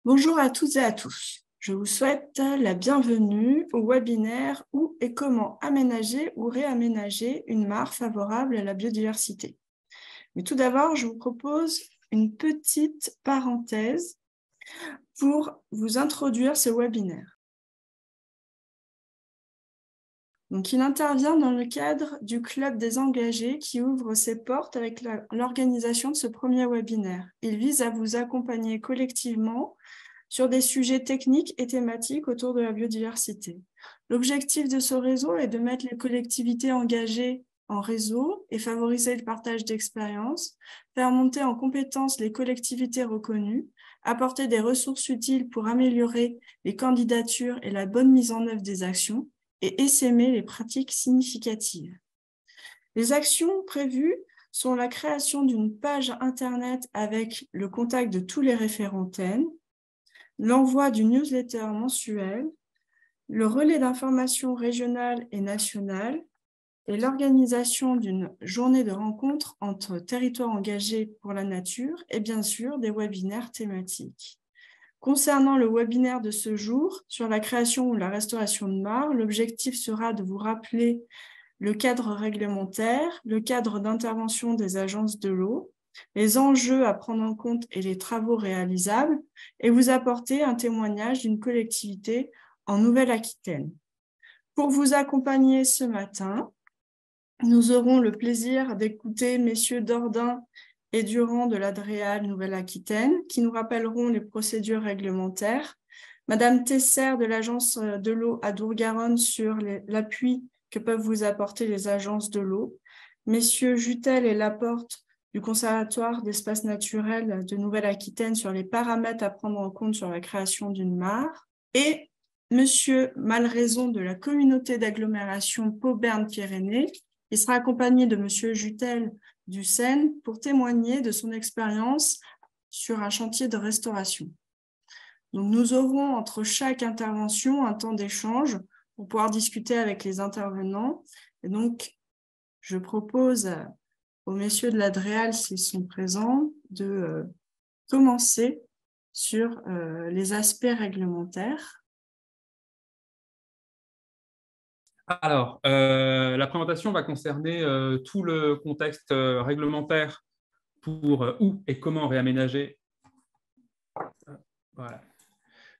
Bonjour à toutes et à tous. Je vous souhaite la bienvenue au webinaire Où et comment aménager ou réaménager une mare favorable à la biodiversité. Mais tout d'abord, je vous propose une petite parenthèse pour vous introduire ce webinaire. Donc, il intervient dans le cadre du Club des engagés qui ouvre ses portes avec l'organisation de ce premier webinaire. Il vise à vous accompagner collectivement sur des sujets techniques et thématiques autour de la biodiversité. L'objectif de ce réseau est de mettre les collectivités engagées en réseau et favoriser le partage d'expériences, faire monter en compétences les collectivités reconnues, apporter des ressources utiles pour améliorer les candidatures et la bonne mise en œuvre des actions et essaimer les pratiques significatives. Les actions prévues sont la création d'une page Internet avec le contact de tous les référents TEN, l'envoi du newsletter mensuel, le relais d'information régionale et nationale et l'organisation d'une journée de rencontre entre territoires engagés pour la nature et bien sûr des webinaires thématiques. Concernant le webinaire de ce jour sur la création ou la restauration de mares, l'objectif sera de vous rappeler le cadre réglementaire, le cadre d'intervention des agences de l'eau, les enjeux à prendre en compte et les travaux réalisables, et vous apporter un témoignage d'une collectivité en Nouvelle-Aquitaine. Pour vous accompagner ce matin, nous aurons le plaisir d'écouter messieurs Dordain et Durand de la DREAL Nouvelle-Aquitaine, qui nous rappelleront les procédures réglementaires, Madame Tesser de l'Agence de l'eau à Dourgaronne sur l'appui que peuvent vous apporter les agences de l'eau, messieurs Jutel et Laporte du Conservatoire d'espaces naturels de Nouvelle-Aquitaine sur les paramètres à prendre en compte sur la création d'une mare, et monsieur Malraison de la communauté d'agglomération Pau-Berne-Pyrénées, qui sera accompagné de monsieur Jutel du Seine pour témoigner de son expérience sur un chantier de restauration. Donc, nous aurons entre chaque intervention un temps d'échange pour pouvoir discuter avec les intervenants. Et donc, je propose aux messieurs de la DREAL, s'ils sont présents, de commencer sur les aspects réglementaires. Alors, la présentation va concerner tout le contexte réglementaire pour où et comment réaménager voilà,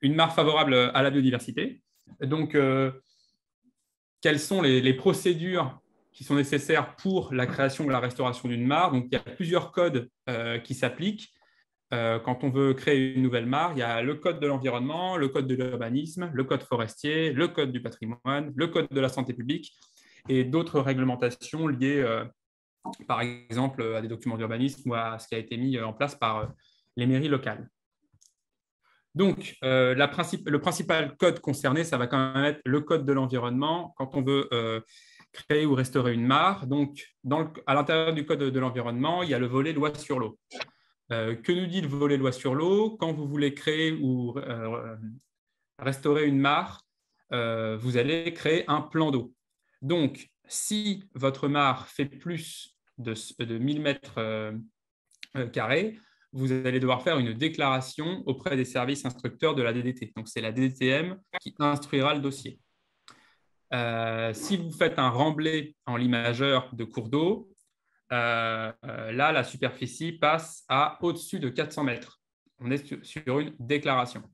une mare favorable à la biodiversité. Donc, quelles sont les procédures qui sont nécessaires pour la création ou la restauration d'une mare? Donc, il y a plusieurs codes qui s'appliquent. Quand on veut créer une nouvelle mare, il y a le code de l'environnement, le code de l'urbanisme, le code forestier, le code du patrimoine, le code de la santé publique et d'autres réglementations liées, par exemple, à des documents d'urbanisme ou à ce qui a été mis en place par les mairies locales. Donc, le principal code concerné, ça va quand même être le code de l'environnement quand on veut créer ou restaurer une mare. Donc, à l'intérieur du code de l'environnement, il y a le volet loi sur l'eau. Que nous dit le volet loi sur l'eau? Quand vous voulez créer ou restaurer une mare, vous allez créer un plan d'eau. Donc, si votre mare fait plus de 1000 mètres carrés, vous allez devoir faire une déclaration auprès des services instructeurs de la DDT. Donc, c'est la DDTM qui instruira le dossier. Si vous faites un remblai en lit majeur de cours d'eau, là, la superficie passe à au-dessus de 400 mètres. On est sur une déclaration.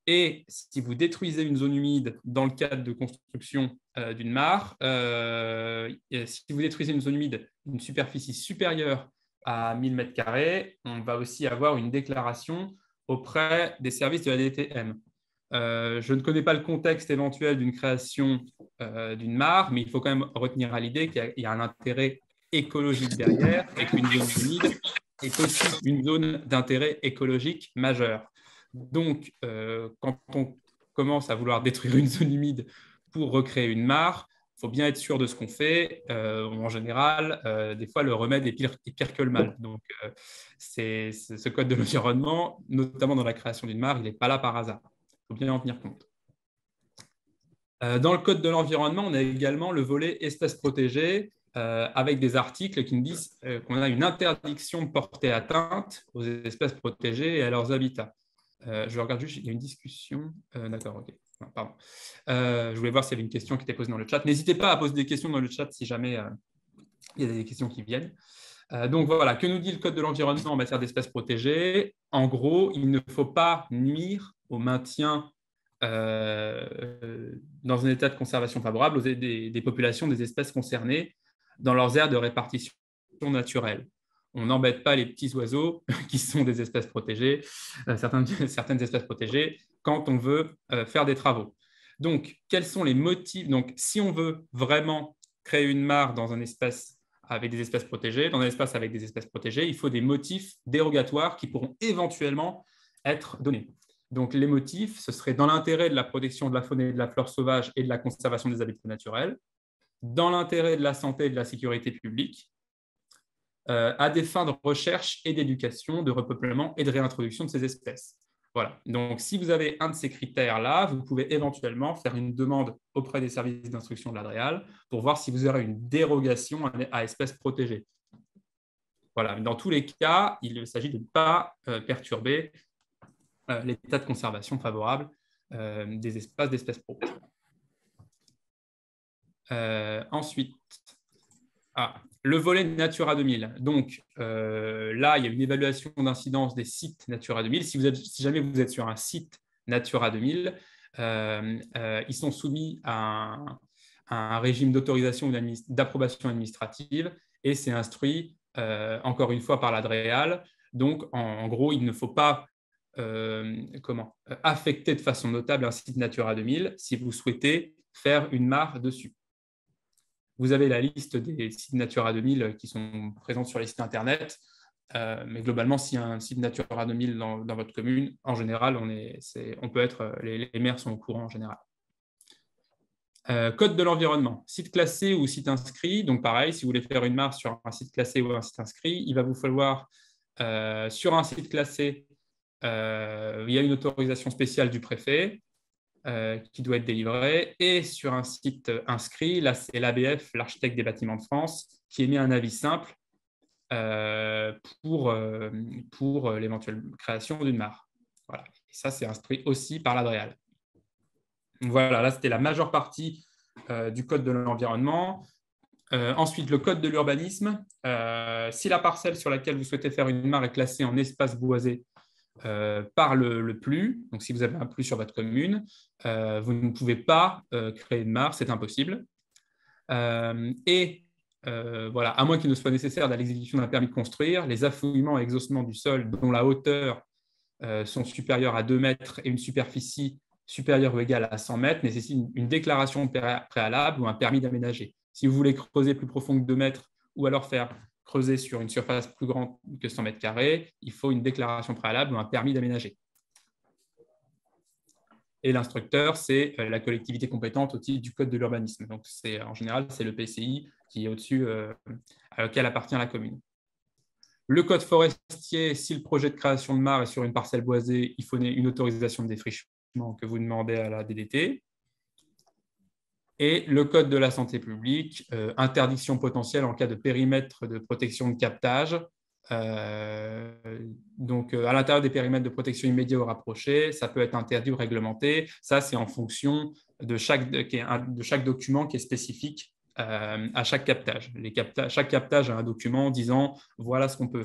Et si vous détruisez une zone humide dans le cadre de construction d'une mare, si vous détruisez une zone humide d'une superficie supérieure à 1000 mètres carrés, on va aussi avoir une déclaration auprès des services de la DTM. Je ne connais pas le contexte éventuel d'une création d'une mare, mais il faut quand même retenir à l'idée qu'il y a un intérêt écologique derrière et qu'une zone humide est aussi une zone d'intérêt écologique majeur. Donc, quand on commence à vouloir détruire une zone humide pour recréer une mare, il faut bien être sûr de ce qu'on fait. En général, des fois, le remède est pire que le mal. Donc, ce code de l'environnement, notamment dans la création d'une mare, il n'est pas là par hasard. Il faut bien en tenir compte. Dans le code de l'environnement, on a également le volet espèces protégées avec des articles qui nous disent qu'on a une interdiction de porter atteinte aux espèces protégées et à leurs habitats. Je regarde juste, il y a une discussion. D'accord, ok. Non, pardon. Je voulais voir s'il y avait une question qui était posée dans le chat. N'hésitez pas à poser des questions dans le chat si jamais il y a des questions qui viennent. Donc voilà, que nous dit le Code de l'environnement en matière d'espèces protégées? En gros, il ne faut pas nuire au maintien dans un état de conservation favorable des populations des espèces concernées dans leurs aires de répartition naturelle. On n'embête pas les petits oiseaux qui sont des espèces protégées, certaines espèces protégées, quand on veut faire des travaux. Donc, quels sont les motifs? Donc, si on veut vraiment créer une mare dans un espace avec des espèces protégées, dans un espace avec des espèces protégées, il faut des motifs dérogatoires qui pourront éventuellement être donnés. Donc, les motifs, ce serait dans l'intérêt de la protection de la faune et de la flore sauvage et de la conservation des habitats naturels, dans l'intérêt de la santé et de la sécurité publique, à des fins de recherche et d'éducation, de repeuplement et de réintroduction de ces espèces. Voilà. Donc, si vous avez un de ces critères-là, vous pouvez éventuellement faire une demande auprès des services d'instruction de l'ADREAL pour voir si vous aurez une dérogation à espèces protégées. Voilà. Dans tous les cas, il s'agit de ne pas perturber l'état de conservation favorable des espaces d'espèces protégées. Ensuite, le volet Natura 2000. Donc là, il y a une évaluation d'incidence des sites Natura 2000. Si jamais vous êtes sur un site Natura 2000, ils sont soumis à un régime d'autorisation ou d'approbation administrative et c'est instruit encore une fois par l'ADREAL. Donc, en gros, il ne faut pas affecter de façon notable un site Natura 2000 si vous souhaitez faire une mare dessus. Vous avez la liste des sites Natura 2000 qui sont présents sur les sites Internet. Mais globalement, s'il y a un site Natura 2000 dans votre commune, en général, les maires sont au courant en général. Code de l'environnement, site classé ou site inscrit. Donc pareil, si vous voulez faire une mare sur un site classé ou un site inscrit, il va vous falloir, sur un site classé, il y a une autorisation spéciale du préfet qui doit être délivrée. Et sur un site inscrit, là, c'est l'ABF, l'architecte des bâtiments de France, qui émet un avis simple pour l'éventuelle création d'une mare. Voilà. Et ça, c'est instruit aussi par l'ADREAL. Voilà, là, c'était la majeure partie du Code de l'environnement. Ensuite, le Code de l'urbanisme. Si la parcelle sur laquelle vous souhaitez faire une mare est classée en espace boisé par le PLU, donc si vous avez un PLU sur votre commune, vous ne pouvez pas créer une mare, c'est impossible. Voilà, à moins qu'il ne soit nécessaire à l'exécution d'un permis de construire, les affouillements et exhaussements du sol dont la hauteur sont supérieures à 2 mètres et une superficie supérieure ou égale à 100 mètres nécessitent une déclaration préalable ou un permis d'aménager. Si vous voulez creuser plus profond que 2 mètres ou alors faire creuser sur une surface plus grande que 100 mètres carrés, il faut une déclaration préalable ou un permis d'aménager. Et l'instructeur, c'est la collectivité compétente au titre du Code de l'urbanisme. Donc, en général, c'est le PCI qui est au-dessus, auquel appartient la commune. Le code forestier, si le projet de création de mare est sur une parcelle boisée, il faut une autorisation de défrichement que vous demandez à la DDT. Et le code de la santé publique, interdiction potentielle en cas de périmètre de protection de captage. Donc, à l'intérieur des périmètres de protection immédiats ou rapprochés, ça peut être interdit ou réglementé. Ça, c'est en fonction de chaque document qui est spécifique à chaque captage. Chaque captage a un document disant voilà ce qu'on peut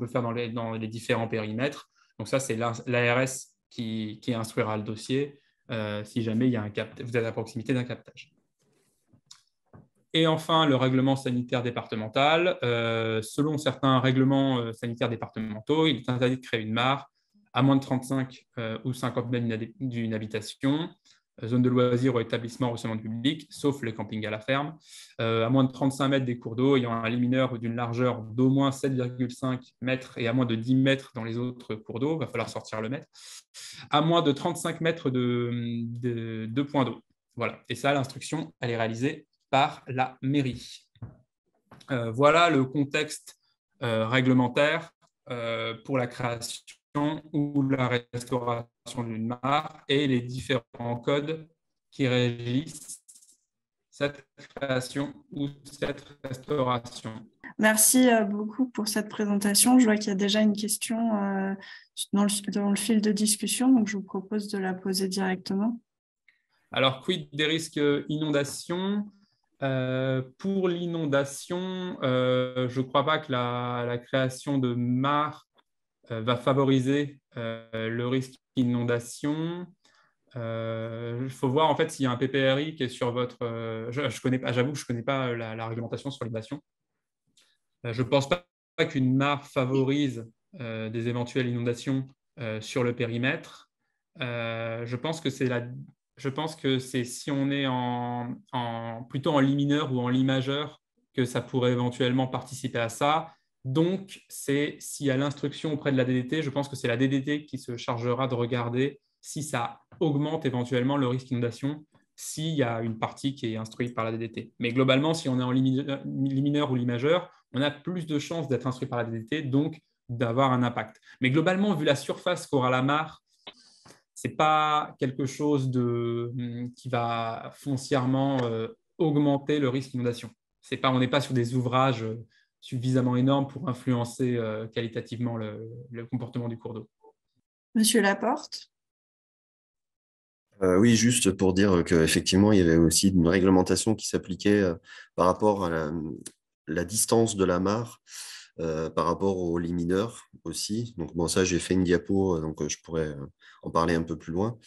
faire dans les différents périmètres. Donc ça, c'est l'ARS qui instruira le dossier si jamais vous êtes à proximité d'un captage. Et enfin, le règlement sanitaire départemental. Selon certains règlements sanitaires départementaux, il est interdit de créer une mare à moins de 35 ou 50 mètres d'une habitation, zone de loisirs ou établissement recevant du public, sauf les campings à la ferme, à moins de 35 mètres des cours d'eau ayant un lit mineur d'une largeur d'au moins 7,5 mètres et à moins de 10 mètres dans les autres cours d'eau, il va falloir sortir le mètre, à moins de 35 mètres de points d'eau. Voilà. Et ça, l'instruction, elle est réalisée par la mairie. Voilà le contexte réglementaire pour la création ou la restauration d'une mare et les différents codes qui régissent cette création ou cette restauration. Merci beaucoup pour cette présentation. Je vois qu'il y a déjà une question dans le fil de discussion, donc je vous propose de la poser directement. Alors, quid des risques inondation? Pour l'inondation, je ne crois pas que la création de mares va favoriser le risque inondation. Il faut voir en fait s'il y a un PPRI qui est sur votre. Je connais pas, j'avoue que je ne connais pas la réglementation sur l'inondation. Je ne pense pas qu'une mare favorise des éventuelles inondations sur le périmètre. Je pense que c'est si on est plutôt en lit mineur ou en lit majeur que ça pourrait éventuellement participer à ça. Donc, c'est s'il y a l'instruction auprès de la DDT, je pense que c'est la DDT qui se chargera de regarder si ça augmente éventuellement le risque d'inondation, s'il y a une partie qui est instruite par la DDT. Mais globalement, si on est en lit mineur ou lit majeur, on a plus de chances d'être instruit par la DDT, donc d'avoir un impact. Mais globalement, vu la surface qu'aura la mare, ce n'est pas quelque chose qui va foncièrement augmenter le risque d'inondation. On n'est pas sur des ouvrages suffisamment énormes pour influencer qualitativement le comportement du cours d'eau. Monsieur Laporte? Oui, juste pour dire qu'effectivement, il y avait aussi une réglementation qui s'appliquait par rapport à la distance de la mare par rapport au lit mineur aussi. Donc, bon, ça, j'ai fait une diapo, donc je pourrais en parler un peu plus loin.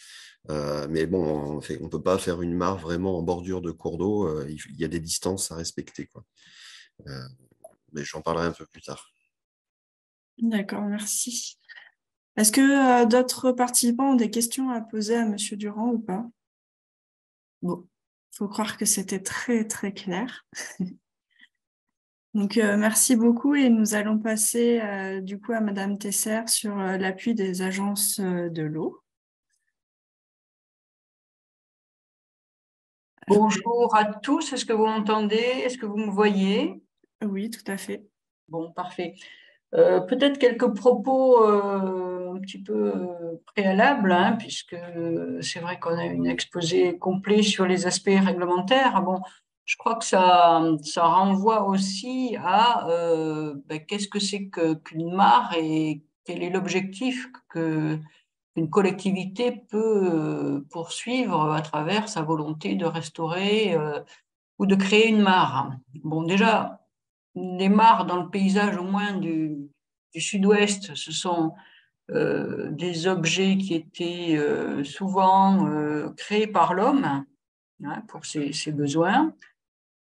Mais bon, on ne peut pas faire une mare vraiment en bordure de cours d'eau. Il y a des distances à respecter, quoi. Mais j'en parlerai un peu plus tard. D'accord, merci. Est-ce que d'autres participants ont des questions à poser à Monsieur Durand ou pas? Bon, il faut croire que c'était très, très clair. Donc, merci beaucoup et nous allons passer du coup à Madame Tesser sur l'appui des agences de l'eau. Bonjour à tous, est-ce que vous m'entendez? Est-ce que vous me voyez? Oui, tout à fait. Bon, parfait. Peut-être quelques propos un petit peu préalables, hein, puisque c'est vrai qu'on a un exposé complet sur les aspects réglementaires. Bon, je crois que ça renvoie aussi à qu'est-ce que c'est qu'une mare et quel est l'objectif qu'une collectivité peut poursuivre à travers sa volonté de restaurer ou de créer une mare. Bon, déjà, les mares dans le paysage au moins du sud-ouest, ce sont des objets qui étaient souvent créés par l'homme, hein, pour ses besoins,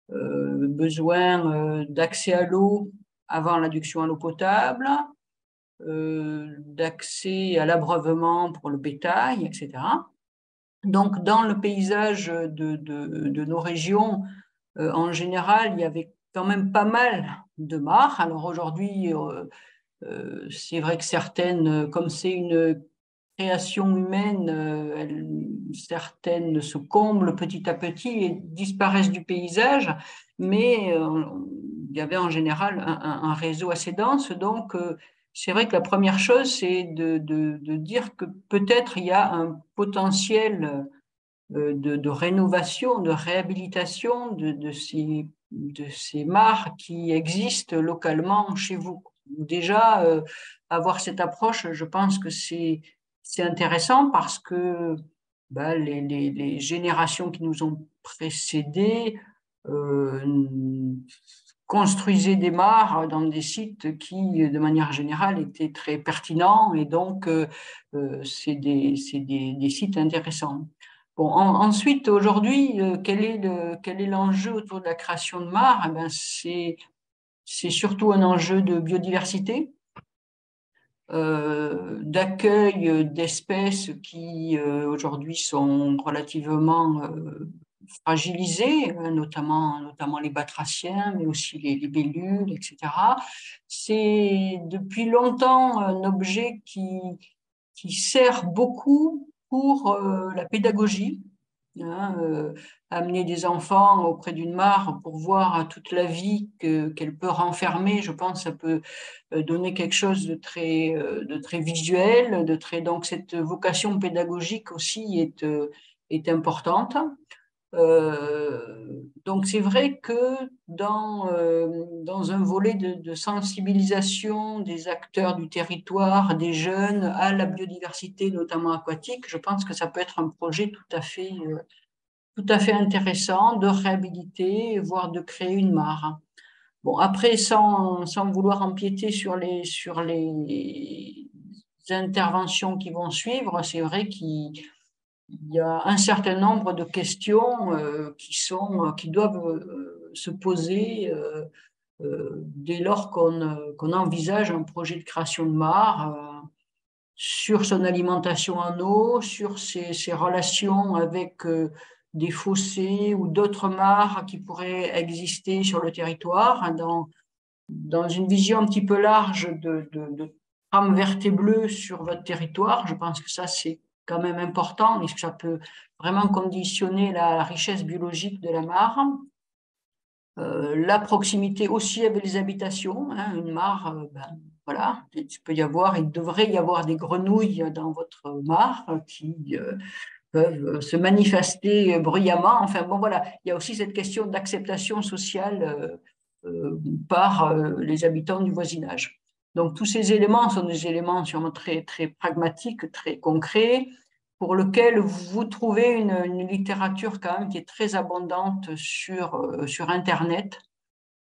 besoin d'accès à l'eau avant l'adduction à l'eau potable, d'accès à l'abreuvement pour le bétail, etc. Donc, dans le paysage de nos régions, en général, il y avait quand même pas mal de mares. Alors aujourd'hui, c'est vrai que certaines, comme c'est une création humaine, certaines se comblent petit à petit et disparaissent du paysage, mais il y avait en général un réseau assez dense. Donc, c'est vrai que la première chose, c'est de dire que peut-être il y a un potentiel de rénovation, de réhabilitation de ces mares qui existent localement chez vous. Déjà, avoir cette approche, je pense que c'est intéressant parce que les générations qui nous ont précédés construisaient des mares dans des sites qui, de manière générale, étaient très pertinents et donc c'est des sites intéressants. Bon, ensuite, aujourd'hui, quel est l'enjeu autour de la création de mares? Eh bien, c'est surtout un enjeu de biodiversité, d'accueil d'espèces qui aujourd'hui sont relativement fragilisées, notamment les batraciens, mais aussi les libellules, etc. C'est depuis longtemps un objet qui sert beaucoup pour la pédagogie, hein, amener des enfants auprès d'une mare pour voir toute la vie qu'elle peut renfermer. Je pense que ça peut donner quelque chose de très visuel, donc cette vocation pédagogique aussi est importante. Donc, c'est vrai que dans un volet de sensibilisation des acteurs du territoire, des jeunes à la biodiversité, notamment aquatique, je pense que ça peut être un projet tout à fait intéressant de réhabiliter, voire de créer une mare. Bon, après, sans vouloir empiéter sur les interventions qui vont suivre, c'est vrai qu'il y a un certain nombre de questions qui doivent se poser dès lors qu'on envisage un projet de création de mare sur son alimentation en eau, sur ses relations avec des fossés ou d'autres mares qui pourraient exister sur le territoire, dans une vision un petit peu large de trame verte et bleue sur votre territoire. Je pense que ça, c'est quand même important, et que ça peut vraiment conditionner la richesse biologique de la mare. La proximité aussi avec les habitations, hein, une mare, voilà, il devrait y avoir des grenouilles dans votre mare qui peuvent se manifester bruyamment. Enfin bon, voilà, il y a aussi cette question d'acceptation sociale par les habitants du voisinage. Donc tous ces éléments sont des éléments sûrement très, très pragmatiques, très concrets, pour lequel vous trouvez une littérature quand même qui est très abondante sur Internet,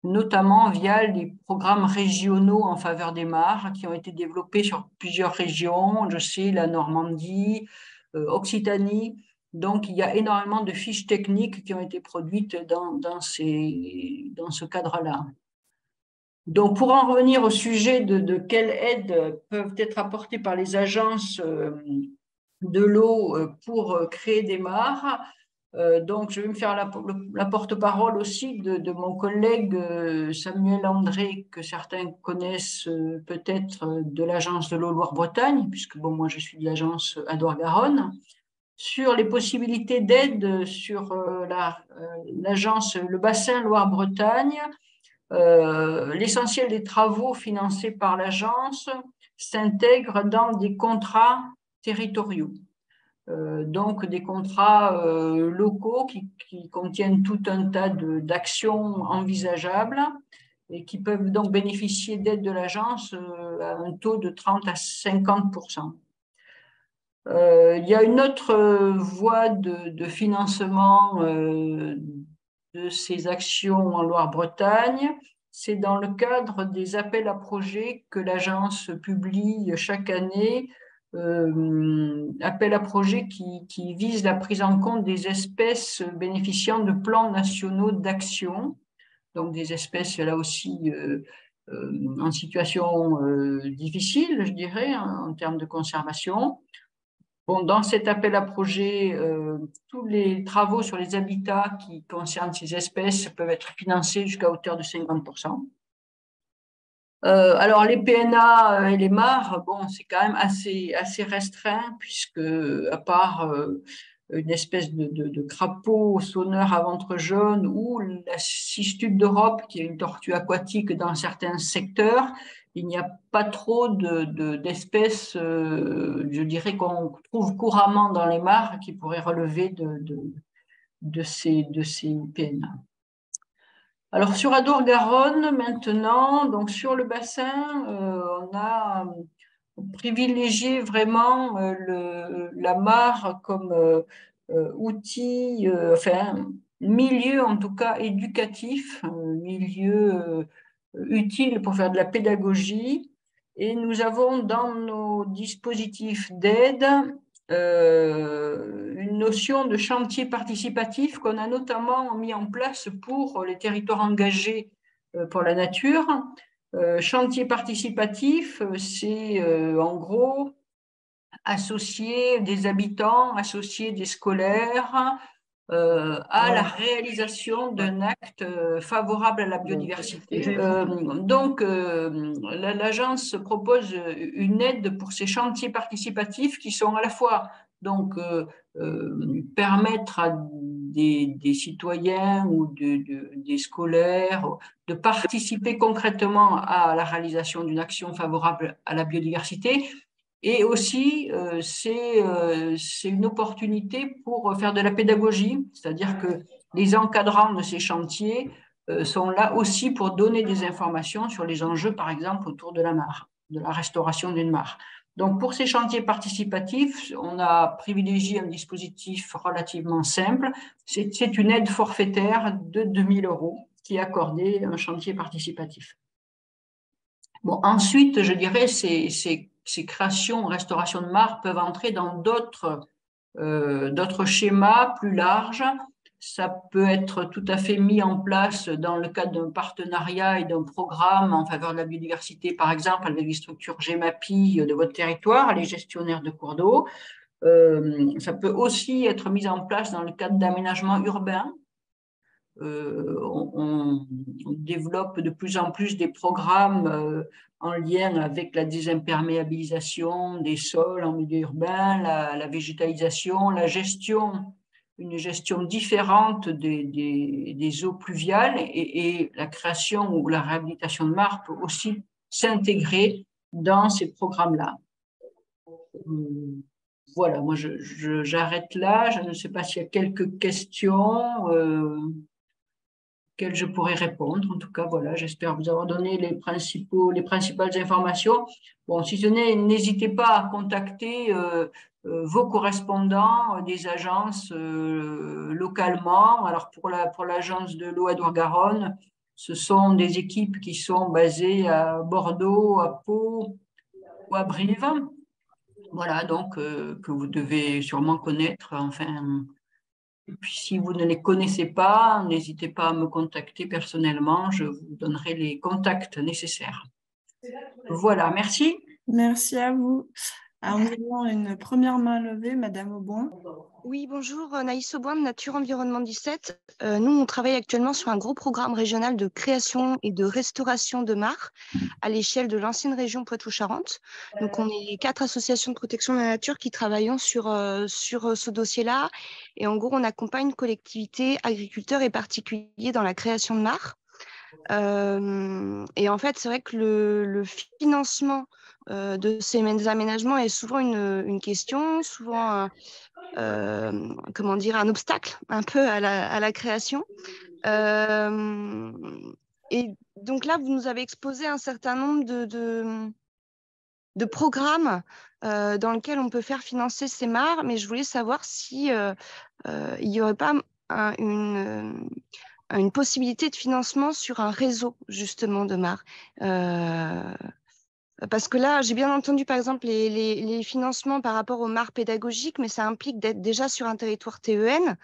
notamment via les programmes régionaux en faveur des mares qui ont été développés sur plusieurs régions, je sais, la Normandie, Occitanie. Donc, il y a énormément de fiches techniques qui ont été produites dans ce cadre-là. Donc, pour en revenir au sujet de quelles aides peuvent être apportées par les agences de l'eau pour créer des mares, donc je vais me faire la porte-parole aussi de mon collègue Samuel André, que certains connaissent peut-être de l'agence de l'eau Loire-Bretagne, puisque bon, moi je suis de l'agence Adour-Garonne, sur les possibilités d'aide sur l'agence, le bassin Loire-Bretagne. L'essentiel des travaux financés par l'agence s'intègrent dans des contrats territoriaux. Donc des contrats locaux qui contiennent tout un tas d'actions envisageables et qui peuvent donc bénéficier d'aide de l'agence à un taux de 30 à 50%. Il y a une autre voie de financement de ces actions en Loire-Bretagne. C'est dans le cadre des appels à projets que l'agence publie chaque année, appels à projets qui visent la prise en compte des espèces bénéficiant de plans nationaux d'action, donc des espèces là aussi en situation difficile, je dirais, en termes de conservation. Bon, dans cet appel à projet, tous les travaux sur les habitats qui concernent ces espèces peuvent être financés jusqu'à hauteur de 50%. Alors, les PNA et les mares, bon, c'est quand même assez restreint, puisque à part une espèce de crapaud sonneur à ventre jaune ou la cistude d'Europe, qui est une tortue aquatique dans certains secteurs, il n'y a pas trop d'espèces, je dirais, qu'on trouve couramment dans les mares qui pourraient relever de ces PNA. Alors, sur Adour-Garonne, maintenant, donc sur le bassin, on a privilégié vraiment la mare comme outil, enfin, milieu en tout cas éducatif, milieu utile pour faire de la pédagogie. Et nous avons dans nos dispositifs d'aide une notion de chantier participatif qu'on a notamment mis en place pour les territoires engagés pour la nature. Chantier participatif, c'est en gros associer des habitants, associer des scolaires à la réalisation d'un acte favorable à la biodiversité. Donc, l'agence propose une aide pour ces chantiers participatifs qui sont à la fois donc, permettre à des citoyens ou des scolaires de participer concrètement à la réalisation d'une action favorable à la biodiversité, Et aussi, c'est une opportunité pour faire de la pédagogie, c'est-à-dire que les encadrants de ces chantiers sont là aussi pour donner des informations sur les enjeux, par exemple, autour de la mare, de la restauration d'une mare. Donc, pour ces chantiers participatifs, on a privilégié un dispositif relativement simple. C'est une aide forfaitaire de 2 000 € qui est accordée à un chantier participatif. Bon, ensuite, je dirais, ces créations, restauration de mares peuvent entrer dans d'autres schémas plus larges. Ça peut être tout à fait mis en place dans le cadre d'un partenariat et d'un programme en faveur de la biodiversité, par exemple avec les structures GEMAPI de votre territoire, les gestionnaires de cours d'eau. Ça peut aussi être mis en place dans le cadre d'aménagement urbain. On développe de plus en plus des programmes en lien avec la désimperméabilisation des sols en milieu urbain, la végétalisation, une gestion différente des eaux pluviales et la création ou la réhabilitation de mares peut aussi s'intégrer dans ces programmes-là. Voilà, moi j'arrête là. Je ne sais pas s'il y a quelques questions auxquelles je pourrais répondre. En tout cas, voilà, j'espère vous avoir donné les principales informations. Bon, si ce n'est, n'hésitez pas à contacter vos correspondants des agences localement. Alors, pour l'agence de l'eau à Dour-Garonne, ce sont des équipes qui sont basées à Bordeaux, à Pau ou à Brive. Voilà, donc, que vous devez sûrement connaître, enfin. Et puis, si vous ne les connaissez pas, n'hésitez pas à me contacter personnellement. Je vous donnerai les contacts nécessaires. Voilà, merci. Merci à vous. Alors, nous avons une première main levée, Madame Auboin. Oui, bonjour, Naïs Auboin de Nature Environnement 17. Nous, on travaille actuellement sur un gros programme régional de création et de restauration de mares à l'échelle de l'ancienne région Poitou-Charentes. Donc, on est 4 associations de protection de la nature qui travaillons sur ce dossier-là. Et en gros, on accompagne collectivités, agriculteurs et particuliers dans la création de mares. Et en fait, c'est vrai que le financement de ces aménagements est souvent une question, souvent comment dire, un obstacle un peu à la création. Et donc là, vous nous avez exposé un certain nombre de programmes dans lesquels on peut faire financer ces mares, mais je voulais savoir si il n'y aurait pas une possibilité de financement sur un réseau justement de mares. Parce que là, j'ai bien entendu, par exemple, les financements par rapport aux mares pédagogiques, mais ça implique d'être déjà sur un territoire TEN,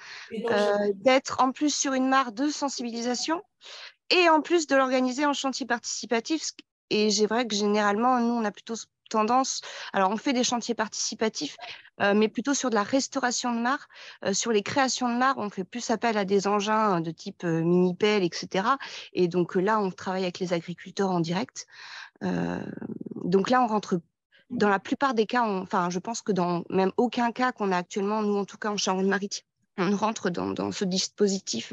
d'être en plus sur une mare de sensibilisation et en plus de l'organiser en chantier participatif. Et c'est vrai que généralement, nous, on a plutôt tendance, alors on fait des chantiers participatifs, mais plutôt sur de la restauration de mares. Sur les créations de mares, on fait plus appel à des engins de type mini-pelle, etc. Et donc là, on travaille avec les agriculteurs en direct. Donc là, on rentre dans la plupart des cas, enfin, je pense que dans même aucun cas qu'on a actuellement, nous en tout cas en Charente-Maritime, on rentre dans ce dispositif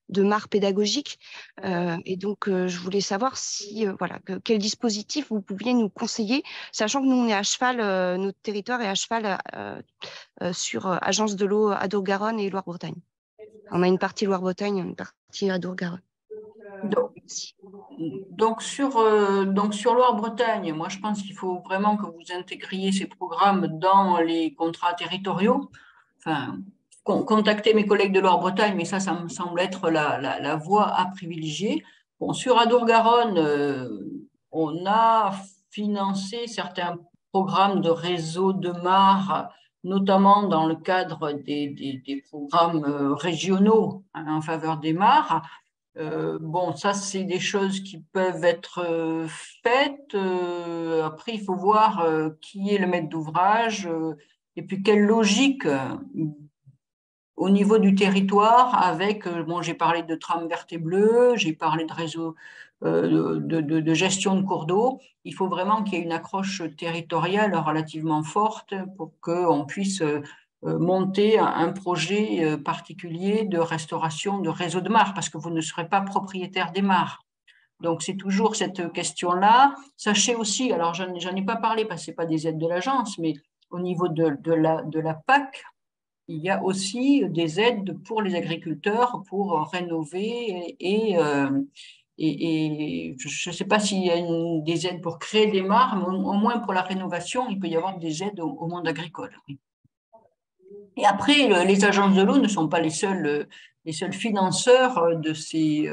de mare pédagogique. Et donc, je voulais savoir si, voilà, quel dispositif vous pouviez nous conseiller, sachant que nous, on est à cheval, notre territoire est à cheval sur Agence de l'eau à Dour-Garonne et Loire-Bretagne. On a une partie Loire-Bretagne, une partie à Dour-Garonne. Donc sur Loire-Bretagne, moi je pense qu'il faut vraiment que vous intégriez ces programmes dans les contrats territoriaux. Enfin, contactez mes collègues de Loire-Bretagne, mais ça me semble être la voie à privilégier. Bon, sur Adour-Garonne, on a financé certains programmes de réseau de mares, notamment dans le cadre des programmes régionaux en faveur des mares. Bon, ça, c'est des choses qui peuvent être faites. Après, il faut voir qui est le maître d'ouvrage et puis quelle logique au niveau du territoire avec, bon, j'ai parlé de tram verte et bleue, j'ai parlé de réseau de gestion de cours d'eau. Il faut vraiment qu'il y ait une accroche territoriale relativement forte pour qu'on puisse monter un projet particulier de restauration de réseau de mares, parce que vous ne serez pas propriétaire des mares. Donc, c'est toujours cette question-là. Sachez aussi, alors j'en ai pas parlé parce que ce n'est pas des aides de l'agence, mais au niveau de la PAC, il y a aussi des aides pour les agriculteurs pour rénover et je ne sais pas s'il y a des aides pour créer des mares, mais au moins pour la rénovation, il peut y avoir des aides au monde agricole. Oui. Et après, les agences de l'eau ne sont pas les seuls financeurs de ces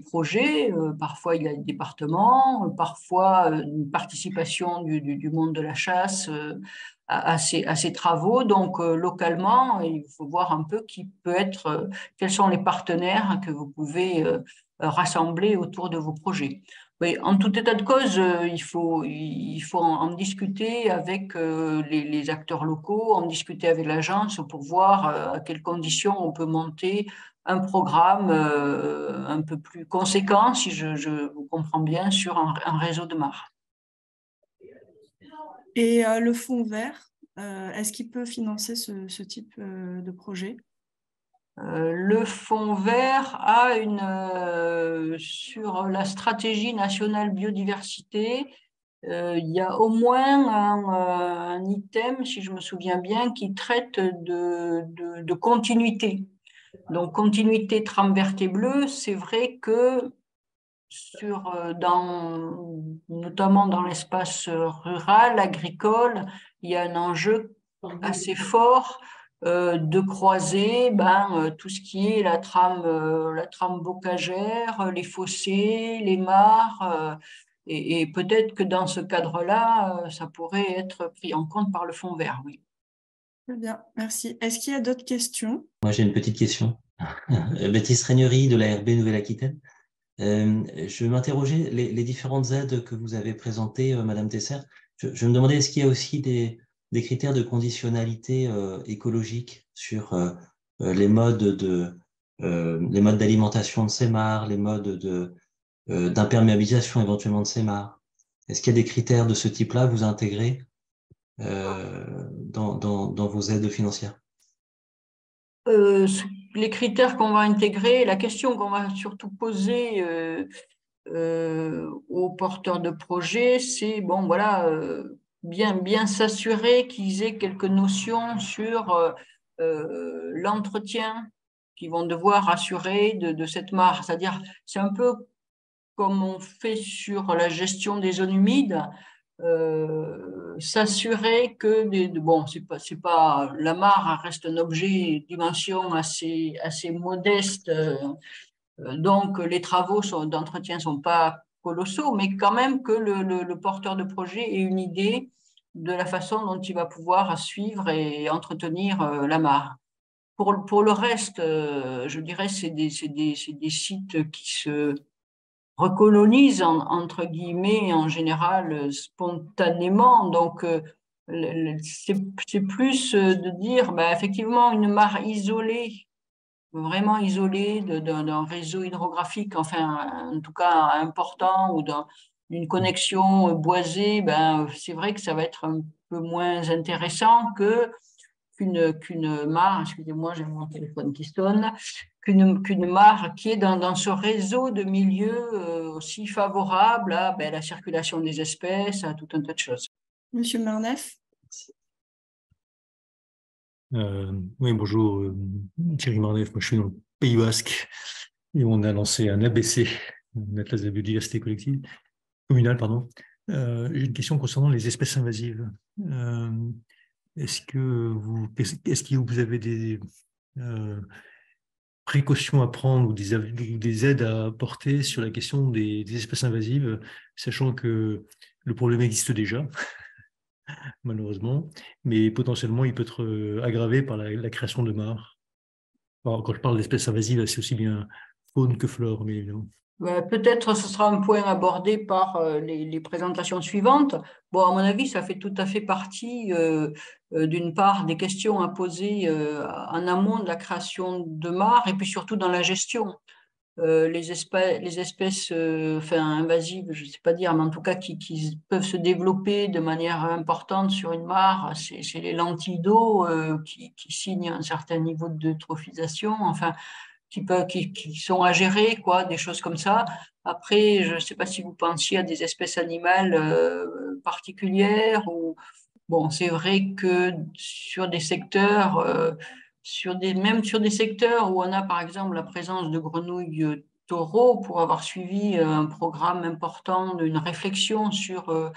projets. Parfois, il y a des départements, parfois une participation du monde de la chasse à ces travaux. Donc, localement, il faut voir un peu quels sont les partenaires que vous pouvez rassembler autour de vos projets. Oui, en tout état de cause, il faut en discuter avec les acteurs locaux, en discuter avec l'agence pour voir à quelles conditions on peut monter un programme un peu plus conséquent, si je vous comprends bien, sur un réseau de mares. Et le fonds vert, est-ce qu'il peut financer ce type de projet ? Le fonds vert a sur la stratégie nationale biodiversité, il y a au moins un item, si je me souviens bien, qui traite de continuité. Donc, continuité trame verte et bleue, c'est vrai que notamment dans l'espace rural, agricole, il y a un enjeu assez fort de croiser tout ce qui est la trame bocagère, les fossés, les mares. Et peut-être que dans ce cadre-là, ça pourrait être pris en compte par le fonds vert, oui. Très bien, merci. Est-ce qu'il y a d'autres questions ? Moi, j'ai une petite question. Baptiste Regnery de l'ARB Nouvelle-Aquitaine. Je m'interrogeais, les différentes aides que vous avez présentées, Madame Tesser, je me demandais, est-ce qu'il y a aussi des critères de conditionnalité écologique sur les modes d'alimentation de ces mares, les modes d'imperméabilisation éventuellement de ces mares? Est-ce qu'il y a des critères de ce type-là que vous intégrez dans vos aides financières? Les critères qu'on va intégrer, la question qu'on va surtout poser aux porteurs de projets, c'est bien s'assurer qu'ils aient quelques notions sur l'entretien qu'ils vont devoir assurer de cette mare. C'est-à-dire, c'est un peu comme on fait sur la gestion des zones humides. S'assurer que c'est pas la mare reste un objet de dimension assez modeste, donc les travaux d'entretien sont pas colossaux, mais quand même que le porteur de projet ait une idée de la façon dont il va pouvoir suivre et entretenir la mare. Pour le reste, je dirais c'est des sites qui se recolonise entre guillemets en général spontanément. Donc, c'est plus de dire effectivement une mare isolée, vraiment isolée d'un réseau hydrographique, enfin en tout cas important, ou d'une connexion boisée, c'est vrai que ça va être un peu moins intéressant qu'une mare, excusez-moi, j'ai mon téléphone qui sonne, qu'une mare qui est dans ce réseau de milieux aussi favorable à la circulation des espèces, à tout un tas de choses. Monsieur Marnef. Oui, bonjour, Thierry Marnef, moi je suis dans le Pays Basque et on a lancé un ABC, un atlas de la biodiversité collective, communale, pardon. J'ai une question concernant les espèces invasives. Est-ce que vous avez des précautions à prendre ou des aides à apporter sur la question des espèces invasives, sachant que le problème existe déjà, malheureusement, mais potentiellement il peut être aggravé par la création de mares. Alors, quand je parle d'espèces invasives, c'est aussi bien faune que flore, mais évidemment. Peut-être ce sera un point abordé par les présentations suivantes. Bon, à mon avis, ça fait tout à fait partie, d'une part, des questions à poser en amont de la création de mares et puis surtout dans la gestion. Les espèces invasives, je ne sais pas dire, mais en tout cas qui peuvent se développer de manière importante sur une mare, c'est les lentilles d'eau qui signent un certain niveau d'eutrophisation. Enfin, qui sont à gérer, quoi, des choses comme ça. Après, je ne sais pas si vous pensiez à des espèces animales particulières ou bon, c'est vrai que sur des secteurs, même sur des secteurs où on a par exemple la présence de grenouilles taureaux, pour avoir suivi un programme important, une réflexion sur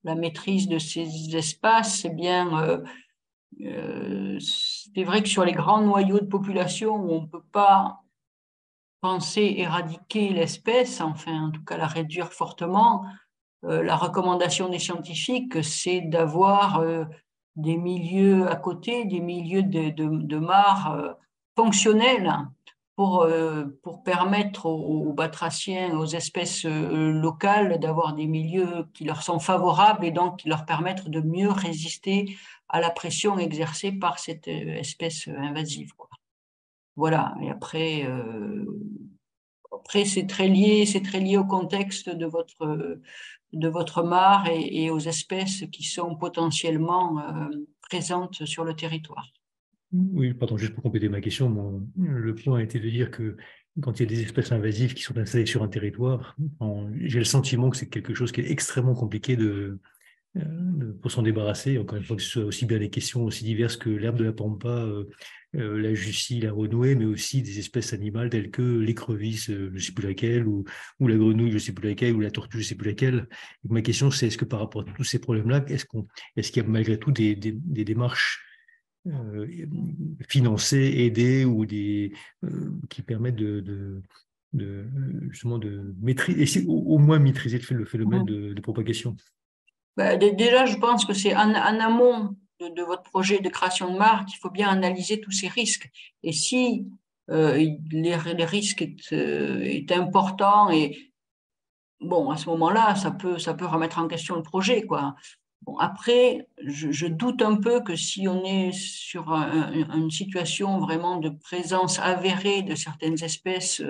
la maîtrise de ces espaces, eh bien, c'est vrai que sur les grands noyaux de population où on ne peut pas penser éradiquer l'espèce, enfin en tout cas la réduire fortement, la recommandation des scientifiques, c'est d'avoir des milieux à côté, des milieux de mares fonctionnels pour permettre aux batraciens, aux espèces locales d'avoir des milieux qui leur sont favorables et donc qui leur permettent de mieux résister à la pression exercée par cette espèce invasive, quoi. Voilà, et après, c'est très lié au contexte de votre mare et aux espèces qui sont potentiellement présentes sur le territoire. Oui, pardon, juste pour compléter ma question, le point a été de dire que quand il y a des espèces invasives qui sont installées sur un territoire, j'ai le sentiment que c'est quelque chose qui est extrêmement compliqué pour s'en débarrasser. Encore une fois, que ce soit aussi bien des questions aussi diverses que l'herbe de la pampa, la jussie, la renouée, mais aussi des espèces animales telles que l'écrevisse, je ne sais plus laquelle, ou la grenouille, je ne sais plus laquelle, ou la tortue, je ne sais plus laquelle. Donc, ma question, c'est est-ce que par rapport à tous ces problèmes-là, est-ce qu'il y a malgré tout des démarches financées, aidées, ou qui permettent justement de maîtriser, au moins maîtriser le phénomène de propagation? Déjà, je pense que c'est en amont de votre projet de création de mare qu'il faut bien analyser tous ces risques. Et si les risques est important, et bon, à ce moment-là, ça peut remettre en question le projet, quoi. Bon, après, je doute un peu que si on est sur une situation vraiment de présence avérée de certaines espèces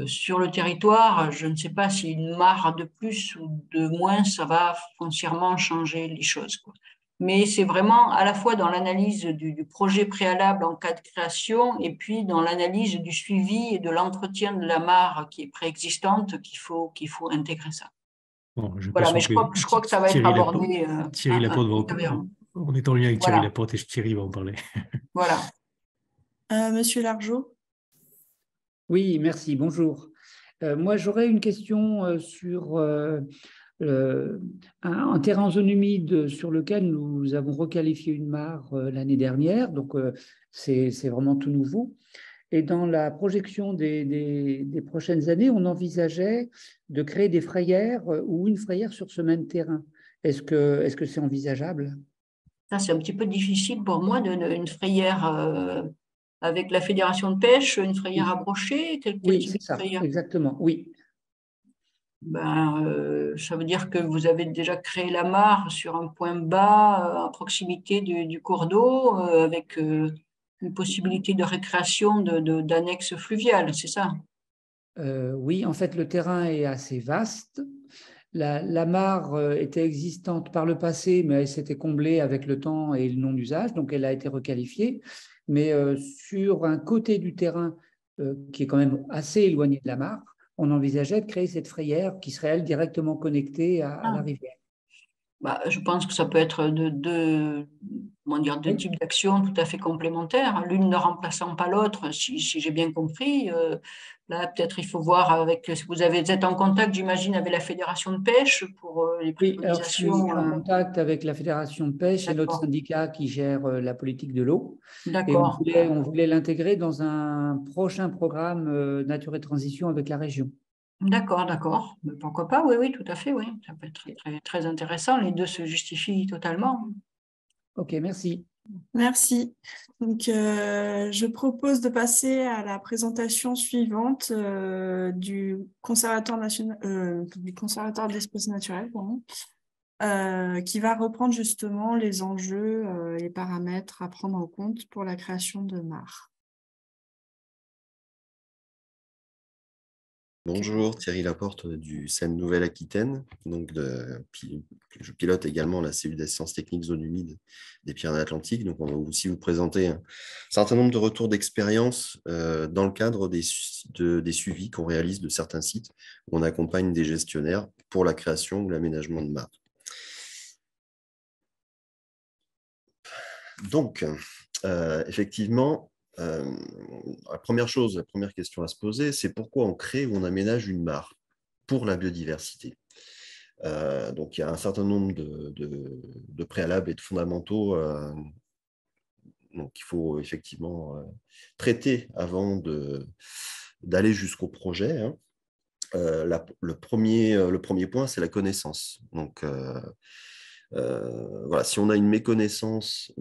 sur le territoire, je ne sais pas si une mare de plus ou de moins, ça va foncièrement changer les choses, quoi. Mais c'est vraiment à la fois dans l'analyse du projet préalable en cas de création et puis dans l'analyse du suivi et de l'entretien de la mare qui est préexistante qu'il faut intégrer ça. Bon, je Voilà, mais pense je crois que ça va être abordé. Thierry Laporte on est en lien avec Thierry Laporte et Thierry va en parler. Voilà. Monsieur Largeau. Oui, merci, bonjour. Moi, j'aurais une question sur un terrain en zone humide sur lequel nous avons requalifié une mare l'année dernière, donc c'est vraiment tout nouveau. Et dans la projection des prochaines années, on envisageait de créer des frayères ou une frayère sur ce même terrain. Est-ce que c'est envisageable? Ça, c'est un petit peu difficile pour moi, une frayère avec la fédération de pêche, une frayère à brocher, quel Oui, type c'est de ça, frayère? exactement, oui. Ça veut dire que vous avez déjà créé la mare sur un point bas à proximité du cours d'eau avec une possibilité de récréation d'annexes fluviales, c'est ça? Oui, en fait, le terrain est assez vaste. La mare était existante par le passé, mais elle s'était comblée avec le temps et le non-usage, donc elle a été requalifiée. Mais sur un côté du terrain qui est quand même assez éloigné de la mare, on envisageait de créer cette frayère qui serait, elle, directement connectée à la rivière. Je pense que ça peut être deux types d'actions tout à fait complémentaires, l'une ne remplaçant pas l'autre, si j'ai bien compris. Là, peut-être il faut voir vous êtes en contact, j'imagine, avec la Fédération de pêche pour les préconisations. Oui, alors je suis en contact avec la Fédération de pêche et notre syndicat qui gère la politique de l'eau. Et on voulait l'intégrer dans un prochain programme Nature et Transition avec la région. D'accord. Mais pourquoi pas? Oui, tout à fait, oui. Ça peut être très, très intéressant. Les deux se justifient totalement. Ok, merci. Merci. Donc, je propose de passer à la présentation suivante du conservateur d'espèces naturelles, qui va reprendre justement les enjeux et paramètres à prendre en compte pour la création de mares. Bonjour, Thierry Laporte du CEN Nouvelle-Aquitaine. Je pilote également la cellule d'assistance technique zone humide des Pyrénées-Atlantiques. Donc, on va aussi vous présenter un certain nombre de retours d'expérience dans le cadre des suivis qu'on réalise de certains sites où on accompagne des gestionnaires pour la création ou l'aménagement de mares. Donc, effectivement, la première question à se poser, c'est pourquoi on crée ou on aménage une mare pour la biodiversité. Donc, il y a un certain nombre de préalables et de fondamentaux qu'il faut effectivement traiter avant d'aller jusqu'au projet. Hein. Le premier point, c'est la connaissance. Donc, voilà, si on a une méconnaissance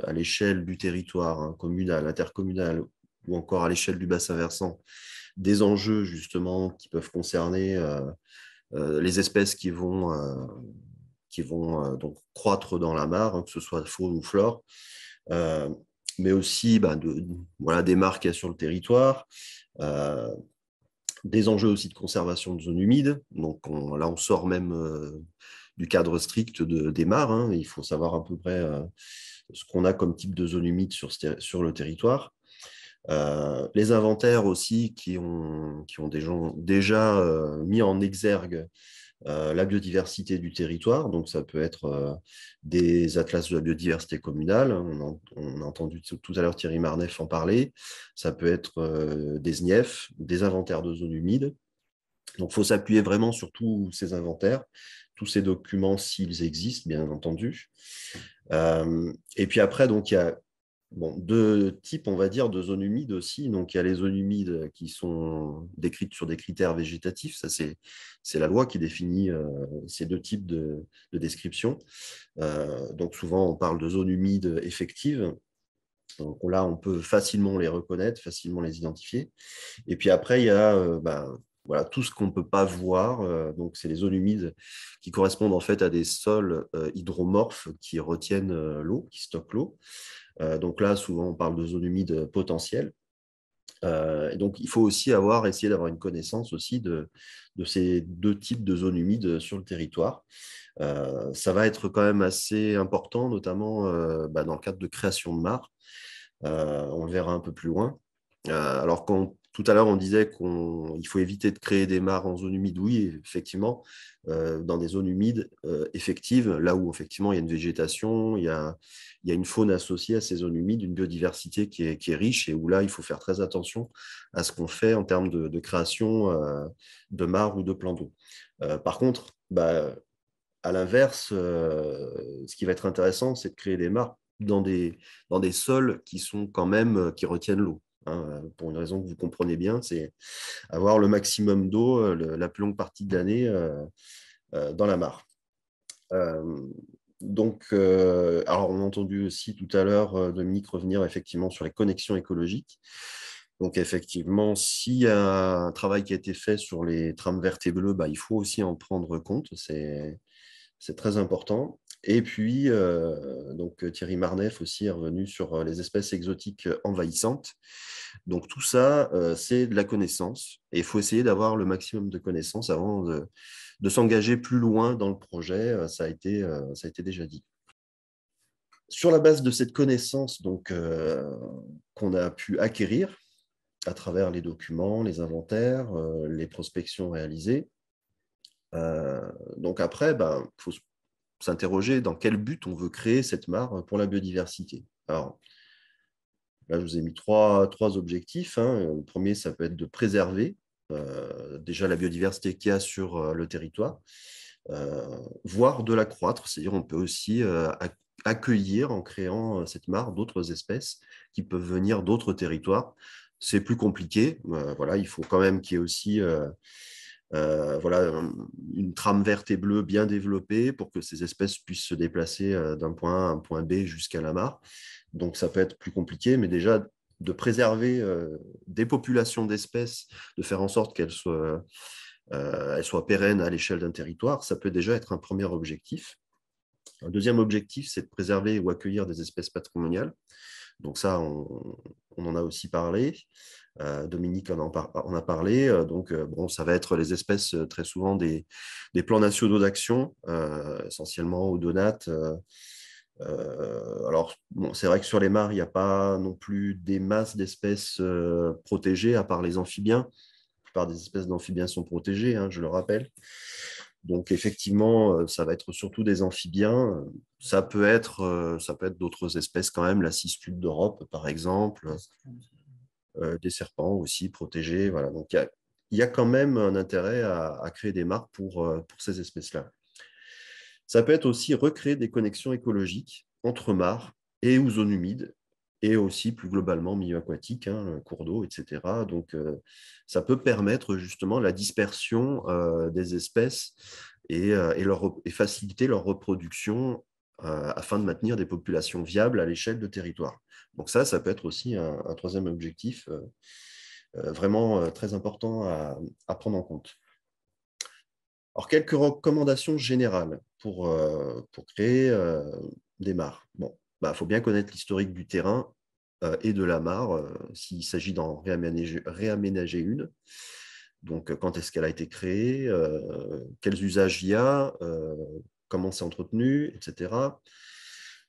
à l'échelle du territoire communal, intercommunal ou encore à l'échelle du bassin versant, des enjeux justement qui peuvent concerner les espèces qui vont donc croître dans la mare, que ce soit faune ou flore, mais aussi des mares qu'il y a sur le territoire, des enjeux aussi de conservation de zones humides. Donc là, on sort même du cadre strict des mares. Hein. Il faut savoir à peu près ce qu'on a comme type de zone humide sur le territoire. Les inventaires aussi qui ont déjà mis en exergue la biodiversité du territoire. Donc, ça peut être des atlas de la biodiversité communale. On a entendu tout à l'heure Thierry Marneffe en parler. Ça peut être des SNIEF, des inventaires de zones humides. Donc, il faut s'appuyer vraiment sur tous ces inventaires, tous ces documents s'ils existent, bien entendu. Et puis après, donc, il y a deux types, on va dire, de zones humides aussi. Donc, il y a les zones humides qui sont décrites sur des critères végétatifs. Ça, c'est la loi qui définit ces deux types de description. Donc, souvent, on parle de zones humides effectives. Donc là, on peut facilement les reconnaître, facilement les identifier. Et puis après, il y a voilà, tout ce qu'on ne peut pas voir. Donc, c'est les zones humides qui correspondent en fait à des sols hydromorphes qui retiennent l'eau, qui stockent l'eau. Donc là, souvent, on parle de zones humides potentielles. Et donc, il faut aussi essayer d'avoir une connaissance aussi de ces deux types de zones humides sur le territoire. Ça va être quand même assez important, notamment dans le cadre de création de mares. On le verra un peu plus loin. Alors, tout à l'heure, on disait qu'il faut éviter de créer des mares en zone humide. Oui, effectivement, dans des zones humides effectives, là où effectivement il y a une végétation, il y a une faune associée à ces zones humides, une biodiversité qui est riche et où là, il faut faire très attention à ce qu'on fait en termes de création de mares ou de plans d'eau. Par contre, à l'inverse, ce qui va être intéressant, c'est de créer des mares dans des sols qui sont quand même, qui retiennent l'eau. Hein, pour une raison que vous comprenez bien, c'est avoir le maximum d'eau la plus longue partie de l'année dans la mare. Donc, alors on a entendu aussi tout à l'heure Dominique revenir effectivement sur les connexions écologiques. Donc effectivement, s'il y a un travail qui a été fait sur les trames vertes et bleues, il faut aussi en prendre compte, c'est très important. Et puis, donc Thierry Marneffe aussi est revenu sur les espèces exotiques envahissantes. Donc tout ça, c'est de la connaissance. Et il faut essayer d'avoir le maximum de connaissances avant de s'engager plus loin dans le projet. Ça a été déjà dit. Sur la base de cette connaissance qu'on a pu acquérir à travers les documents, les inventaires, les prospections réalisées, donc après, il faut s'interroger dans quel but on veut créer cette mare pour la biodiversité. Alors, là, je vous ai mis trois objectifs. Hein. Le premier, ça peut être de préserver déjà la biodiversité qu'il y a sur le territoire, voire de l'accroître. C'est-à-dire on peut aussi accueillir en créant cette mare d'autres espèces qui peuvent venir d'autres territoires. C'est plus compliqué. Voilà, il faut quand même qu'il y ait aussi une trame verte et bleue bien développée pour que ces espèces puissent se déplacer d'un point A à un point B jusqu'à la mare. Donc, ça peut être plus compliqué, mais déjà, de préserver des populations d'espèces, de faire en sorte qu'elles soient pérennes à l'échelle d'un territoire, ça peut déjà être un premier objectif. Un deuxième objectif, c'est de préserver ou accueillir des espèces patrimoniales. Donc ça, on en a aussi parlé. Dominique en a parlé. Donc, bon, ça va être les espèces, très souvent, des plans nationaux d'action, essentiellement ODONAT. Alors, bon, c'est vrai que sur les mares, il n'y a pas non plus des masses d'espèces protégées, à part les amphibiens. La plupart des espèces d'amphibiens sont protégées, hein, je le rappelle. Donc, effectivement, ça va être surtout des amphibiens. Ça peut être d'autres espèces quand même, la cispule d'Europe, par exemple, des serpents aussi protégés. Voilà. Donc, il y a quand même un intérêt à créer des mares pour ces espèces-là. Ça peut être aussi recréer des connexions écologiques entre mares et ou zones humides, et aussi plus globalement milieu aquatique, hein, cours d'eau, etc. Donc, ça peut permettre justement la dispersion des espèces et faciliter leur reproduction afin de maintenir des populations viables à l'échelle de territoire. Donc ça peut être aussi un troisième objectif vraiment très important à prendre en compte. Alors, quelques recommandations générales pour créer des mares. Bon, faut bien connaître l'historique du terrain et de la mare s'il s'agit d'en réaménager une. Donc, quand est-ce qu'elle a été créée, quels usages il y a, comment c'est entretenu, etc.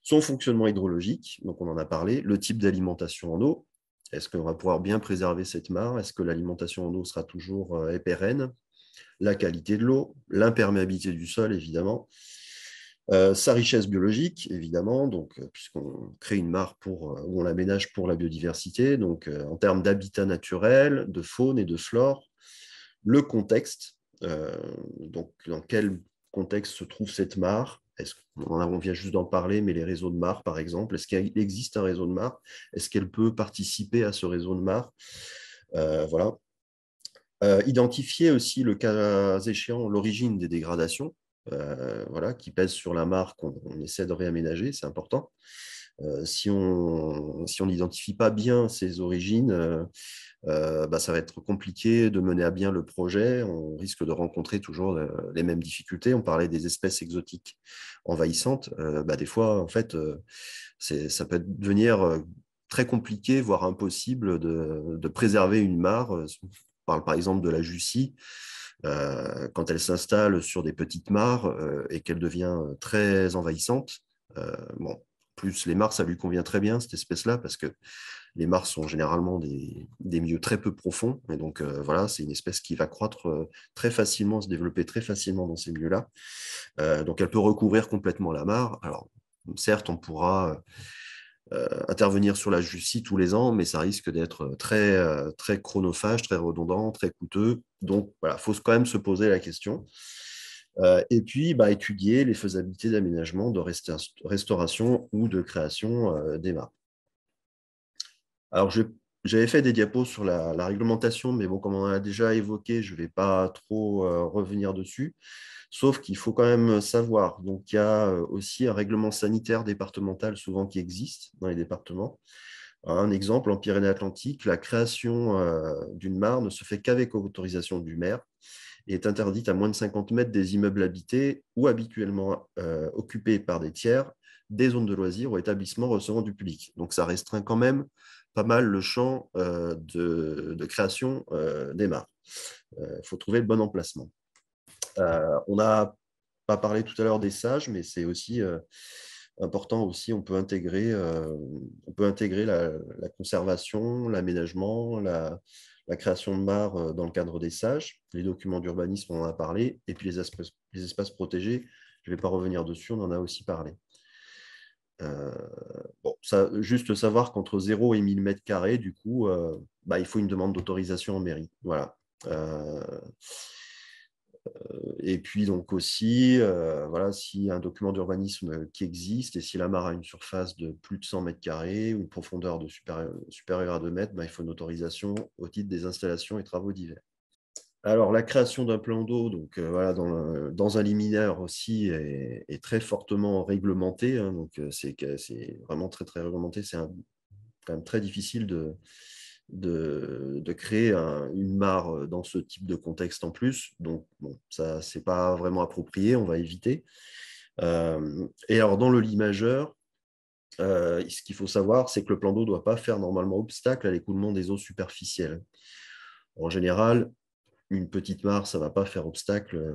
Son fonctionnement hydrologique, donc on en a parlé, le type d'alimentation en eau. Est-ce qu'on va pouvoir bien préserver cette mare? Est-ce que l'alimentation en eau sera toujours pérenne? La qualité de l'eau, l'imperméabilité du sol, évidemment, sa richesse biologique, évidemment, donc, puisqu'on crée une mare où on l'aménage pour la biodiversité, donc en termes d'habitat naturel, de faune et de flore, le contexte, donc dans quel contexte se trouve cette mare. On vient juste d'en parler, mais les réseaux de mares, par exemple, est-ce qu'il existe un réseau de mares? Est-ce qu'elle peut participer à ce réseau de mares? Voilà. Identifier aussi, le cas échéant, l'origine des dégradations voilà, qui pèsent sur la mare qu'on essaie de réaménager, c'est important. Si on n'identifie pas bien ces origines, ça va être compliqué de mener à bien le projet. On risque de rencontrer toujours les mêmes difficultés. On parlait des espèces exotiques envahissantes. Des fois, en fait, ça peut devenir très compliqué, voire impossible de préserver une mare. On parle par exemple de la Jussie. Quand elle s'installe sur des petites mares et qu'elle devient très envahissante, bon, plus les mares, ça lui convient très bien, cette espèce-là, parce que les mares sont généralement des milieux très peu profonds. Et donc, voilà, c'est une espèce qui va croître très facilement, se développer très facilement dans ces milieux-là. Donc, elle peut recouvrir complètement la mare. Alors, certes, on pourra intervenir sur la Jussie tous les ans, mais ça risque d'être très chronophage, très redondant, très coûteux. Donc, voilà, il faut quand même se poser la question. Et puis, étudier les faisabilités d'aménagement, de restauration ou de création des mares. Alors, j'avais fait des diapos sur la réglementation, mais bon, comme on a déjà évoqué, je ne vais pas trop revenir dessus, sauf qu'il faut quand même savoir. Donc, il y a aussi un règlement sanitaire départemental souvent qui existe dans les départements. Un exemple, en Pyrénées-Atlantiques, la création d'une mare ne se fait qu'avec autorisation du maire et est interdite à moins de 50 mètres des immeubles habités ou habituellement occupés par des tiers, des zones de loisirs ou établissements recevant du public. Donc, ça restreint quand même pas mal le champ de création des mares. Il faut trouver le bon emplacement. On n'a pas parlé tout à l'heure des sages, mais c'est aussi important aussi. On peut intégrer la conservation, l'aménagement, la création de mares dans le cadre des sages. Les documents d'urbanisme, on en a parlé. Et puis les espaces protégés, je ne vais pas revenir dessus, on en a aussi parlé. Juste savoir qu'entre 0 et 1000 mètres carrés, du coup, il faut une demande d'autorisation en mairie. Voilà. Et puis donc aussi, voilà, s'il y a un document d'urbanisme qui existe et si la mare a une surface de plus de 100 mètres carrés ou une profondeur supérieure à 2 mètres, il faut une autorisation au titre des installations et travaux divers. Alors, la création d'un plan d'eau, donc voilà, dans un liminaire aussi, est très fortement réglementée. Hein, donc, c'est vraiment très, très réglementé. C'est quand même très difficile de créer une mare dans ce type de contexte en plus. Donc, bon, ça, c'est pas vraiment approprié. On va éviter. Et alors, dans le lit majeur, ce qu'il faut savoir, c'est que le plan d'eau ne doit pas faire normalement obstacle à l'écoulement des eaux superficielles. En général, une petite mare, ça ne va pas faire obstacle,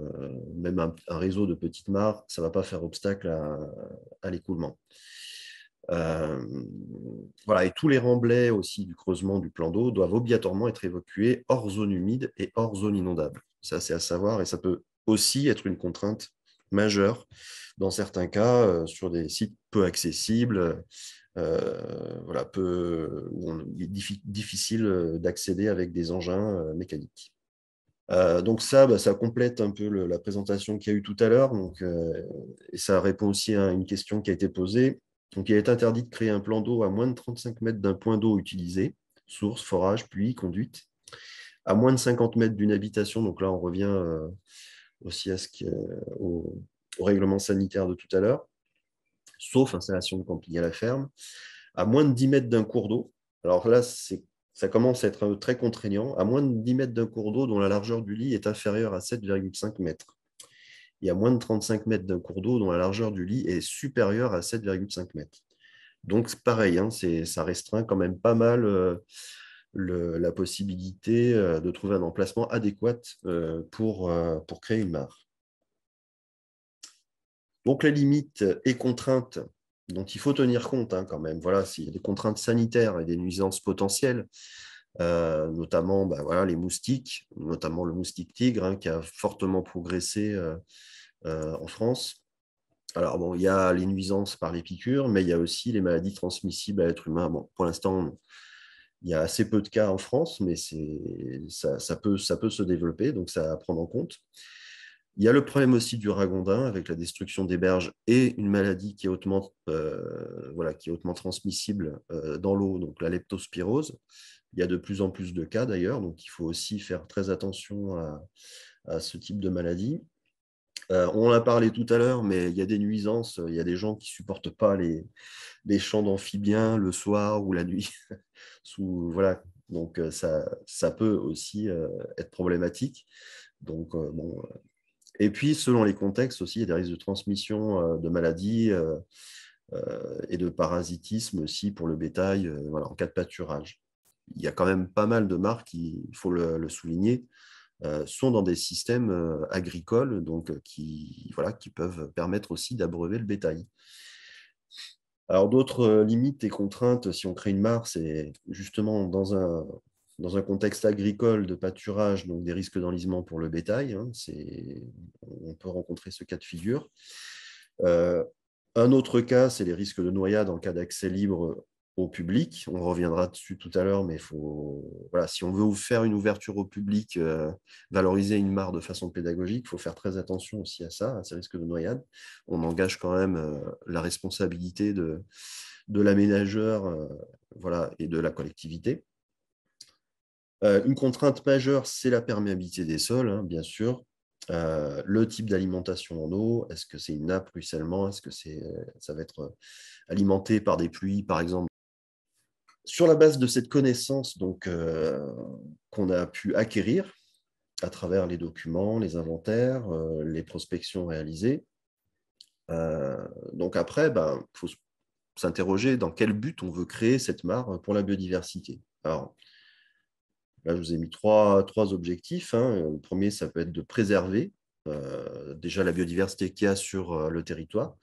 même un réseau de petites mares, ça ne va pas faire obstacle à l'écoulement. Voilà, et tous les remblais aussi du creusement du plan d'eau doivent obligatoirement être évacués hors zone humide et hors zone inondable. Ça, c'est à savoir, et ça peut aussi être une contrainte majeure dans certains cas sur des sites peu accessibles, voilà, où il est difficile d'accéder avec des engins mécaniques. Donc ça, ça complète un peu la présentation qu'il y a eu tout à l'heure, et ça répond aussi à une question qui a été posée. Donc, il est interdit de créer un plan d'eau à moins de 35 mètres d'un point d'eau utilisé, source, forage, puits, conduite, à moins de 50 mètres d'une habitation. Donc là, on revient aussi au règlement sanitaire de tout à l'heure, sauf installation de camping à la ferme, à moins de 10 mètres d'un cours d'eau. Alors là, ça commence à être très contraignant, à moins de 10 mètres d'un cours d'eau dont la largeur du lit est inférieure à 7,5 mètres. Et à moins de 35 mètres d'un cours d'eau dont la largeur du lit est supérieure à 7,5 mètres. Donc, c'est pareil, hein, ça restreint quand même pas mal la possibilité de trouver un emplacement adéquat pour créer une mare. Donc, les limites et contraintes dont il faut tenir compte quand même, voilà, s'il y a des contraintes sanitaires et des nuisances potentielles, notamment voilà, les moustiques, notamment le moustique tigre qui a fortement progressé en France. Alors, bon, il y a les nuisances par les piqûres, mais il y a aussi les maladies transmissibles à l'être humain. Bon, pour l'instant, il y a assez peu de cas en France, mais ça peut se développer, donc ça à prendre en compte. Il y a le problème aussi du ragondin avec la destruction des berges et une maladie qui est hautement transmissible dans l'eau, donc la leptospirose. Il y a de plus en plus de cas d'ailleurs, donc il faut aussi faire très attention à ce type de maladie. On en a parlé tout à l'heure, mais il y a des nuisances. Il y a des gens qui ne supportent pas les chants d'amphibiens le soir ou la nuit. Voilà. Donc, ça peut aussi être problématique. Donc, bon. Et puis, selon les contextes aussi, il y a des risques de transmission de maladies et de parasitisme aussi pour le bétail voilà, en cas de pâturage. Il y a quand même pas mal de marques, il faut le souligner, sont dans des systèmes agricoles donc, qui peuvent permettre aussi d'abreuver le bétail. Alors, d'autres limites et contraintes, si on crée une mare, c'est justement dans un contexte agricole de pâturage, donc des risques d'enlisement pour le bétail. On peut rencontrer ce cas de figure. Un autre cas, c'est les risques de noyade en cas d'accès libre au public. On reviendra dessus tout à l'heure, mais voilà, si on veut faire une ouverture au public, valoriser une mare de façon pédagogique, il faut faire très attention aussi à ces risques de noyade. On engage quand même la responsabilité de l'aménageur voilà, et de la collectivité. Une contrainte majeure, c'est la perméabilité des sols, bien sûr. Le type d'alimentation en eau, est-ce que c'est une nappe, ruissellement, est-ce que ça va être alimenté par des pluies, par exemple. Sur la base de cette connaissance qu'on a pu acquérir à travers les documents, les inventaires, les prospections réalisées, donc après, il faut s'interroger dans quel but on veut créer cette mare pour la biodiversité. Alors, là, je vous ai mis trois objectifs. Le premier, ça peut être de préserver déjà la biodiversité qu'il y a sur le territoire,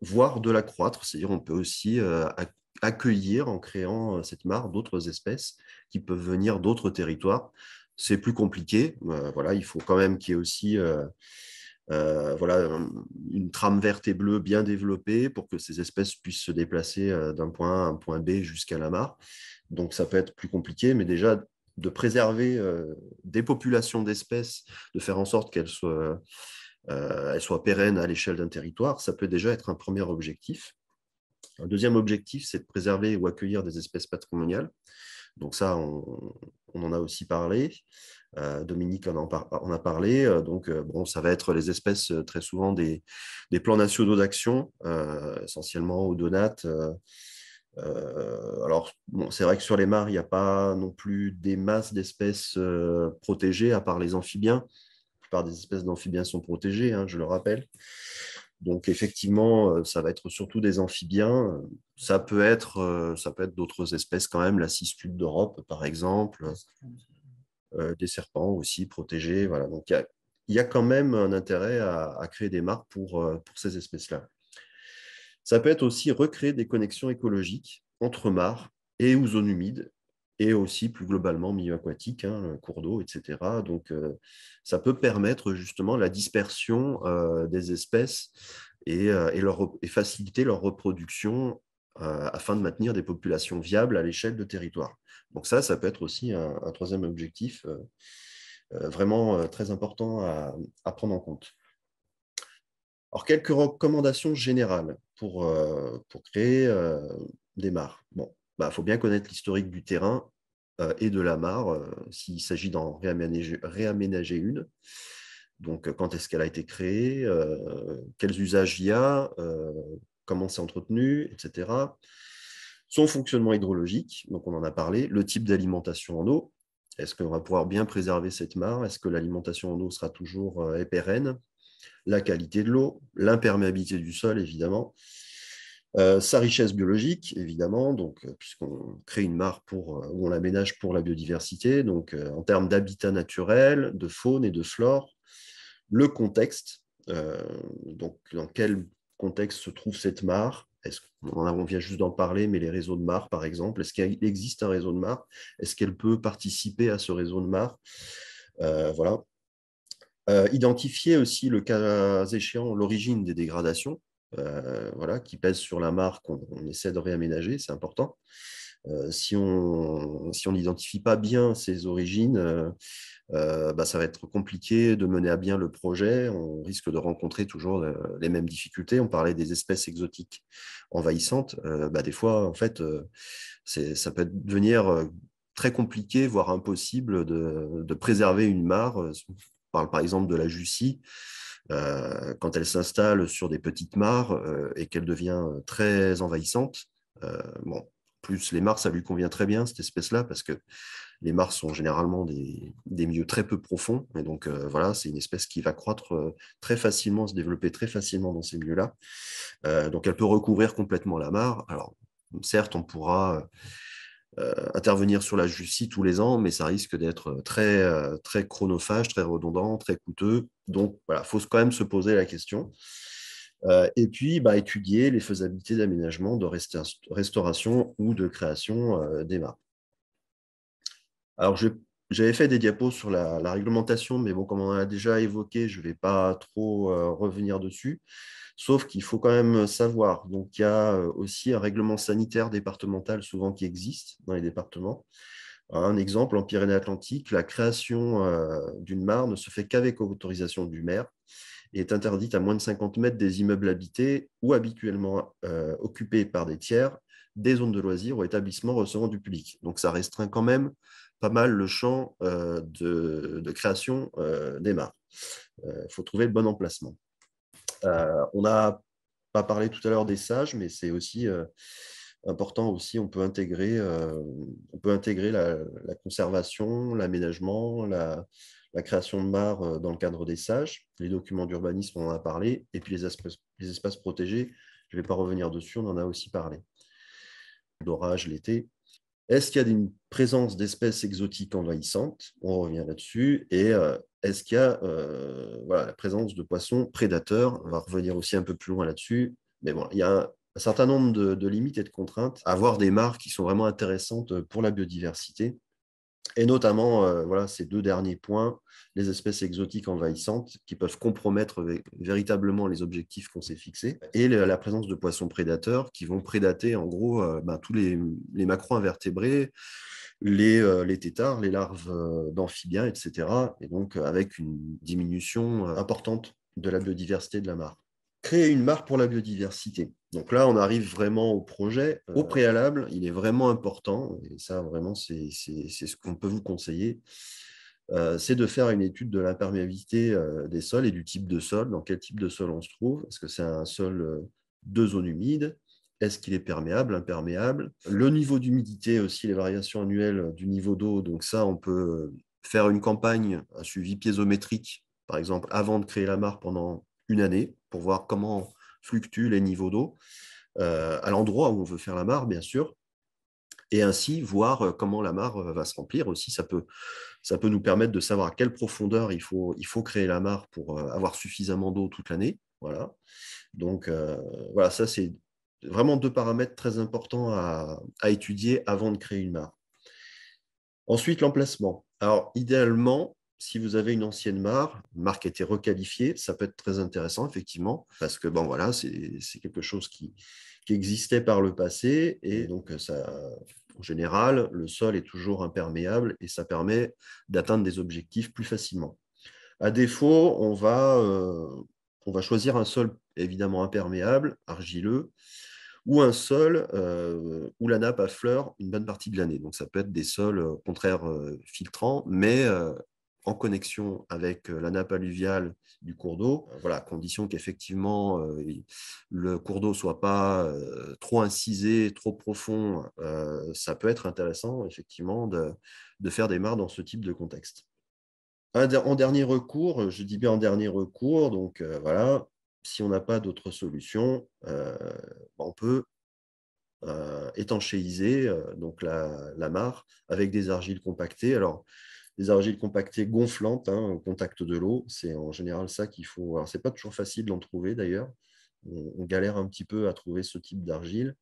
voire de l'accroître. C'est-à-dire on peut aussi accueillir en créant cette mare d'autres espèces qui peuvent venir d'autres territoires. C'est plus compliqué. Voilà, il faut quand même qu'il y ait aussi voilà, une trame verte et bleue bien développée pour que ces espèces puissent se déplacer d'un point A à un point B jusqu'à la mare. Donc, ça peut être plus compliqué, mais déjà, de préserver des populations d'espèces, de faire en sorte qu'elles soient pérennes à l'échelle d'un territoire, ça peut déjà être un premier objectif. Un deuxième objectif, c'est de préserver ou accueillir des espèces patrimoniales. Donc ça, on en a aussi parlé. Dominique en a parlé. Donc, ça va être les espèces très souvent des plans nationaux d'action, essentiellement ODONAT. Alors, c'est vrai que sur les mares, il n'y a pas non plus des masses d'espèces protégées, à part les amphibiens. La plupart des espèces d'amphibiens sont protégées, je le rappelle. Donc, effectivement, ça va être surtout des amphibiens. Ça peut être d'autres espèces quand même, la cispule d'Europe, par exemple, des serpents aussi protégés. Voilà. Donc, il y a quand même un intérêt à créer des mares pour ces espèces-là. Ça peut être aussi recréer des connexions écologiques entre mares et ou zones humides, et aussi plus globalement milieu aquatique, hein, cours d'eau, etc. Donc, ça peut permettre justement la dispersion des espèces et faciliter leur reproduction afin de maintenir des populations viables à l'échelle de territoire. Donc ça peut être aussi un troisième objectif vraiment très important à prendre en compte. Alors, quelques recommandations générales pour créer des mares. Bon, faut bien connaître l'historique du terrain et de la mare s'il s'agit d'en réaménager une. Donc, quand est-ce qu'elle a été créée, quels usages il y a, comment c'est entretenu, etc. Son fonctionnement hydrologique, donc on en a parlé, le type d'alimentation en eau. Est-ce qu'on va pouvoir bien préserver cette mare? Est-ce que l'alimentation en eau sera toujours pérenne? La qualité de l'eau, l'imperméabilité du sol, évidemment, sa richesse biologique, évidemment, donc, puisqu'on crée une mare où on l'aménage pour la biodiversité, donc en termes d'habitat naturel, de faune et de flore, le contexte, donc dans quel contexte se trouve cette mare. On vient juste d'en parler, mais les réseaux de mares, par exemple, est-ce qu'il existe un réseau de mares? Est-ce qu'elle peut participer à ce réseau de mares? Voilà. Identifier aussi, le cas échéant, l'origine des dégradations voilà, qui pèsent sur la mare qu'on essaie de réaménager, c'est important. Si on n'identifie pas bien ces origines, ça va être compliqué de mener à bien le projet. On risque de rencontrer toujours les mêmes difficultés. On parlait des espèces exotiques envahissantes. Des fois, en fait, ça peut devenir très compliqué, voire impossible de préserver une mare. On parle par exemple de la Jussie. Quand elle s'installe sur des petites mares et qu'elle devient très envahissante, plus les mares, ça lui convient très bien, cette espèce-là, parce que les mares sont généralement des milieux très peu profonds. Et donc, voilà, c'est une espèce qui va croître très facilement, se développer très facilement dans ces milieux-là. Donc, elle peut recouvrir complètement la mare. Alors, certes, on pourra intervenir sur la Jussie tous les ans, mais ça risque d'être très chronophage, très redondant, très coûteux. Donc, voilà, il faut quand même se poser la question. Et puis, étudier les faisabilités d'aménagement, de restauration ou de création des mares. Alors, j'avais fait des diapos sur la réglementation, mais bon, comme on a déjà évoqué, je ne vais pas trop revenir dessus, sauf qu'il faut quand même savoir. Donc, il y a aussi un règlement sanitaire départemental souvent qui existe dans les départements. Un exemple, en Pyrénées-Atlantiques, la création d'une mare ne se fait qu'avec autorisation du maire et est interdite à moins de 50 mètres des immeubles habités ou habituellement occupés par des tiers, des zones de loisirs ou établissements recevant du public. Donc, ça restreint quand même pas mal le champ de création des mares. Il faut trouver le bon emplacement. On n'a pas parlé tout à l'heure des sages, mais c'est aussi important aussi. On peut intégrer la conservation, l'aménagement, la création de mares dans le cadre des sages. Les documents d'urbanisme, on en a parlé. Et puis les espaces protégés, je ne vais pas revenir dessus, on en a aussi parlé. L'orage, l'été. Est-ce qu'il y a une présence d'espèces exotiques envahissantes? On revient là-dessus. Et est-ce qu'il y a la présence de poissons prédateurs? On va revenir aussi un peu plus loin là-dessus. Mais bon, il y a un certain nombre de limites et de contraintes à avoir des mares qui sont vraiment intéressantes pour la biodiversité. Et notamment, ces deux derniers points, les espèces exotiques envahissantes qui peuvent compromettre véritablement les objectifs qu'on s'est fixés, et la présence de poissons prédateurs qui vont prédater en gros tous les macro-invertébrés, les têtards, les larves d'amphibiens, etc. Et donc avec une diminution importante de la biodiversité de la mare. Créer une mare pour la biodiversité. Donc là, on arrive vraiment au projet. Au préalable, il est vraiment important, et ça vraiment c'est ce qu'on peut vous conseiller, c'est de faire une étude de l'imperméabilité des sols et du type de sol, dans quel type de sol on se trouve. Est-ce que c'est un sol de zone humide? Est-ce qu'il est perméable, imperméable? Le niveau d'humidité aussi, les variations annuelles du niveau d'eau. Donc ça, on peut faire une campagne, un suivi piézométrique, par exemple, avant de créer la mare pendant une année pour voir comment fluctuent les niveaux d'eau à l'endroit où on veut faire la mare, bien sûr, et ainsi voir comment la mare va se remplir aussi. Ça peut nous permettre de savoir à quelle profondeur il faut créer la mare pour avoir suffisamment d'eau toute l'année. Voilà. Donc, voilà, ça, c'est vraiment 2 paramètres très importants à étudier avant de créer une mare. Ensuite, l'emplacement. Alors, idéalement, si vous avez une ancienne mare qui a été requalifiée, ça peut être très intéressant, effectivement, parce que, bon, voilà, c'est quelque chose qui existait par le passé, et donc, en général, le sol est toujours imperméable, et ça permet d'atteindre des objectifs plus facilement. À défaut, on va choisir un sol évidemment imperméable, argileux, ou un sol où la nappe affleure une bonne partie de l'année. Donc, ça peut être des sols, au contraire, filtrants, mais en connexion avec la nappe alluviale du cours d'eau, voilà, à condition qu'effectivement le cours d'eau ne soit pas trop incisé, trop profond. Ça peut être intéressant, effectivement, de faire des mares dans ce type de contexte. En dernier recours, je dis bien en dernier recours, donc voilà, si on n'a pas d'autre solution, on peut étanchéiser donc la mare avec des argiles compactées. Alors, des argiles compactées gonflantes au contact de l'eau, c'est en général ça qu'il faut. Alors, ce n'est pas toujours facile d'en trouver d'ailleurs. On galère un petit peu à trouver ce type d'argile.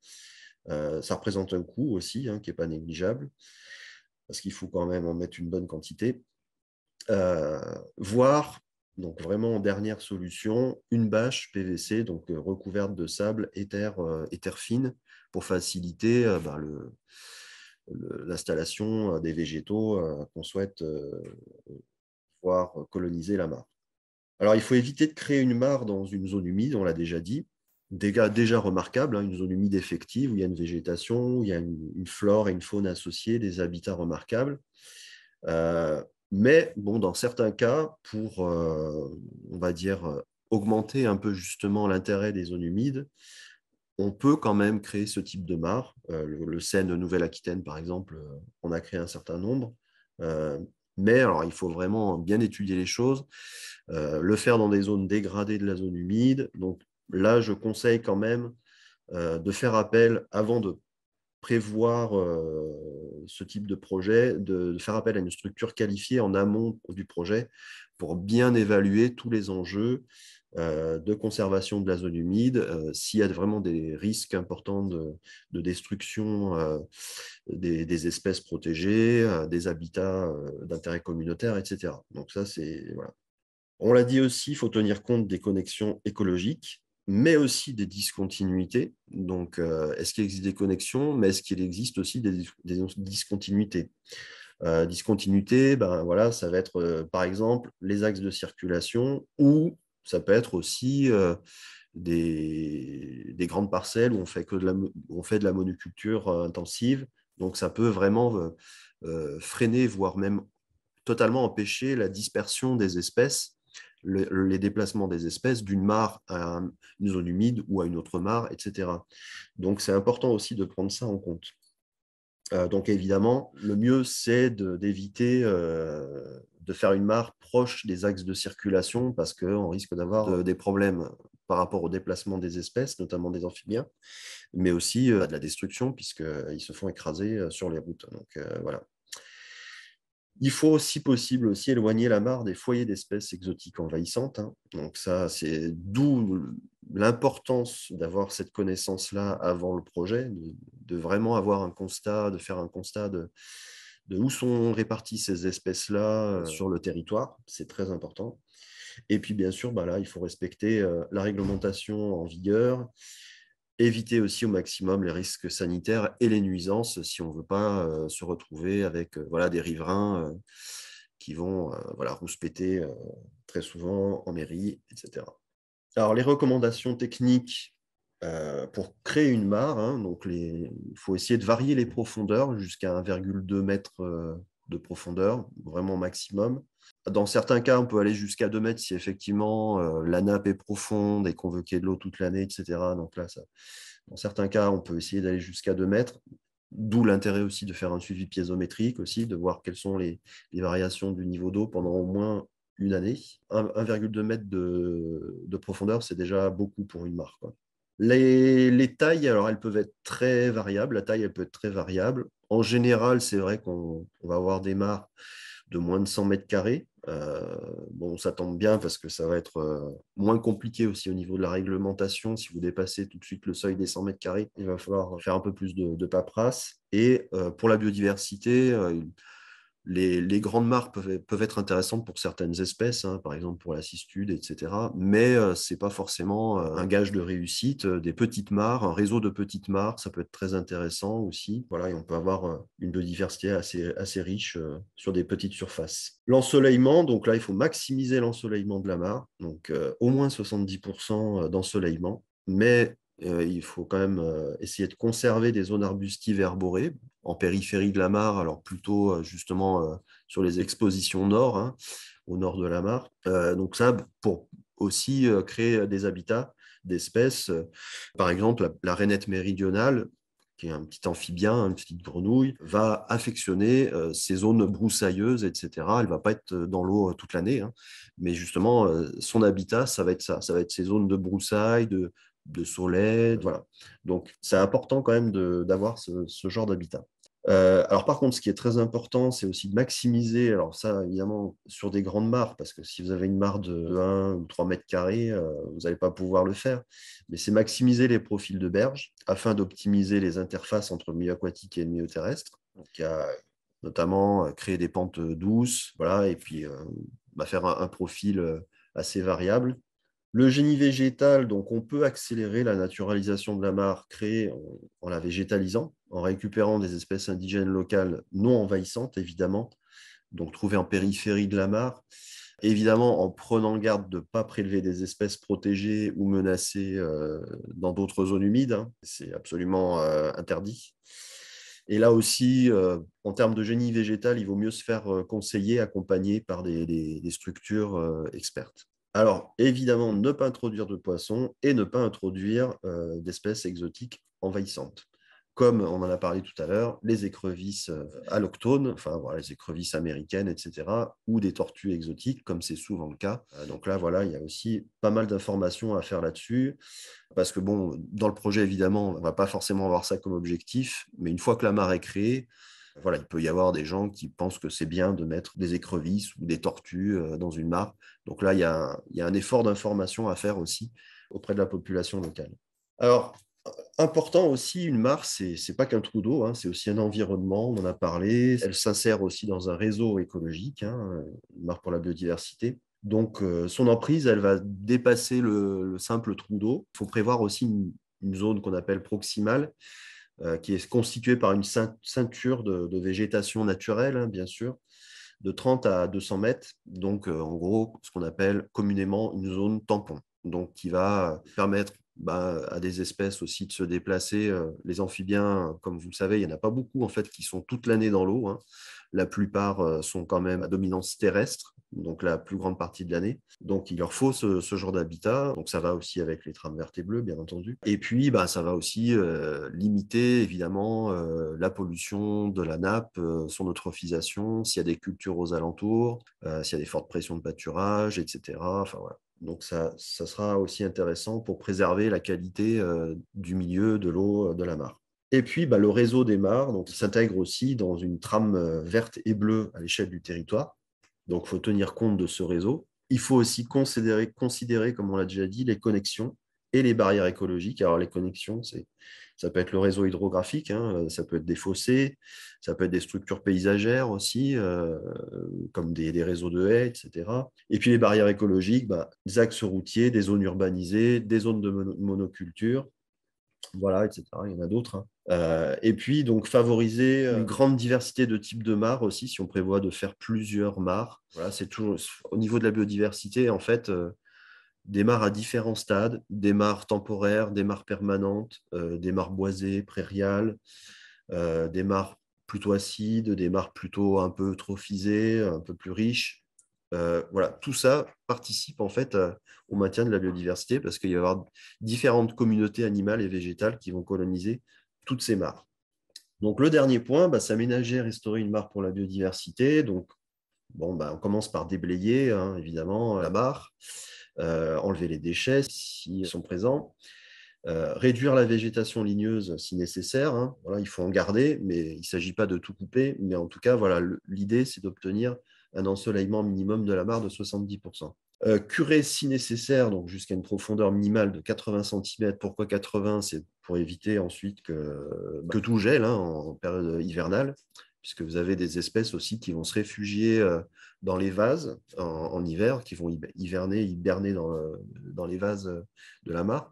Ça représente un coût aussi qui n'est pas négligeable, parce qu'il faut quand même en mettre une bonne quantité. Voire, donc vraiment en dernière solution, une bâche PVC, donc recouverte de sable et terre fine, pour faciliter l'installation des végétaux qu'on souhaite voir coloniser la mare. Alors, il faut éviter de créer une mare dans une zone humide, on l'a déjà dit, déjà remarquable, une zone humide effective où il y a une végétation, où il y a une flore et une faune associées, des habitats remarquables. Mais bon, dans certains cas, pour, on va dire, augmenter un peu justement l'intérêt des zones humides, on peut quand même créer ce type de mare. Le Seine de Nouvelle-Aquitaine, par exemple, on a créé un certain nombre. Mais alors, il faut vraiment bien étudier les choses, le faire dans des zones dégradées de la zone humide. Donc là, je conseille quand même de faire appel, avant de prévoir ce type de projet, de faire appel à une structure qualifiée en amont du projet pour bien évaluer tous les enjeux de conservation de la zone humide, s'il y a vraiment des risques importants de destruction des espèces protégées, des habitats d'intérêt communautaire, etc. Donc ça, c'est... Voilà. On l'a dit aussi, il faut tenir compte des connexions écologiques, mais aussi des discontinuités. Donc, est-ce qu'il existe des connexions, mais est-ce qu'il existe aussi des discontinuités? Discontinuité, voilà, ça va être, par exemple, les axes de circulation, ou ça peut être aussi des grandes parcelles où on fait de la monoculture intensive. Donc, ça peut vraiment freiner, voire même totalement empêcher la dispersion des espèces, les déplacements des espèces d'une mare à une zone humide ou à une autre mare, etc. Donc, c'est important aussi de prendre ça en compte. Donc, évidemment, le mieux, c'est d'éviter de faire une mare proche des axes de circulation, parce qu'on risque d'avoir des problèmes par rapport au déplacement des espèces, notamment des amphibiens, mais aussi de la destruction, puisqu'ils se font écraser sur les routes. Donc, voilà. Il faut, si possible, aussi éloigner la mare des foyers d'espèces exotiques envahissantes. Donc ça, c'est d'où l'importance d'avoir cette connaissance-là avant le projet, de vraiment avoir un constat, de faire un constat de où sont réparties ces espèces-là sur le territoire. C'est très important. Et puis, bien sûr, là, il faut respecter la réglementation en vigueur, éviter aussi au maximum les risques sanitaires et les nuisances si on ne veut pas se retrouver avec des riverains qui vont rouspéter très souvent en mairie, etc. Alors, les recommandations techniques pour créer une mare, donc il faut essayer de varier les profondeurs jusqu'à 1,2 m de profondeur, vraiment maximum. Dans certains cas, on peut aller jusqu'à 2 mètres si effectivement la nappe est profonde et convoquer de l'eau toute l'année, etc. Donc là, dans certains cas, on peut essayer d'aller jusqu'à 2 mètres, d'où l'intérêt aussi de faire un suivi piézométrique aussi, de voir quelles sont les variations du niveau d'eau pendant au moins une année. 1,2 mètre de profondeur, c'est déjà beaucoup pour une mare, quoi. Les tailles, alors elles peuvent être très variables. La taille, elle peut être très variable. En général, c'est vrai qu'on va avoir des mares de moins de 100 mètres carrés. Bon, ça tombe bien parce que ça va être moins compliqué aussi au niveau de la réglementation. Si vous dépassez tout de suite le seuil des 100 mètres carrés, il va falloir faire un peu plus de paperasse. Et pour la biodiversité, les grandes mares peuvent être intéressantes pour certaines espèces, hein, par exemple pour la cistude, etc. Mais ce n'est pas forcément un gage de réussite. Des petites mares, un réseau de petites mares, ça peut être très intéressant aussi. Voilà, et on peut avoir une biodiversité assez riche sur des petites surfaces. L'ensoleillement, donc là, il faut maximiser l'ensoleillement de la mare, donc au moins 70% d'ensoleillement. Mais il faut quand même essayer de conserver des zones arbustives et arborées en périphérie de la mare, alors plutôt justement sur les expositions nord, hein, au nord de la mare. Donc ça, pour aussi créer des habitats d'espèces. Par exemple, la rainette méridionale, qui est un petit amphibien, une petite grenouille, va affectionner ces zones broussailleuses, etc. Elle ne va pas être dans l'eau toute l'année, hein, mais justement, son habitat, ça va être ça. Ça va être ces zones de broussailles, de soleil, voilà. Donc, c'est important quand même d'avoir ce genre d'habitat. Alors par contre, ce qui est très important, c'est aussi de maximiser, alors ça évidemment sur des grandes mares, parce que si vous avez une mare de 1 ou 3 mètres carrés, vous n'allez pas pouvoir le faire, mais c'est maximiser les profils de berge afin d'optimiser les interfaces entre le milieu aquatique et le milieu terrestre. Donc il y a notamment créer des pentes douces, voilà, et puis faire un profil assez variable. Le génie végétal, donc on peut accélérer la naturalisation de la mare créée en la végétalisant, en récupérant des espèces indigènes locales non envahissantes, évidemment, donc trouvées en périphérie de la mare, évidemment en prenant garde de ne pas prélever des espèces protégées ou menacées dans d'autres zones humides, hein. C'est absolument interdit. Et là aussi, en termes de génie végétal, il vaut mieux se faire conseiller, accompagner par des structures expertes. Alors, évidemment, ne pas introduire de poissons et ne pas introduire d'espèces exotiques envahissantes. Comme on en a parlé tout à l'heure, les écrevisses alloctones, enfin voilà, les écrevisses américaines, etc., ou des tortues exotiques, comme c'est souvent le cas. Donc là, voilà, il y a aussi pas mal d'informations à faire là-dessus, parce que bon, dans le projet, évidemment, on ne va pas forcément avoir ça comme objectif, mais une fois que la mare est créée, voilà, il peut y avoir des gens qui pensent que c'est bien de mettre des écrevisses ou des tortues dans une mare. Donc là, il y a un effort d'information à faire aussi auprès de la population locale. Alors, important aussi, une mare, c'est pas qu'un trou d'eau, hein, c'est aussi un environnement, on en a parlé. Elle s'insère aussi dans un réseau écologique, hein, une mare pour la biodiversité. Donc, son emprise, elle va dépasser le simple trou d'eau. Il faut prévoir aussi une zone qu'on appelle proximale, qui est constituée par une ceinture de végétation naturelle, hein, bien sûr, de 30 à 200 mètres. Donc, en gros, ce qu'on appelle communément une zone tampon, donc qui va permettre à des espèces aussi de se déplacer. Les amphibiens, comme vous le savez, il n'y en a pas beaucoup en fait qui sont toute l'année dans l'eau, hein. La plupart sont quand même à dominance terrestre, donc la plus grande partie de l'année. Donc il leur faut ce genre d'habitat. Donc ça va aussi avec les trames vertes et bleues, bien entendu. Et puis ça va aussi limiter évidemment la pollution de la nappe, son eutrophisation, s'il y a des cultures aux alentours, s'il y a des fortes pressions de pâturage, etc. Enfin voilà. Donc ça sera aussi intéressant pour préserver la qualité du milieu, de l'eau, de la mare. Et puis le réseau des mares, donc, il s'intègre aussi dans une trame verte et bleue à l'échelle du territoire. Donc il faut tenir compte de ce réseau. Il faut aussi considérer, comme on l'a déjà dit, les connexions et les barrières écologiques. Alors les connexions, ça peut être le réseau hydrographique, hein, ça peut être des fossés, ça peut être des structures paysagères aussi, comme des réseaux de haies, etc. Et puis les barrières écologiques, des axes routiers, des zones urbanisées, des zones de monoculture, voilà, etc. Il y en a d'autres, hein. Et puis, donc, favoriser une grande diversité de types de mares aussi, si on prévoit de faire plusieurs mares. Voilà, c'est toujours au niveau de la biodiversité, en fait, des mares à différents stades, des mares temporaires, des mares permanentes, des mares boisées, prairiales, des mares plutôt acides, des mares plutôt un peu eutrophisées, un peu plus riches. Voilà, tout ça participe en fait au maintien de la biodiversité parce qu'il va y avoir différentes communautés animales et végétales qui vont coloniser toutes ces mares. Donc le dernier point, c'est aménager et restaurer une mare pour la biodiversité. Donc Bon, on commence par déblayer, hein, évidemment, la mare, enlever les déchets s'ils sont présents, réduire la végétation ligneuse si nécessaire. Hein. Voilà, il faut en garder, mais il ne s'agit pas de tout couper. Mais en tout cas, voilà, l'idée, c'est d'obtenir un ensoleillement minimum de la mare de 70%. Curer si nécessaire, donc jusqu'à une profondeur minimale de 80 cm. Pourquoi 80? C'est pour éviter ensuite que tout gèle, hein, en période hivernale, puisque vous avez des espèces aussi qui vont se réfugier dans les vases en hiver, qui vont hiberner dans les vases de la mare.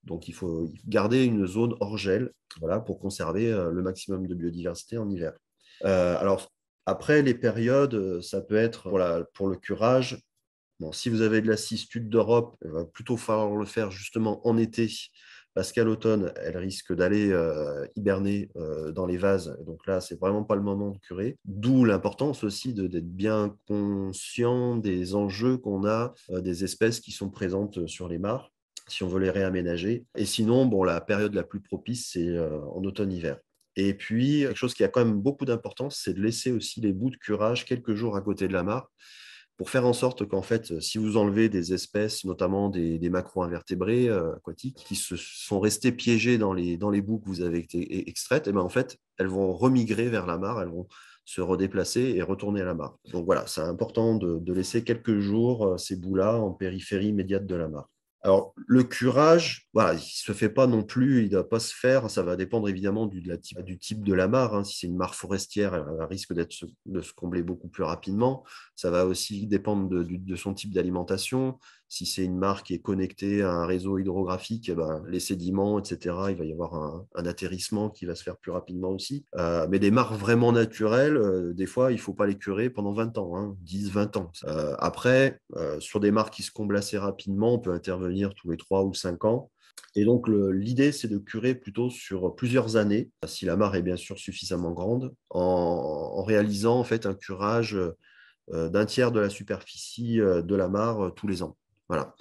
Donc, il faut garder une zone hors gel, voilà, pour conserver le maximum de biodiversité en hiver. Alors, après, les périodes, ça peut être pour le curage. Bon, si vous avez de la cistude d'Europe, il va plutôt falloir le faire justement en été, parce qu'à l'automne, elle risque d'aller hiberner dans les vases. Donc là, ce n'est vraiment pas le moment de curer. D'où l'importance aussi d'être bien conscient des enjeux qu'on a, des espèces qui sont présentes sur les mares, si on veut les réaménager. Et sinon, bon, la période la plus propice, c'est en automne-hiver. Et puis, quelque chose qui a quand même beaucoup d'importance, c'est de laisser aussi les bouts de curage quelques jours à côté de la mare, pour faire en sorte qu'en fait, si vous enlevez des espèces, notamment des macro-invertébrés aquatiques, qui se sont restés piégés dans les boues que vous avez extraites, et bien en fait, elles vont remigrer vers la mare, elles vont se redéplacer et retourner à la mare. Donc voilà, c'est important de laisser quelques jours ces boues-là en périphérie immédiate de la mare. Alors, le curage, voilà, il ne se fait pas non plus, il ne doit pas se faire, ça va dépendre évidemment du type de la mare. Hein. Si c'est une mare forestière, elle risque de se combler beaucoup plus rapidement. Ça va aussi dépendre de son type d'alimentation. Si c'est une mare qui est connectée à un réseau hydrographique, les sédiments, etc., il va y avoir un atterrissement qui va se faire plus rapidement aussi. Mais des mares vraiment naturelles, des fois, il ne faut pas les curer pendant 20 ans, hein, 10, 20 ans. Après, sur des mares qui se comblent assez rapidement, on peut intervenir tous les 3 ou 5 ans. Et donc, l'idée, c'est de curer plutôt sur plusieurs années, si la mare est bien sûr suffisamment grande, en réalisant en fait un curage d'un tiers de la superficie de la mare tous les ans. Voilà,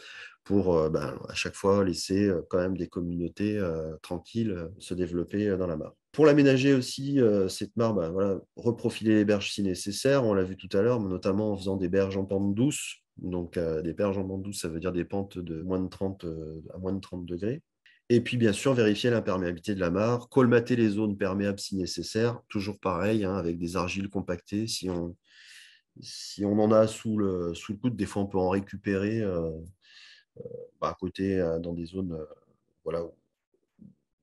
pour à chaque fois laisser quand même des communautés tranquilles se développer dans la mare. Pour l'aménager aussi, cette mare, voilà, reprofiler les berges si nécessaire, on l'a vu tout à l'heure, notamment en faisant des berges en pente douce. Donc, des berges en pente douce, ça veut dire des pentes de moins de 30 à moins de 30 degrés. Et puis, bien sûr, vérifier l'imperméabilité de la mare, colmater les zones perméables si nécessaire, toujours pareil, hein, avec des argiles compactées. Si on en a sous le coude, des fois, on peut en récupérer à côté, dans des zones, voilà,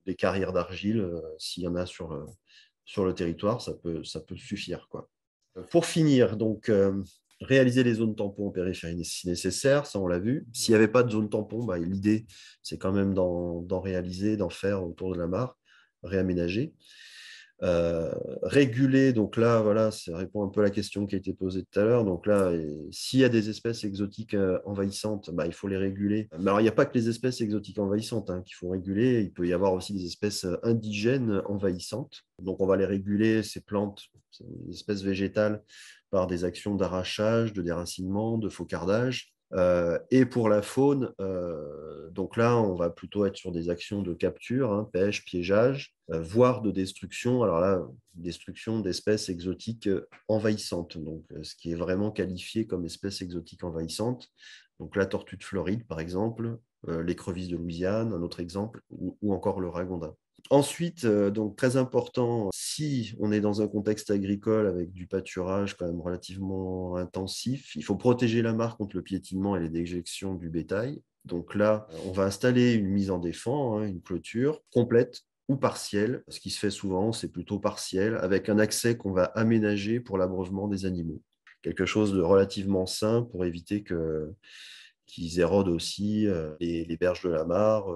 des carrières d'argile. S'il y en a sur le territoire, ça peut suffire, quoi. Pour finir, donc, réaliser les zones tampons en périphérie si nécessaire, ça on l'a vu. S'il n'y avait pas de zone tampon, l'idée, c'est quand même d'en réaliser, d'en faire autour de la mare, réaménager. Réguler, donc là, voilà, ça répond un peu à la question qui a été posée tout à l'heure. Donc là, s'il y a des espèces exotiques envahissantes, il faut les réguler. Mais alors, il n'y a pas que les espèces exotiques envahissantes qu'il faut réguler. Il peut y avoir aussi des espèces indigènes envahissantes. Donc, on va les réguler, ces plantes, ces espèces végétales, par des actions d'arrachage, de déracinement, de faucardage. Et pour la faune, donc là, on va plutôt être sur des actions de capture, hein, pêche, piégeage, voire de destruction. Alors là, destruction d'espèces exotiques envahissantes, donc ce qui est vraiment qualifié comme espèce exotique envahissante. Donc la tortue de Floride, par exemple, l'écrevisse de Louisiane, un autre exemple, ou encore le ragondin. Ensuite, donc très important, si on est dans un contexte agricole avec du pâturage quand même relativement intensif, il faut protéger la mare contre le piétinement et les déjections du bétail. Donc là, on va installer une mise en défend, hein, une clôture complète ou partielle. Ce qui se fait souvent, c'est plutôt partiel, avec un accès qu'on va aménager pour l'abreuvement des animaux. Quelque chose de relativement sain pour éviter qu'ils érodent aussi les berges de la mare.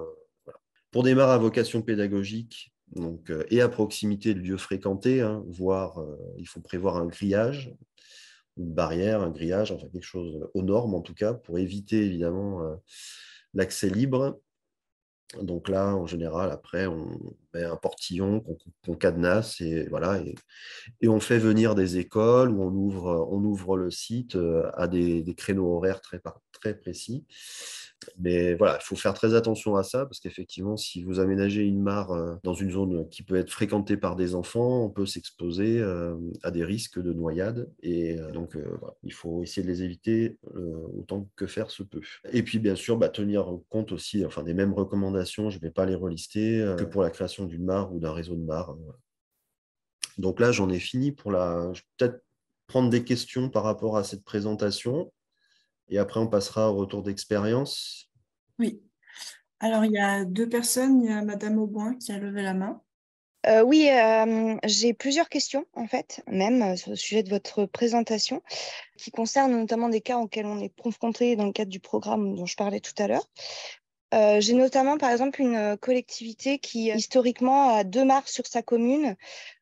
Pour des mares à vocation pédagogique, donc, et à proximité de lieux fréquentés, hein, voire il faut prévoir un grillage, une barrière, un grillage, enfin quelque chose aux normes en tout cas, pour éviter évidemment l'accès libre. Donc là, en général, après, met un portillon qu'on cadenasse et voilà. Et on fait venir des écoles où on ouvre le site à des créneaux horaires très précis. Mais voilà, il faut faire très attention à ça parce qu'effectivement, si vous aménagez une mare dans une zone qui peut être fréquentée par des enfants, on peut s'exposer à des risques de noyade. Et donc, voilà, il faut essayer de les éviter autant que faire se peut. Et puis, bien sûr, tenir compte aussi enfin, des mêmes recommandations, je ne vais pas les relister, que pour la création d'une mare ou d'un réseau de mares. Donc là, j'en ai fini pour la... Je vais peut-être prendre des questions par rapport à cette présentation. Et après, on passera au retour d'expérience. Oui. Alors, il y a 2 personnes. Il y a Madame Auboin qui a levé la main. Oui, j'ai plusieurs questions, en fait, même sur le sujet de votre présentation, qui concernent notamment des cas auxquels on est confronté dans le cadre du programme dont je parlais tout à l'heure. J'ai notamment, par exemple, une collectivité qui, historiquement, a 2 mares sur sa commune,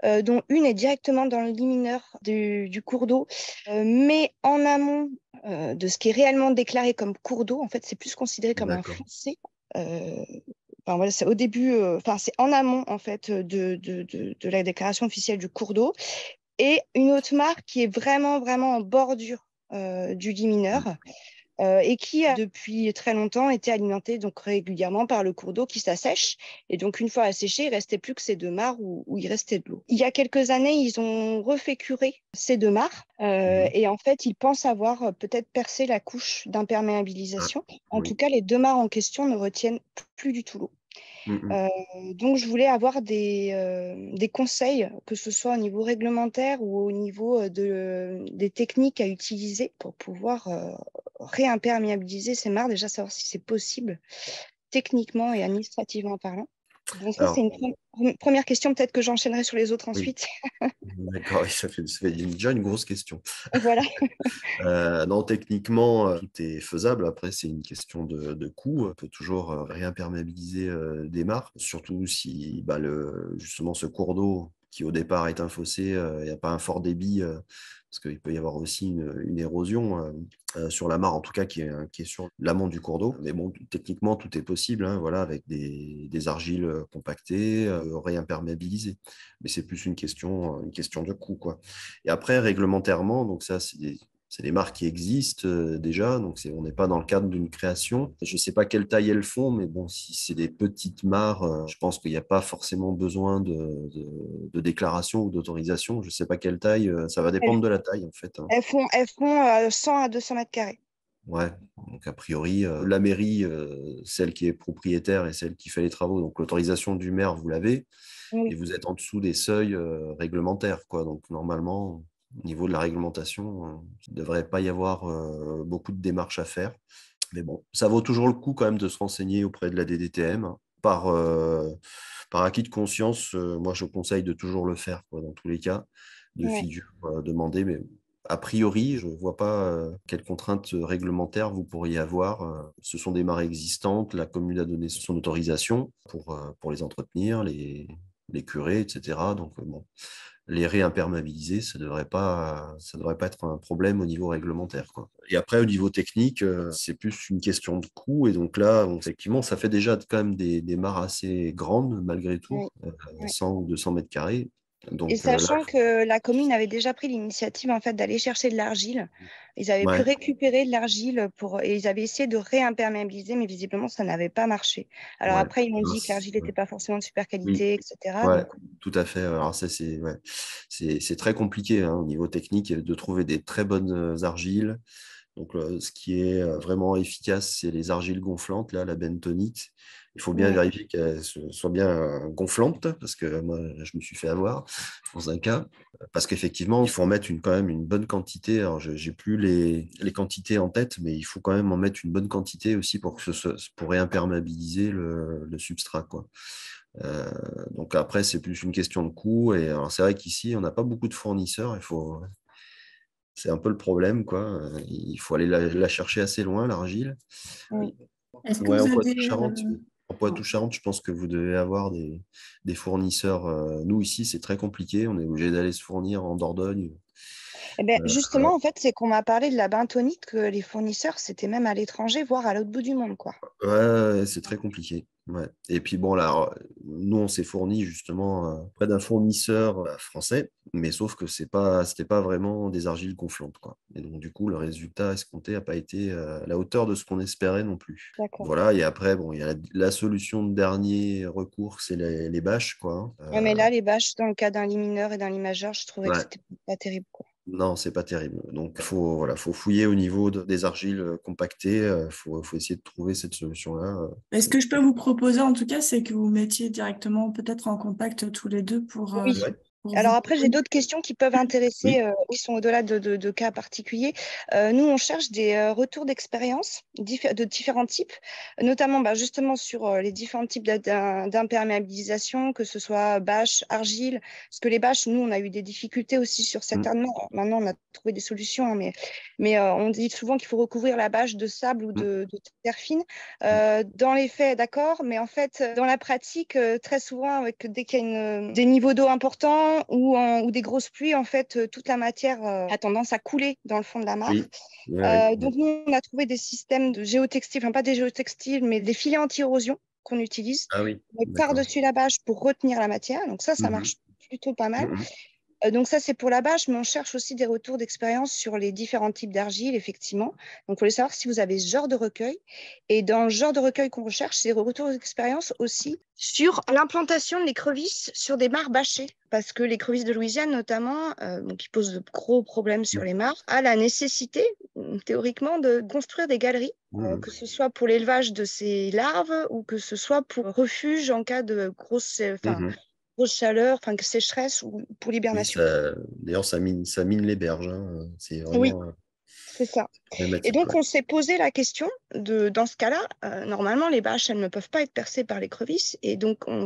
dont une est directement dans le lit mineur du cours d'eau. Mais en amont de ce qui est réellement déclaré comme cours d'eau, en fait, c'est plus considéré comme un fossé. Enfin, voilà, c'est au début, c'est en amont, en fait, de la déclaration officielle du cours d'eau. Et une autre mare qui est vraiment, vraiment en bordure du lit mineur. Et qui a depuis très longtemps été alimentée donc régulièrement par le cours d'eau qui s'assèche. Et donc, une fois asséché, il ne restait plus que ces 2 mares où il restait de l'eau. Il y a quelques années, ils ont refait curer ces 2 mares et en fait, ils pensent avoir peut-être percé la couche d'imperméabilisation. En tout cas, les 2 mares en question ne retiennent plus du tout l'eau. Donc, je voulais avoir des conseils, que ce soit au niveau réglementaire ou au niveau des techniques à utiliser pour pouvoir réimperméabiliser ces mares, déjà savoir si c'est possible techniquement et administrativement parlant. Donc ça, c'est une première question, peut-être que j'enchaînerai sur les autres ensuite. D'accord, ça fait déjà une grosse question. Voilà. Non, techniquement, tout est faisable. Après, c'est une question de coût. On peut toujours réimperméabiliser des mares, surtout si justement ce cours d'eau qui au départ est un fossé, il n'y a pas un fort débit, parce qu'il peut y avoir aussi une érosion sur la mare, en tout cas qui est sur l'amont du cours d'eau. Mais bon, techniquement, tout est possible, hein, voilà, avec des argiles compactées, réimperméabilisées. Mais c'est plus une question de coût, quoi. Et après, réglementairement, donc ça, c'est des marques qui existent déjà, donc on n'est pas dans le cadre d'une création. Je ne sais pas quelle taille elles font, mais bon, si c'est des petites mares, je pense qu'il n'y a pas forcément besoin de déclaration ou d'autorisation. Je ne sais pas quelle taille, ça va dépendre de la taille en fait. Elles font 100 à 200 mètres carrés. Ouais, donc a priori, la mairie, celle qui est propriétaire et celle qui fait les travaux, donc l'autorisation du maire, vous l'avez, et vous êtes en dessous des seuils réglementaires, quoi. Donc normalement, au niveau de la réglementation, il ne devrait pas y avoir beaucoup de démarches à faire. Mais bon, ça vaut toujours le coup quand même de se renseigner auprès de la DDTM. Par acquis de conscience, moi je conseille de toujours le faire, quoi, dans tous les cas de figure, demander, mais a priori, je ne vois pas quelles contraintes réglementaires vous pourriez avoir. Ce sont des mares existantes, la commune a donné son autorisation pour les entretenir, les curer, etc. Donc, bon, les réimperméabiliser, ça ne devrait pas être un problème au niveau réglementaire, quoi. Et après, au niveau technique, c'est plus une question de coût. Et donc là, effectivement, ça fait déjà quand même des mares assez grandes, malgré tout, 100 ou 200 mètres carrés. Donc, et sachant que la commune avait déjà pris l'initiative en fait d'aller chercher de l'argile, ils avaient pu récupérer de l'argile et ils avaient essayé de réimperméabiliser, mais visiblement ça n'avait pas marché. Alors après ils m'ont dit que l'argile n'était pas forcément de super qualité, etc. Ouais, donc... tout à fait. Alors ça c'est très compliqué hein, au niveau technique de trouver des très bonnes argiles. Donc, ce qui est vraiment efficace, c'est les argiles gonflantes, là, la bentonite. Il faut bien vérifier qu'elles soient bien gonflantes, parce que moi, je me suis fait avoir dans un cas. Parce qu'effectivement, il faut en mettre quand même une bonne quantité. Alors, je n'ai plus les quantités en tête, mais il faut quand même en mettre une bonne quantité aussi pour réimperméabiliser le substrat, quoi. Donc après, c'est plus une question de coût. Et alors, c'est vrai qu'ici, on n'a pas beaucoup de fournisseurs. C'est un peu le problème, quoi. Il faut aller la chercher assez loin, l'argile. Est-ce que vous avez... En Poitou-Charentes, je pense que vous devez avoir des fournisseurs. Nous, ici, c'est très compliqué. On est obligé d'aller se fournir en Dordogne. Eh ben, justement, en fait, c'est qu'on m'a parlé de la bentonite, que les fournisseurs, c'était même à l'étranger, voire à l'autre bout du monde, quoi. Ouais, c'est très compliqué. Ouais. Et puis bon, là, nous, on s'est fourni justement auprès d'un fournisseur français, mais sauf que c'était pas vraiment des argiles gonflantes, quoi. Et donc, du coup, le résultat escompté n'a pas été à la hauteur de ce qu'on espérait non plus. D'accord. Voilà, et après, bon, il y a la solution de dernier recours, c'est les bâches, quoi. Ouais, mais là, les bâches, dans le cas d'un limineur et d'un limageur, je trouvais que Ouais. c'était pas terrible, quoi. Non, c'est pas terrible. Donc, faut fouiller au niveau des argiles compactées. Faut essayer de trouver cette solution-là. Mais ce que je peux vous proposer, en tout cas, c'est que vous mettiez directement peut-être en contact tous les deux Oui. pour Alors vous. après, j'ai d'autres questions qui peuvent intéresser, Oui. qui sont au-delà de cas particuliers. Nous, on cherche des retours d'expérience de différents types, notamment justement sur les différents types d'imperméabilisation, que ce soit bâche, argile. Parce que les bâches, nous, on a eu des difficultés aussi sur certainement. Maintenant, on a trouvé des solutions, hein, mais on dit souvent qu'il faut recouvrir la bâche de sable ou de terre fine. Dans les faits, d'accord, mais en fait, dans la pratique, très souvent, dès qu'il y a des niveaux d'eau importants, ou des grosses pluies, en fait, toute la matière a tendance à couler dans le fond de la mare. Oui. Ouais, Donc, nous, on a trouvé des systèmes de géotextiles, enfin pas des géotextiles, mais des filets anti-érosion qu'on utilise Ah oui, par-dessus la bâche pour retenir la matière. Donc ça marche plutôt pas mal. Donc ça, c'est pour la bâche, mais on cherche aussi des retours d'expérience sur les différents types d'argile, effectivement. Donc, il voulait savoir si vous avez ce genre de recueil. Et dans le genre de recueil qu'on recherche, c'est des retours d'expérience aussi sur l'implantation de l'écrevisse sur des mares bâchées. Parce que l'écrevisse de Louisiane, notamment, qui pose de gros problèmes sur les mares, a la nécessité, théoriquement, de construire des galeries, que ce soit pour l'élevage de ses larves ou que ce soit pour refuge en cas de grosse chaleur, sécheresse ou pour Oui, l'hibernation. d'ailleurs, ça mine les berges. Hein. C'est Oui, vraiment c'est ça. Et problématique. donc, Ouais. on s'est posé la question dans ce cas-là, normalement, les bâches, elles ne peuvent pas être percées par l'écrevisse. Et donc, on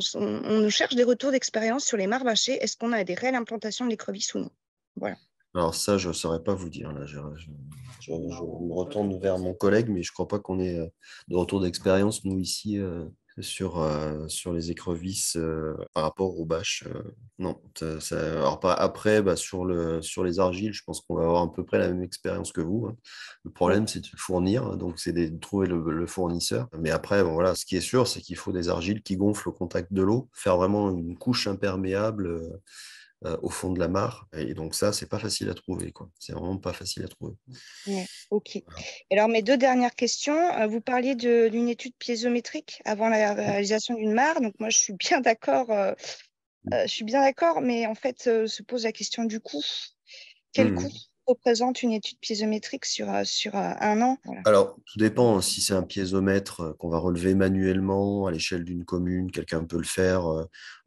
nous cherche des retours d'expérience sur les mares bâchées. Est-ce qu'on a des réelles implantations de l'écrevisse ou non? Voilà. Alors ça, je ne saurais pas vous dire. Là. Je me retourne vers mon collègue, mais je ne crois pas qu'on ait de retour d'expérience, nous, ici, sur les écrevisses par rapport aux bâches. Non. Alors, après, sur les argiles, je pense qu'on va avoir à peu près la même expérience que vous. Hein. Le problème, c'est de fournir, hein, donc c'est de trouver le fournisseur. Mais après, bon, voilà, ce qui est sûr, c'est qu'il faut des argiles qui gonflent au contact de l'eau, faire vraiment une couche imperméable au fond de la mare. Et donc ça, c'est pas facile à trouver, quoi. C'est vraiment pas facile à trouver. Ouais, ok. Voilà. Alors, mes deux dernières questions. Vous parliez d'une étude piézométrique avant la réalisation d'une mare. Donc, moi, je suis bien d'accord. Mais en fait, se pose la question du coût. Quel coût représente une étude piézométrique sur 1 an? Voilà. Alors, tout dépend. Si c'est un piézomètre qu'on va relever manuellement à l'échelle d'une commune, quelqu'un peut le faire.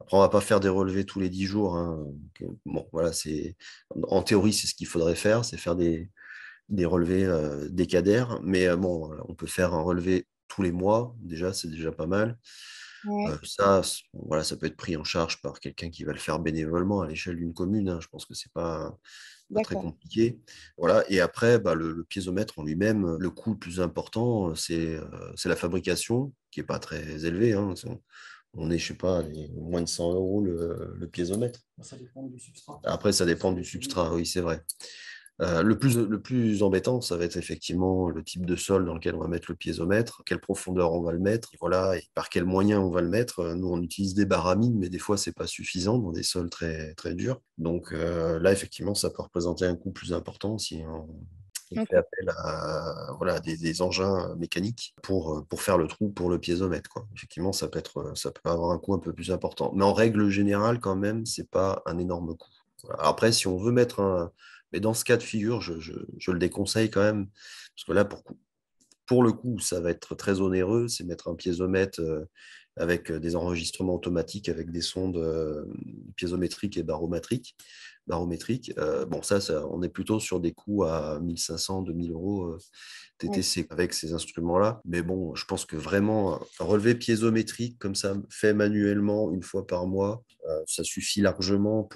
Après, on va pas faire des relevés tous les 10 jours. Hein. Bon, voilà, en théorie, c'est ce qu'il faudrait faire, c'est faire des relevés décadaires. Mais bon, on peut faire un relevé tous les mois. Déjà, c'est déjà pas mal. Ouais. Ça peut être pris en charge par quelqu'un qui va le faire bénévolement à l'échelle d'une commune. Hein. Je pense que c'est pas très compliqué. Voilà. Et après, le piézomètre en lui-même, le coût le plus important, c'est la fabrication, qui n'est pas très élevée. Hein. On est, je sais pas, moins de 100 € le piézomètre. Ça dépend du substrat. Après, ça dépend du substrat, oui, c'est vrai. Le plus embêtant, ça va être effectivement le type de sol dans lequel on va mettre le piézomètre, quelle profondeur on va le mettre, et voilà, et par quels moyens on va le mettre. Nous, on utilise des baramines, mais des fois, c'est pas suffisant dans des sols très, très durs. Donc là, effectivement, ça peut représenter un coût plus important si on fait appel à des engins mécaniques pour faire le trou pour le piézomètre, quoi. Effectivement, ça peut avoir un coût un peu plus important. Mais en règle générale, quand même, c'est pas un énorme coût. Voilà. Après, si on veut mettre mais dans ce cas de figure, je le déconseille quand même, parce que là, pour le coup, ça va être très onéreux, c'est mettre un piézomètre avec des enregistrements automatiques, avec des sondes piézométriques et barométriques. Bon, ça, on est plutôt sur des coûts à 1 500, 2 000 € TTC avec ces instruments-là. Mais bon, je pense que vraiment, un relevé piézométrique comme ça, fait manuellement une fois par mois, ça suffit largement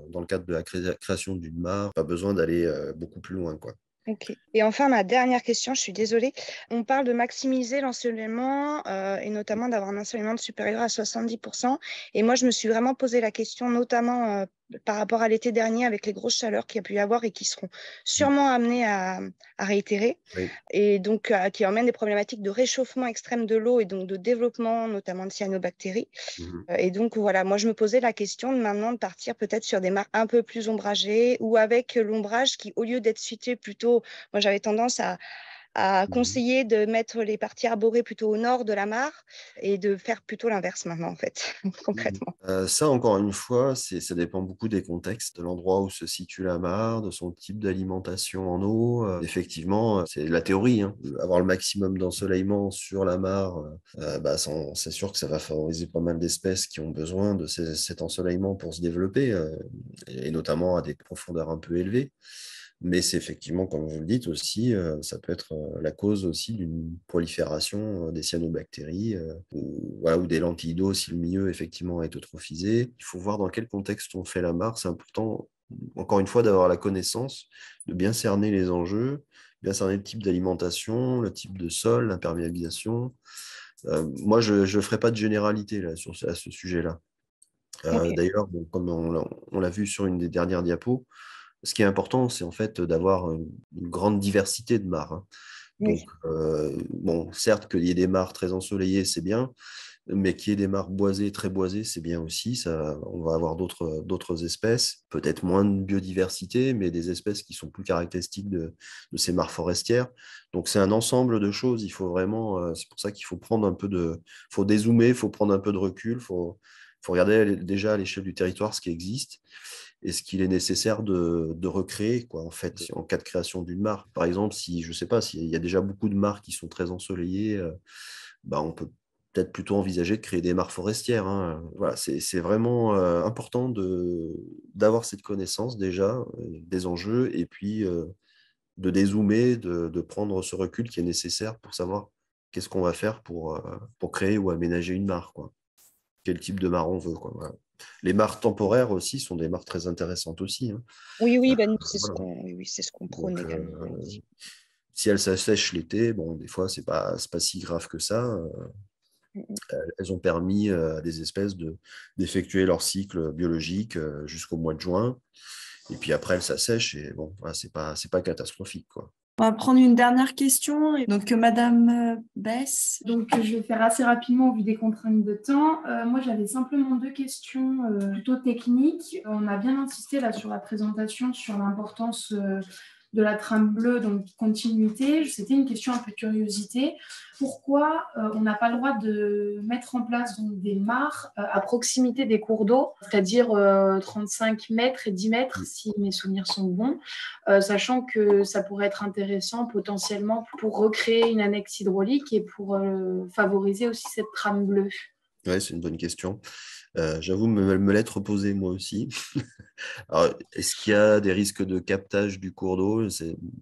dans le cadre de la création d'une mare. Pas besoin d'aller beaucoup plus loin, quoi. Ok. Et enfin, ma dernière question, je suis désolée. On parle de maximiser l'ensoleillement et notamment d'avoir un ensoleillement supérieur à 70%. Et moi, je me suis vraiment posé la question, notamment par rapport à l'été dernier avec les grosses chaleurs qu'il y a pu y avoir et qui seront sûrement amenées à réitérer. Oui. Et donc qui emmènent des problématiques de réchauffement extrême de l'eau et donc de développement notamment de cyanobactéries. Et donc voilà, moi je me posais la question de maintenant de partir peut-être sur des mares un peu plus ombragées ou avec l'ombrage qui, au lieu d'être situé plutôt, moi j'avais tendance à conseiller de mettre les parties arborées plutôt au nord de la mare et de faire plutôt l'inverse maintenant, en fait, concrètement. Ça, encore une fois, ça dépend beaucoup des contextes, de l'endroit où se situe la mare, de son type d'alimentation en eau. Effectivement, c'est la théorie, hein. Avoir le maximum d'ensoleillement sur la mare, c'est sûr que ça va favoriser pas mal d'espèces qui ont besoin de cet ensoleillement pour se développer, et notamment à des profondeurs un peu élevées. Mais c'est effectivement, comme vous le dites aussi, ça peut être la cause aussi d'une prolifération des cyanobactéries ou des lentilles d'eau si le milieu effectivement est eutrophisé. Il faut voir dans quel contexte on fait la mare. C'est important, encore une fois, d'avoir la connaissance, de bien cerner les enjeux, bien cerner le type d'alimentation, le type de sol, l'imperméabilisation. Moi, je ne ferai pas de généralité là, à ce sujet-là. Ok. D'ailleurs, comme on l'a vu sur une des dernières diapos, ce qui est important, c'est en fait d'avoir une grande diversité de mares, hein. Oui. Donc, certes, qu'il y ait des mares très ensoleillées, c'est bien, mais qu'il y ait des mares boisées, très boisées, c'est bien aussi. Ça, on va avoir d'autres espèces, peut-être moins de biodiversité, mais des espèces qui sont plus caractéristiques de ces mares forestières. Donc, c'est un ensemble de choses. Il faut vraiment, c'est pour ça qu'il faut faut dézoomer, il faut prendre un peu de recul, faut regarder déjà à l'échelle du territoire ce qui existe et ce qu'il est nécessaire de recréer, quoi, en fait, en cas de création d'une mare. Par exemple, si, je ne sais pas, s'il y a déjà beaucoup de mares qui sont très ensoleillées, on peut peut-être plutôt envisager de créer des mares forestières, hein. Voilà, c'est vraiment important d'avoir cette connaissance déjà des enjeux et puis de dézoomer, de prendre ce recul qui est nécessaire pour savoir qu'est-ce qu'on va faire pour créer ou aménager une mare, quoi. Quel type de mare on veut, quoi. Voilà. Les mares temporaires aussi sont des mares très intéressantes aussi, hein. Oui, nous, c'est Voilà. ce qu'on prône Donc, également. si elles s'assèchent l'été, bon, des fois, c'est pas si grave que ça. Elles ont permis à des espèces d'effectuer leur cycle biologique jusqu'au mois de juin. Et puis après, elles s'assèchent et bon, voilà, c'est pas catastrophique, quoi. On va prendre une dernière question. Donc, Madame Bess. Donc, je vais faire assez rapidement au vu des contraintes de temps. Moi, j'avais simplement 2 questions plutôt techniques. On a bien insisté là sur la présentation, sur l'importance de la trame bleue, donc continuité. C'était une question un peu de curiosité. Pourquoi on n'a pas le droit de mettre en place donc, des mares à proximité des cours d'eau, c'est-à-dire 35 mètres et 10 mètres, si mes souvenirs sont bons, sachant que ça pourrait être intéressant potentiellement pour recréer une annexe hydraulique et pour favoriser aussi cette trame bleue. Ouais, c'est une bonne question. J'avoue me l'être posée moi aussi. Alors, est-ce qu'il y a des risques de captage du cours d'eau?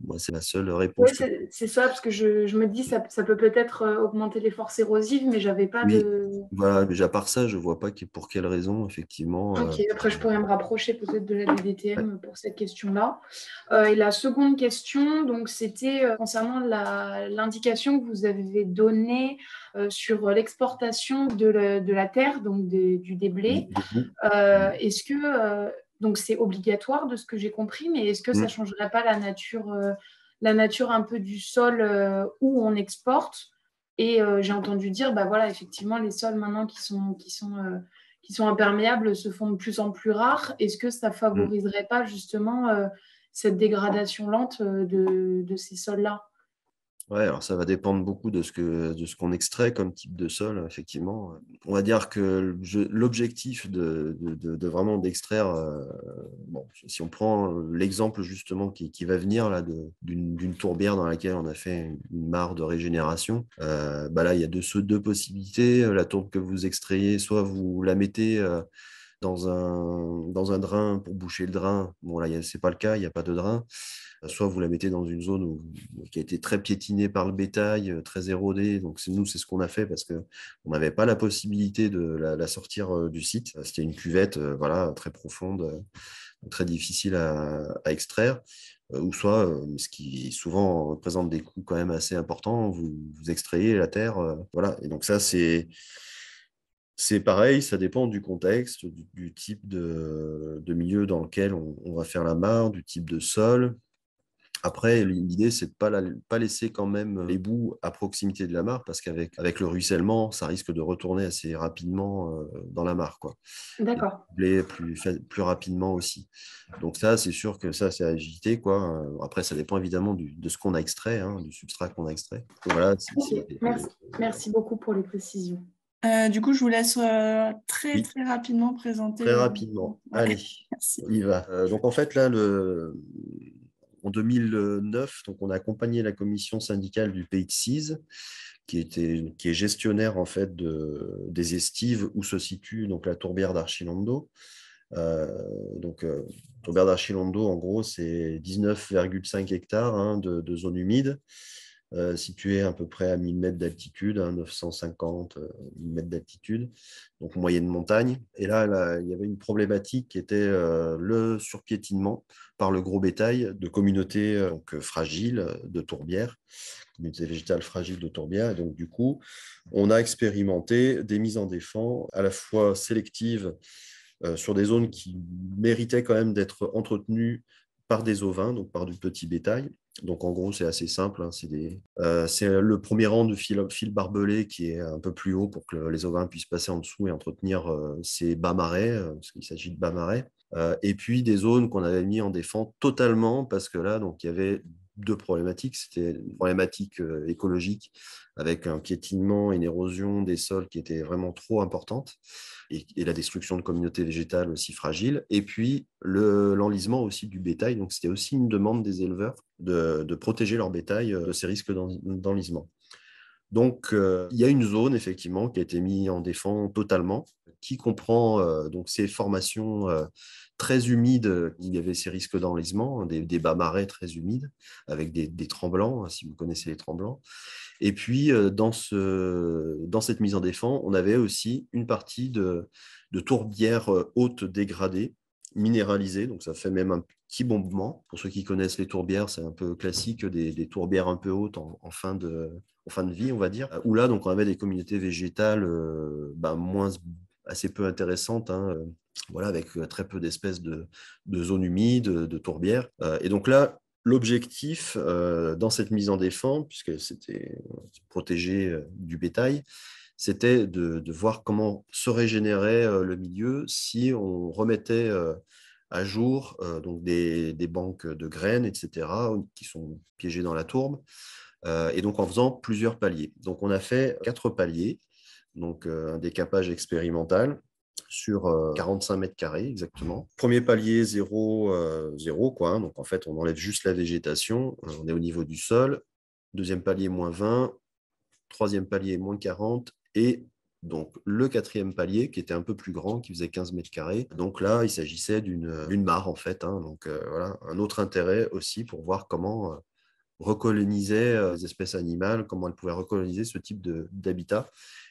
Moi, c'est la seule réponse. Oui, c'est ça, parce que je me dis ça peut peut-être augmenter les forces érosives, mais j'avais pas de... Voilà, mais à part ça, je ne vois pas pour quelle raison, effectivement. Ok, après je pourrais me rapprocher peut-être de la DDTM pour cette question-là. Et la seconde question, donc c'était concernant l'indication que vous avez donnée sur l'exportation de la terre, donc du déblai. Est-ce que donc c'est obligatoire de ce que j'ai compris, mais est-ce que ça ne changerait pas la nature un peu du sol où on exporte? Et j'ai entendu dire, voilà, effectivement, les sols maintenant qui sont imperméables se font de plus en plus rares. Est-ce que ça ne favoriserait pas justement cette dégradation lente de ces sols-là? Ouais, alors ça va dépendre beaucoup de ce qu'on extrait comme type de sol, effectivement. On va dire que l'objectif de vraiment d'extraire, si on prend l'exemple justement qui va venir là d'une tourbière dans laquelle on a fait une mare de régénération, là il y a deux possibilités. La tourbe que vous extrayez, soit vous la mettez dans un drain pour boucher le drain. Bon, là, ce n'est pas le cas, il n'y a pas de drain. Soit vous la mettez dans une zone qui a été très piétinée par le bétail, très érodée. Donc, c'est ce qu'on a fait parce qu'on n'avait pas la possibilité de la sortir du site. C'était une cuvette très profonde, très difficile à extraire. Ou soit, ce qui souvent représente des coûts quand même assez importants, vous extrayez la terre. Voilà. Et donc ça, c'est C'est pareil, ça dépend du contexte, du type de milieu dans lequel on va faire la mare, du type de sol. Après, l'idée, c'est de ne pas laisser quand même les boues à proximité de la mare, parce qu'avec le ruissellement, ça risque de retourner assez rapidement dans la mare, quoi. D'accord. Et plus rapidement aussi. Donc ça, c'est sûr que ça, c'est à éviter, quoi. Après, ça dépend évidemment de ce qu'on a extrait, hein, du substrat qu'on a extrait. Donc, voilà, Ok, merci beaucoup pour les précisions. Du coup, je vous laisse très, Oui. très rapidement présenter. Très rapidement. Ouais. Allez, Merci. on y va. Donc en fait, là, en 2009, donc, on a accompagné la commission syndicale du Pays de Cise, qui est gestionnaire en fait des estives où se situe donc, la tourbière d'Archilando. Tourbière d'Archilando, en gros, c'est 19,5 hectares hein, de zone humide, située à peu près à 1000 mètres d'altitude, 950 mètres d'altitude, donc moyenne montagne. Et là, il y avait une problématique qui était le surpiétinement par le gros bétail de communautés fragiles de tourbières, communautés végétales fragiles de tourbières. Et donc, du coup, on a expérimenté des mises en défense à la fois sélectives sur des zones qui méritaient quand même d'être entretenues par des ovins, donc par du petit bétail. Donc en gros, c'est assez simple. Hein, c'est le premier rang de fil barbelé qui est un peu plus haut pour que les ovins puissent passer en dessous et entretenir ces bas marais, parce qu'il s'agit de bas marais. Et puis des zones qu'on avait mis en défense totalement, parce que là, donc, il y avait deux problématiques. C'était une problématique écologique avec un piétinement et une érosion des sols qui était vraiment trop importante, et la destruction de communautés végétales aussi fragiles, et puis l'enlisement aussi du bétail. Donc c'était aussi une demande des éleveurs de protéger leur bétail de ces risques d'enlisement. Donc, il y a une zone, effectivement, qui a été mise en défense totalement, qui comprend donc ces formations très humides. Il y avait ces risques d'enlisement, des bas marais très humides, avec des tremblants, si vous connaissez les tremblants. Et puis, dans cette mise en défense, on avait aussi une partie de tourbières hautes dégradées, minéralisées. Donc, ça fait même un petit bombement. Pour ceux qui connaissent les tourbières, c'est un peu classique, des tourbières un peu hautes en fin de vie, on va dire. Où là, donc, on avait des communautés végétales assez peu intéressantes, hein, voilà, avec très peu d'espèces de zones humides, de tourbières. Et donc là, l'objectif dans cette mise en défense, puisque c'était protégé du bétail, c'était de voir comment se régénérait le milieu si on remettait à jour donc des banques de graines, etc., qui sont piégées dans la tourbe, et donc en faisant plusieurs paliers. Donc on a fait 4 paliers, donc un décapage expérimental sur 45 mètres carrés exactement. Premier palier, 0, quoi. Hein. Donc en fait, on enlève juste la végétation, on est au niveau du sol. Deuxième palier, moins 20. Troisième palier, moins 40. Et donc le quatrième palier, qui était un peu plus grand, qui faisait 15 mètres carrés. Donc là, il s'agissait d'une mare en fait. Hein. Donc voilà, un autre intérêt aussi pour voir comment recoloniser les espèces animales, comment elles pouvaient recoloniser ce type d'habitat,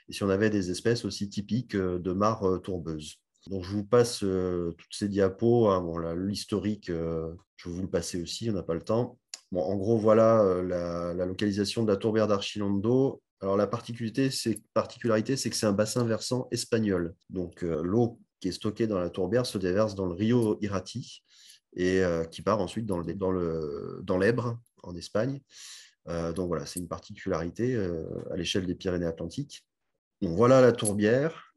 et si on avait des espèces aussi typiques de mares tourbeuses. Donc je vous passe toutes ces diapos, hein. Bon, l'historique, je vais vous le passer aussi, on n'a pas le temps. Bon, en gros, voilà la localisation de la tourbière d'Archilando. Alors la particularité, c'est que c'est un bassin versant espagnol. Donc l'eau qui est stockée dans la tourbière se déverse dans le Rio Irati, et qui part ensuite dans l'Èbre, en Espagne. Donc voilà, c'est une particularité à l'échelle des Pyrénées-Atlantiques. Donc voilà la tourbière.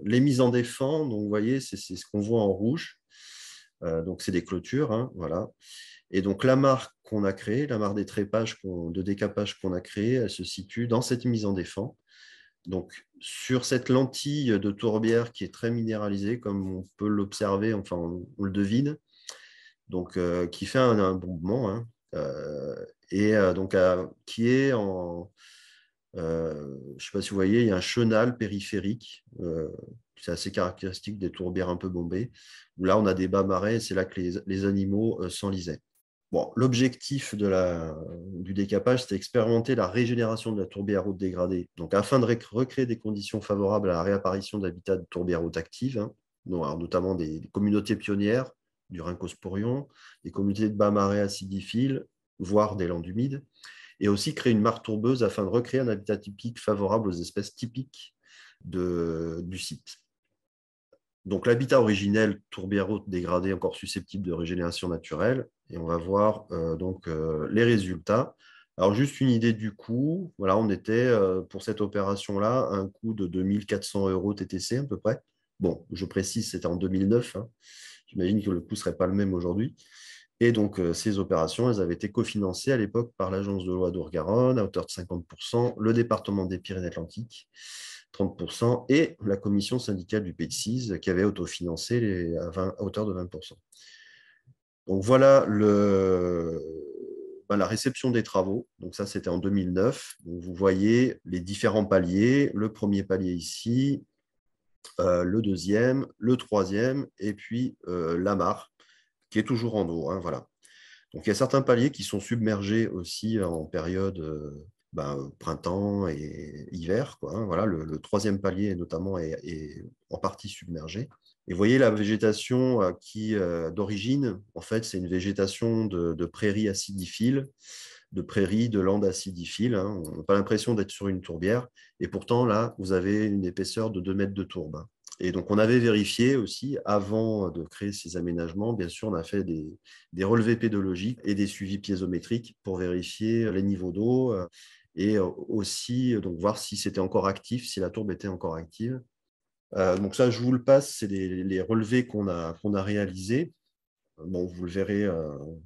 Les mises en défense, donc vous voyez, c'est ce qu'on voit en rouge. Donc c'est des clôtures, hein, voilà. Et donc la mare qu'on a créée, la mare des trépages de décapage qu'on a créée, elle se situe dans cette mise en défense. Donc sur cette lentille de tourbière qui est très minéralisée, comme on peut l'observer, enfin on le devine, donc qui fait un bombement, hein, donc qui est en, je ne sais pas si vous voyez, il y a un chenal périphérique, c'est assez caractéristique des tourbières un peu bombées, où là on a des bas marais, et c'est là que les animaux s'enlisaient. Bon, l'objectif du décapage, c'était expérimenter la régénération de la tourbière haute dégradée, donc afin de recréer des conditions favorables à la réapparition d'habitats de tourbières haute actives, hein, notamment des communautés pionnières du Rhynchosporion, des communautés de bas marais acidiphiles, voire des landes humides, et aussi créer une mare tourbeuse afin de recréer un habitat typique favorable aux espèces typiques du site. Donc, l'habitat originel, tourbière haute dégradée, encore susceptible de régénération naturelle. Et on va voir les résultats. Alors, juste une idée du coût. Voilà, on était pour cette opération-là un coût de 2 400 € TTC à peu près. Bon, je précise, c'était en 2009. Hein. J'imagine que le coût ne serait pas le même aujourd'hui. Et donc, ces opérations, elles avaient été cofinancées à l'époque par l'Agence de l'eau Loire-Garonne à hauteur de 50%, le département des Pyrénées-Atlantiques, 30%, et la commission syndicale du Pays de Cise qui avait autofinancé à hauteur de 20%. Donc, voilà la réception des travaux. Donc, ça, c'était en 2009. Donc, vous voyez les différents paliers. Le premier palier ici, le deuxième, le troisième, et puis la mare, qui est toujours en eau. Hein, voilà. Donc, il y a certains paliers qui sont submergés aussi en période printemps et hiver. Quoi, hein, voilà, le troisième palier, notamment, est en partie submergé. Et vous voyez la végétation qui, d'origine, en fait, c'est une végétation de prairies acidiphiles, de prairies, de landes acidiphiles. Hein. On n'a pas l'impression d'être sur une tourbière. Et pourtant, là, vous avez une épaisseur de 2 mètres de tourbe. Hein. Et donc, on avait vérifié aussi, avant de créer ces aménagements, bien sûr, on a fait des relevés pédologiques et des suivis piézométriques pour vérifier les niveaux d'eau et aussi donc, voir si c'était encore actif, si la tourbe était encore active. Donc ça, je vous le passe, c'est les relevés qu'on a réalisés. Bon, vous le verrez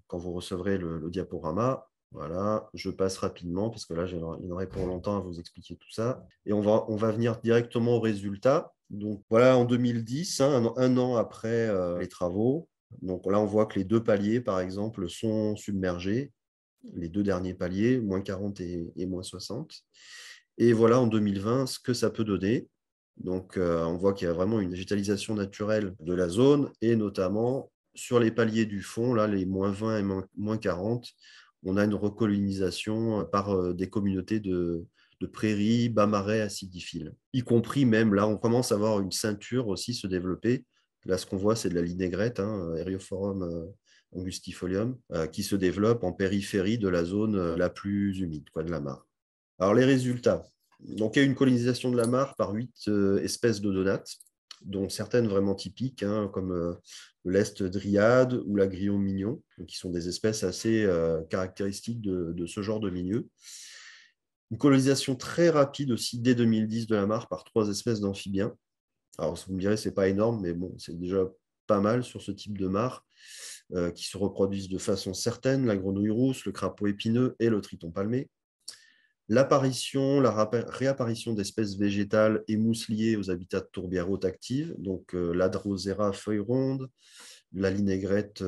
quand vous recevrez le diaporama. Voilà, je passe rapidement parce que là, il y en aurait pour longtemps à vous expliquer tout ça. Et on va venir directement au résultat. Donc voilà, en 2010, hein, un an après les travaux. Donc là, on voit que les 2 paliers, par exemple, sont submergés. Les 2 derniers paliers, moins 40 et moins 60. Et voilà, en 2020, ce que ça peut donner. Donc, on voit qu'il y a vraiment une végétalisation naturelle de la zone et notamment sur les paliers du fond, là, les moins 20 et moins 40, on a une recolonisation par des communautés de prairies, bas-marais acidiphiles. Y compris même, là, on commence à voir une ceinture aussi se développer. Là, ce qu'on voit, c'est de la linaigrette, hein, Eriophorum angustifolium, qui se développe en périphérie de la zone la plus humide, quoi, de la mare. Alors, les résultats. Donc, il y a une colonisation de la mare par 8 espèces d'odonates, dont certaines vraiment typiques, hein, comme l'Est dryade ou la grillon mignon, qui sont des espèces assez caractéristiques de ce genre de milieu. Une colonisation très rapide aussi dès 2010 de la mare par 3 espèces d'amphibiens. Alors, vous me direz, ce n'est pas énorme, mais bon, c'est déjà pas mal sur ce type de mare qui se reproduisent de façon certaine, la grenouille rousse, le crapaud épineux et le triton palmé. L'apparition, la réapparition d'espèces végétales et mousses liées aux habitats de tourbières hautes actives, donc la drosera à feuilles rondes, la linaigrette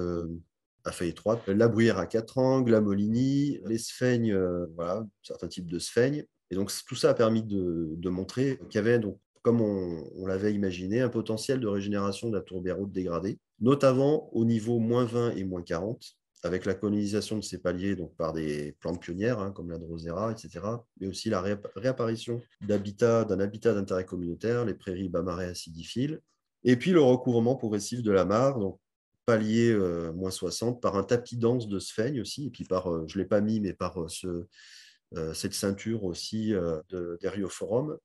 à feuilles étroites, la bruyère à 4 angles, la molinie, les sphègnes, voilà, certains types de sphègnes. Et donc tout ça a permis de montrer qu'il y avait, donc, comme on l'avait imaginé, un potentiel de régénération de la tourbière haute dégradée, notamment au niveau moins 20 et moins 40, avec la colonisation de ces paliers donc, par des plantes pionnières, hein, comme la drosera, etc., mais aussi la réapparition d'un habitat d'intérêt communautaire, les prairies bas-marais acidiphiles, et puis le recouvrement progressif de la mare, donc palier moins 60, par un tapis dense de sphènes aussi, et puis par, je ne l'ai pas mis, mais par cette ceinture aussi d'Eriophorum,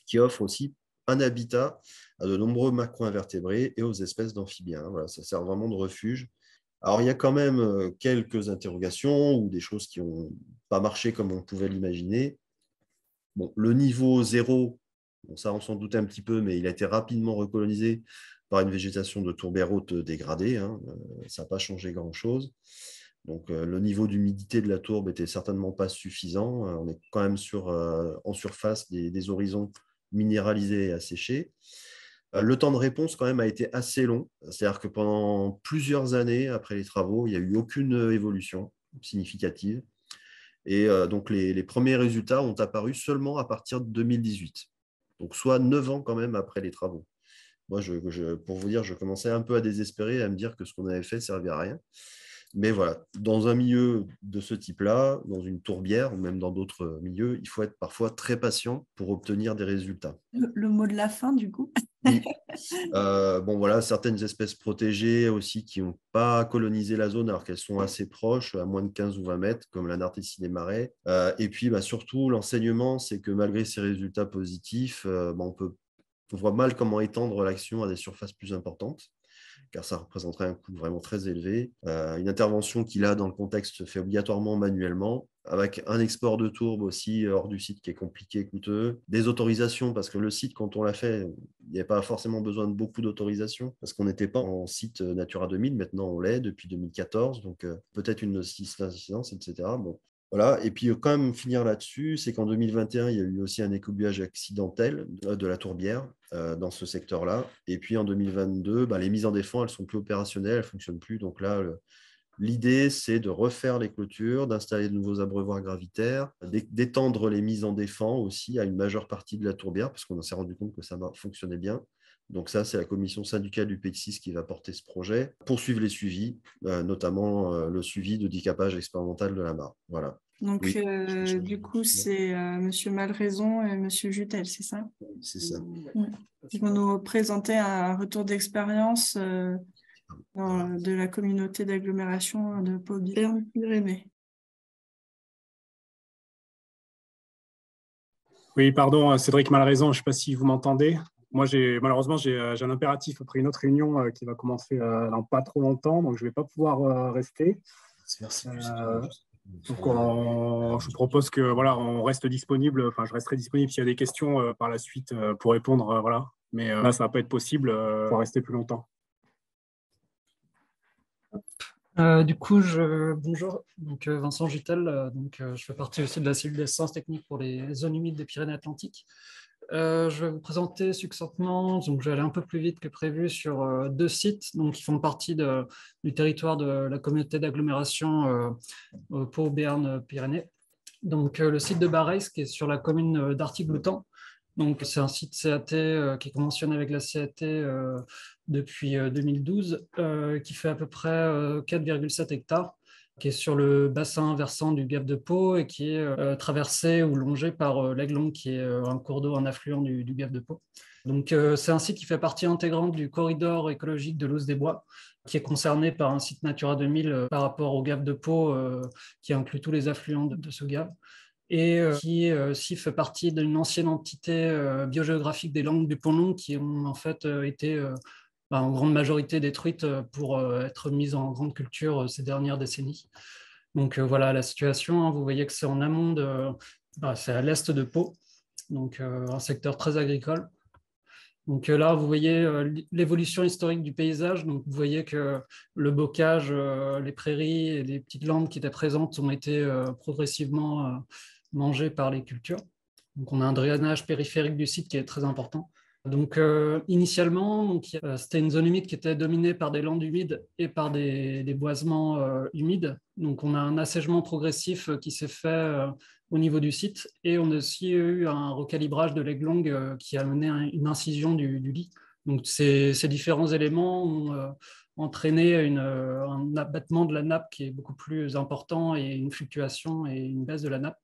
qui offre aussi un habitat à de nombreux macro-invertébrés et aux espèces d'amphibiens. Voilà, ça sert vraiment de refuge. Alors, il y a quand même quelques interrogations ou des choses qui n'ont pas marché comme on pouvait l'imaginer. Bon, le niveau 0, bon, ça on s'en doutait un petit peu, mais il a été rapidement recolonisé par une végétation de tourbière haute dégradée. Hein. Ça n'a pas changé grand-chose. Donc, le niveau d'humidité de la tourbe n'était certainement pas suffisant. On est quand même en surface des horizons minéralisés et asséchés. Le temps de réponse, quand même, a été assez long. C'est-à-dire que pendant plusieurs années après les travaux, il n'y a eu aucune évolution significative. Et donc, les premiers résultats ont apparu seulement à partir de 2018. Donc, soit 9 ans quand même après les travaux. Moi, pour vous dire, je commençais un peu à désespérer, à me dire que ce qu'on avait fait ne servait à rien. Mais voilà, dans un milieu de ce type-là, dans une tourbière ou même dans d'autres milieux, il faut être parfois très patient pour obtenir des résultats. Le mot de la fin, du coup. Oui. Bon, voilà, certaines espèces protégées aussi qui n'ont pas colonisé la zone alors qu'elles sont assez proches, à moins de 15 ou 20 mètres, comme la narcisse des marais. Et puis, surtout, l'enseignement, c'est que malgré ces résultats positifs, on voit mal comment étendre l'action à des surfaces plus importantes, car ça représenterait un coût vraiment très élevé. Une intervention qui, là, dans le contexte, se fait obligatoirement manuellement, avec un export de tourbe aussi hors du site qui est compliqué et coûteux. Des autorisations, parce que le site, quand on l'a fait, il n'y avait pas forcément besoin de beaucoup d'autorisations, parce qu'on n'était pas en site Natura 2000, maintenant on l'est depuis 2014, donc peut-être une incidence, etc. Bon. Voilà. Et puis, quand même, finir là-dessus, c'est qu'en 2021, il y a eu aussi un écobuage accidentel de la tourbière dans ce secteur-là. Et puis, en 2022, les mises en défense, elles ne sont plus opérationnelles, elles ne fonctionnent plus. Donc là, l'idée, c'est de refaire les clôtures, d'installer de nouveaux abreuvoirs gravitaires, d'étendre les mises en défense aussi à une majeure partie de la tourbière, parce qu'on s'est rendu compte que ça fonctionnait bien. Donc ça, c'est la commission syndicale du PX6 qui va porter ce projet, poursuivre les suivis, notamment le suivi de décapage expérimental de la mare. Voilà. Donc, oui. du coup, c'est M. Malraison et M. Jutel, c'est ça? C'est ça. Ils vont nous présenter un retour d'expérience de la communauté d'agglomération de Pau-Pyrénées. Oui, pardon, Cédric Malraison, je ne sais pas si vous m'entendez. Moi, malheureusement, j'ai un impératif après une autre réunion qui va commencer dans pas trop longtemps, donc je ne vais pas pouvoir rester. Merci. Donc, je vous propose que on reste disponible. Enfin, je resterai disponible s'il y a des questions par la suite pour répondre. Voilà. Mais là, ça ne va pas être possible pour rester plus longtemps. Bonjour, donc Vincent Jutel, je fais partie aussi de la cellule d'assistance technique pour les zones humides des Pyrénées-Atlantiques. Je vais vous présenter succinctement, donc je vais aller un peu plus vite que prévu sur deux sites qui font partie du territoire de la communauté d'agglomération Pau-Béarn-Pyrénées. Donc le site de Barreis qui est sur la commune d'Artigloutan. Donc c'est un site CAT qui est conventionné avec la CAT depuis 2012, qui fait à peu près 4,7 hectares, qui est sur le bassin versant du Gave de Pau et qui est traversé ou longé par l'Aiglon, qui est un cours d'eau, un affluent du Gave de Pau. Donc, c'est un site qui fait partie intégrante du corridor écologique de l'Ouse des Bois, qui est concerné par un site Natura 2000 par rapport au Gave de Pau, qui inclut tous les affluents de ce Gave, et qui aussi fait partie d'une ancienne entité biogéographique des Landes du Pont-Long, qui ont en fait été en grande majorité détruites pour être mises en grande culture ces dernières décennies. Donc voilà la situation, hein. Vous voyez que c'est en amont, c'est à l'est de Pau, donc un secteur très agricole. Donc là, vous voyez l'évolution historique du paysage. Donc vous voyez que le bocage, les prairies et les petites landes qui étaient présentes ont été progressivement mangées par les cultures. Donc on a un drainage périphérique du site qui est très important. Donc initialement, c'était une zone humide qui était dominée par des landes humides et par des boisements humides. Donc on a un assèchement progressif qui s'est fait au niveau du site, et on a aussi eu un recalibrage de l'Aiglon qui a mené à une incision du lit. Donc ces différents éléments ont entraîné un abattement de la nappe qui est beaucoup plus important, et une fluctuation et une baisse de la nappe,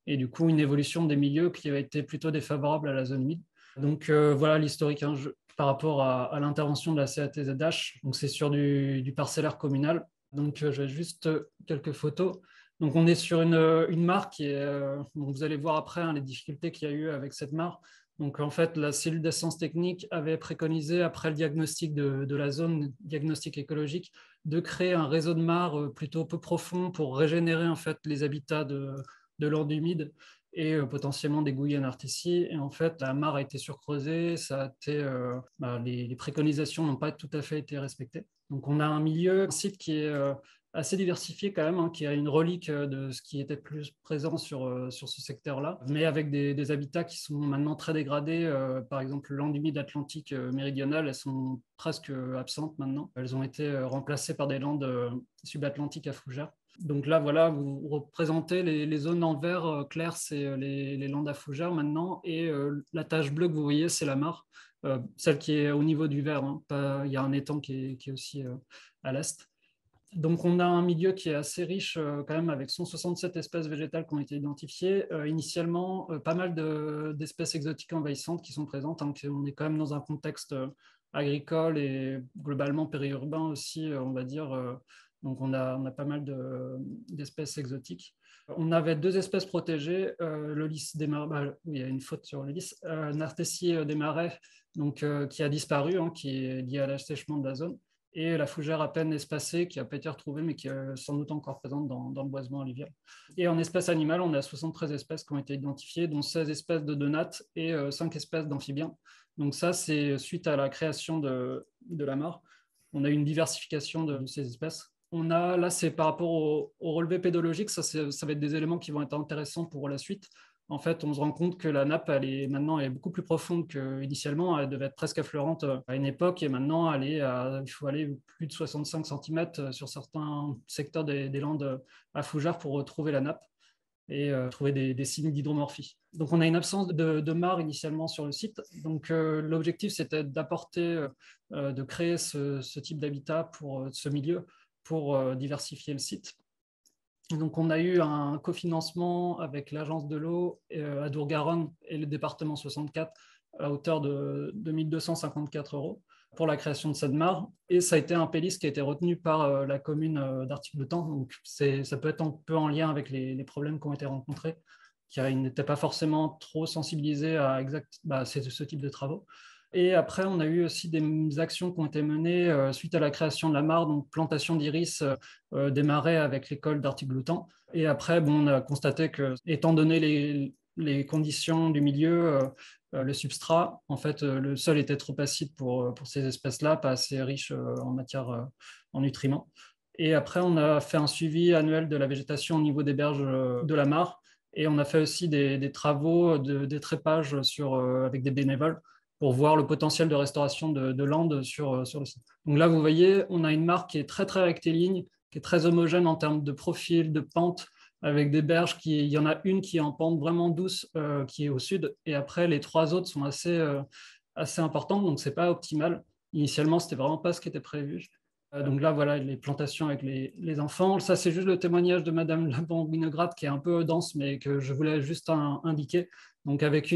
et du coup une évolution des milieux qui a été plutôt défavorable à la zone humide. Donc voilà l'historique par rapport à l'intervention de la CATZH. Donc c'est sur du parcellaire communal. Donc je vais juste quelques photos. Donc on est sur une mare qui est, vous allez voir après les difficultés qu'il y a eu avec cette mare. Donc en fait la cellule d'assistance technique avait préconisé, après le diagnostic de la zone, diagnostic écologique, de créer un réseau de mares plutôt peu profond pour régénérer en fait les habitats de landes humides et potentiellement des gouilles anartécies. Et en fait, la mare a été surcreusée, les préconisations n'ont pas tout à fait été respectées. Donc on a un site qui est assez diversifié quand même, qui a une relique de ce qui était plus présent sur ce secteur-là, mais avec des habitats qui sont maintenant très dégradés. Par exemple, les landes humides atlantiques méridionales, elles sont presque absentes maintenant. Elles ont été remplacées par des landes subatlantiques à fougères. Donc là, voilà, vous représentez les zones en vert clair, c'est les landes à fougères maintenant, et la tache bleue que vous voyez, c'est la mare, celle qui est au niveau du vert. Il y a un étang qui est aussi à l'est. Donc, on a un milieu qui est assez riche quand même, avec 167 espèces végétales qui ont été identifiées. Initialement, pas mal d'espèces exotiques envahissantes qui sont présentes. Hein. On est quand même dans un contexte agricole et globalement périurbain aussi, on va dire. Donc, on a pas mal d'espèces exotiques. On avait 2 espèces protégées, le lys des marais, oui, il y a une faute sur le lys, Nartessi des marais, donc, qui a disparu, hein, qui est lié à l'assèchement de la zone, et la fougère à peine espacée, qui n'a pas été retrouvée, mais qui est sans doute encore présente dans le boisement alluvial. Et en espèces animales, on a 73 espèces qui ont été identifiées, dont 16 espèces de donates et 5 espèces d'amphibiens. Donc ça, c'est suite à la création de la mare. On a eu une diversification de ces espèces. Là, c'est par rapport au relevé pédologique, ça va être des éléments qui vont être intéressants pour la suite. En fait, on se rend compte que la nappe, maintenant, elle est beaucoup plus profonde qu'initialement. Elle devait être presque affleurante à une époque, et maintenant, il faut aller plus de 65 cm sur certains secteurs des Landes à Fougères pour retrouver la nappe et trouver des signes d'hydromorphie. Donc, on a une absence de mare initialement sur le site. Donc, l'objectif, c'était d'apporter, de créer ce type d'habitat pour ce milieu, pour diversifier le site. Donc, on a eu un cofinancement avec l'Agence de l'eau à Dour-Garonne et le département 64 à hauteur de 1 254 € pour la création de cette mare. Et ça a été un pélis qui a été retenu par la commune d'Artic-le-Temps. Donc, ça peut être un peu en lien avec les problèmes qui ont été rencontrés, qui n'étaient pas forcément trop sensibilisés à ce type de travaux. Et après, on a eu aussi des actions qui ont été menées suite à la création de la mare, donc plantation d'iris des marais avec l'école d'Artic-le-Temps. Et après, on a constaté que, étant donné les conditions du milieu, le substrat, en fait, le sol était trop acide pour ces espèces-là, pas assez riche en matière, en nutriments. Et après, on a fait un suivi annuel de la végétation au niveau des berges de la mare. Et on a fait aussi des travaux de détrépage avec des bénévoles, pour voir le potentiel de restauration de landes sur le site. Donc là, vous voyez, on a une mare qui est très, très rectiligne, qui est très homogène en termes de profil, de pente, avec des berges il y en a une qui est en pente vraiment douce, qui est au sud, et après, les 3 autres sont assez importantes, donc ce n'est pas optimal. Initialement, ce n'était vraiment pas ce qui était prévu. Donc là, voilà les plantations avec les enfants. Ça, c'est juste le témoignage de Madame Laban-Winograd, qui est un peu dense, mais que je voulais juste indiquer. Donc avec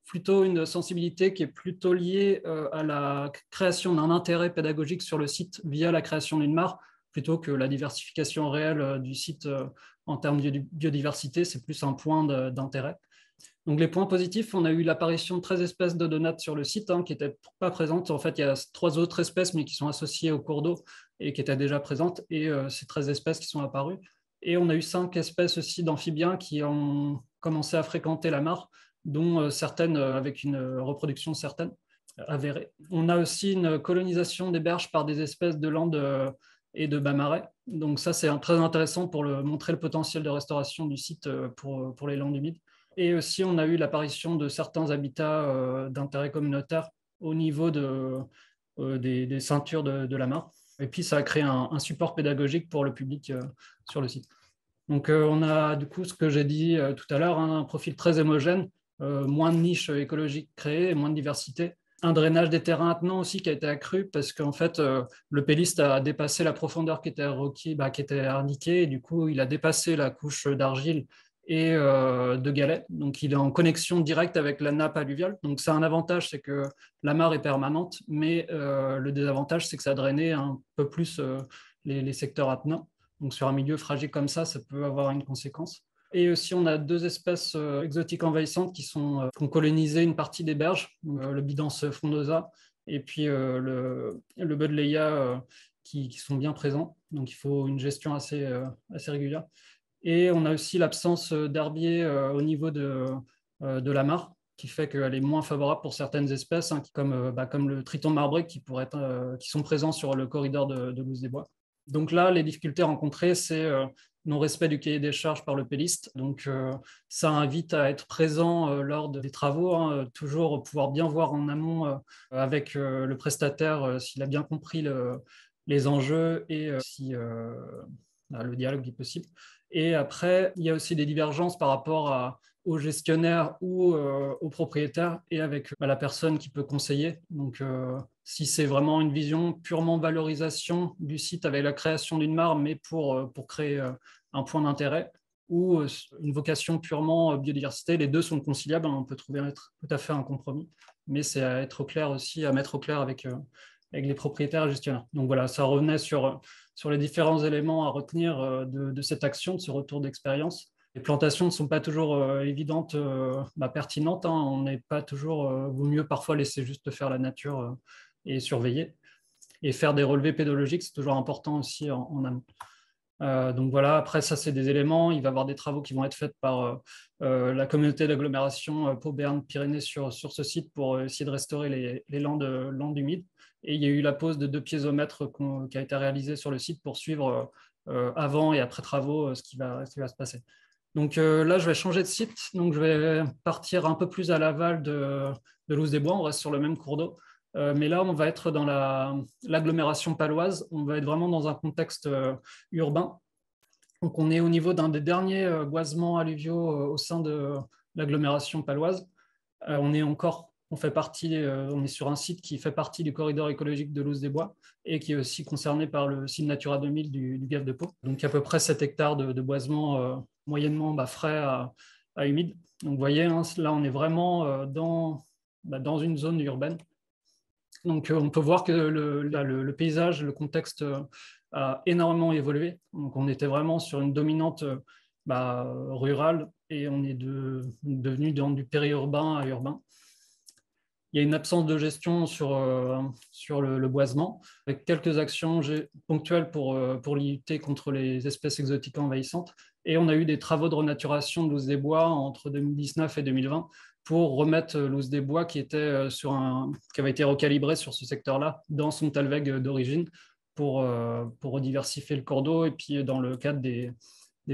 plutôt une sensibilité qui est plutôt liée à la création d'un intérêt pédagogique sur le site via la création d'une mare, plutôt que la diversification réelle du site en termes de biodiversité. C'est plus un point d'intérêt. Donc, les points positifs, on a eu l'apparition de 13 espèces de donates sur le site, hein, qui n'étaient pas présentes. En fait, il y a 3 autres espèces, mais qui sont associées au cours d'eau et qui étaient déjà présentes. Et ces 13 espèces qui sont apparues. Et on a eu 5 espèces aussi d'amphibiens qui ont commencé à fréquenter la mare, dont certaines avec une reproduction certaine, avérée. On a aussi une colonisation des berges par des espèces de landes et de bas marais. Donc ça, c'est très intéressant pour montrer le potentiel de restauration du site pour les landes humides. Et aussi, on a eu l'apparition de certains habitats d'intérêt communautaire au niveau des ceintures de la mare. Et puis, ça a créé un support pédagogique pour le public sur le site. Donc, on a du coup ce que j'ai dit tout à l'heure, hein, un profil très homogène, moins de niches écologiques créées, moins de diversité. Un drainage des terrains attenants aussi qui a été accru parce qu'en fait, le péliste a dépassé la profondeur qui était indiquée, et du coup, il a dépassé la couche d'argile et de galets. Donc, il est en connexion directe avec la nappe alluviale. Donc, c'est un avantage, c'est que la mare est permanente, mais le désavantage, c'est que ça drainait un peu plus les secteurs attenants. Donc, sur un milieu fragile comme ça peut avoir une conséquence. Et aussi, on a 2 espèces exotiques envahissantes qui ont colonisé une partie des berges, le Bidens frondosa et puis le Budleia qui sont bien présents. Donc, il faut une gestion assez régulière. Et on a aussi l'absence d'herbiers au niveau de la mare, qui fait qu'elle est moins favorable pour certaines espèces, hein, comme le triton marbré, qui sont présents sur le corridor de Louse des Bois. Donc là, les difficultés rencontrées, c'est non-respect du cahier des charges par le péliste. Donc ça invite à être présent lors des travaux, hein, toujours pouvoir bien voir en amont avec le prestataire s'il a bien compris les enjeux et si le dialogue est possible. Et après, il y a aussi des divergences par rapport au gestionnaire ou au propriétaire et avec la personne qui peut conseiller. Donc, si c'est vraiment une vision purement valorisation du site avec la création d'une mare, mais pour créer un point d'intérêt, ou une vocation purement biodiversité, les deux sont conciliables, on peut trouver tout à fait un compromis, mais c'est à être au clair aussi, à mettre au clair avec les propriétaires et gestionnaires. Donc voilà, ça revenait sur les différents éléments à retenir de cette action, de ce retour d'expérience. Les plantations ne sont pas toujours évidentes, pertinentes, hein. On n'est pas toujours, vaut mieux parfois laisser juste faire la nature et surveiller. Et faire des relevés pédologiques, c'est toujours important aussi en amont. Donc voilà, après ça, c'est des éléments. Il va y avoir des travaux qui vont être faits par la communauté d'agglomération Pau-Béarn-Pyrénées sur ce site pour essayer de restaurer les landes humides. Et il y a eu la pose de 2 piézomètres qui a été réalisée sur le site pour suivre avant et après travaux ce qui va se passer. Donc là, je vais changer de site. Donc je vais partir un peu plus à l'aval de Loos-des-Bois. On reste sur le même cours d'eau. Mais là, on va être dans l'agglomération paloise. On va être vraiment dans un contexte urbain. Donc, on est au niveau d'un des derniers boisements alluviaux au sein de l'agglomération paloise. On est sur un site qui fait partie du corridor écologique de Loos-des-Bois et qui est aussi concerné par le site Natura 2000 du Gave de Pau. Donc, à peu près 7 hectares de boisement moyennement frais à humide. Donc, vous voyez, hein, là, on est vraiment dans une zone urbaine. Donc, on peut voir que le paysage, le contexte a énormément évolué. Donc, on était vraiment sur une dominante rurale et on est devenu dans du périurbain à urbain. Il y a une absence de gestion sur le boisement, avec quelques actions ponctuelles pour lutter contre les espèces exotiques envahissantes. Et on a eu des travaux de renaturation de Loos-des-Bois entre 2019 et 2020 pour remettre Loos-des-Bois qui avait été recalibré sur ce secteur-là dans son talweg d'origine pour rediversifier le cours d'eau et puis dans le cadre des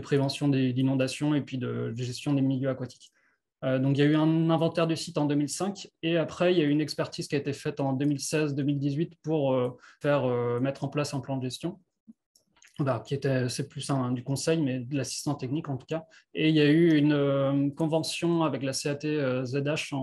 préventions d'inondations et puis de gestion des milieux aquatiques. Donc, il y a eu un inventaire du site en 2005 et après, il y a eu une expertise qui a été faite en 2016-2018 pour mettre en place un plan de gestion. C'est plus du conseil, mais de l'assistant technique en tout cas. Et il y a eu une convention avec la CAT ZH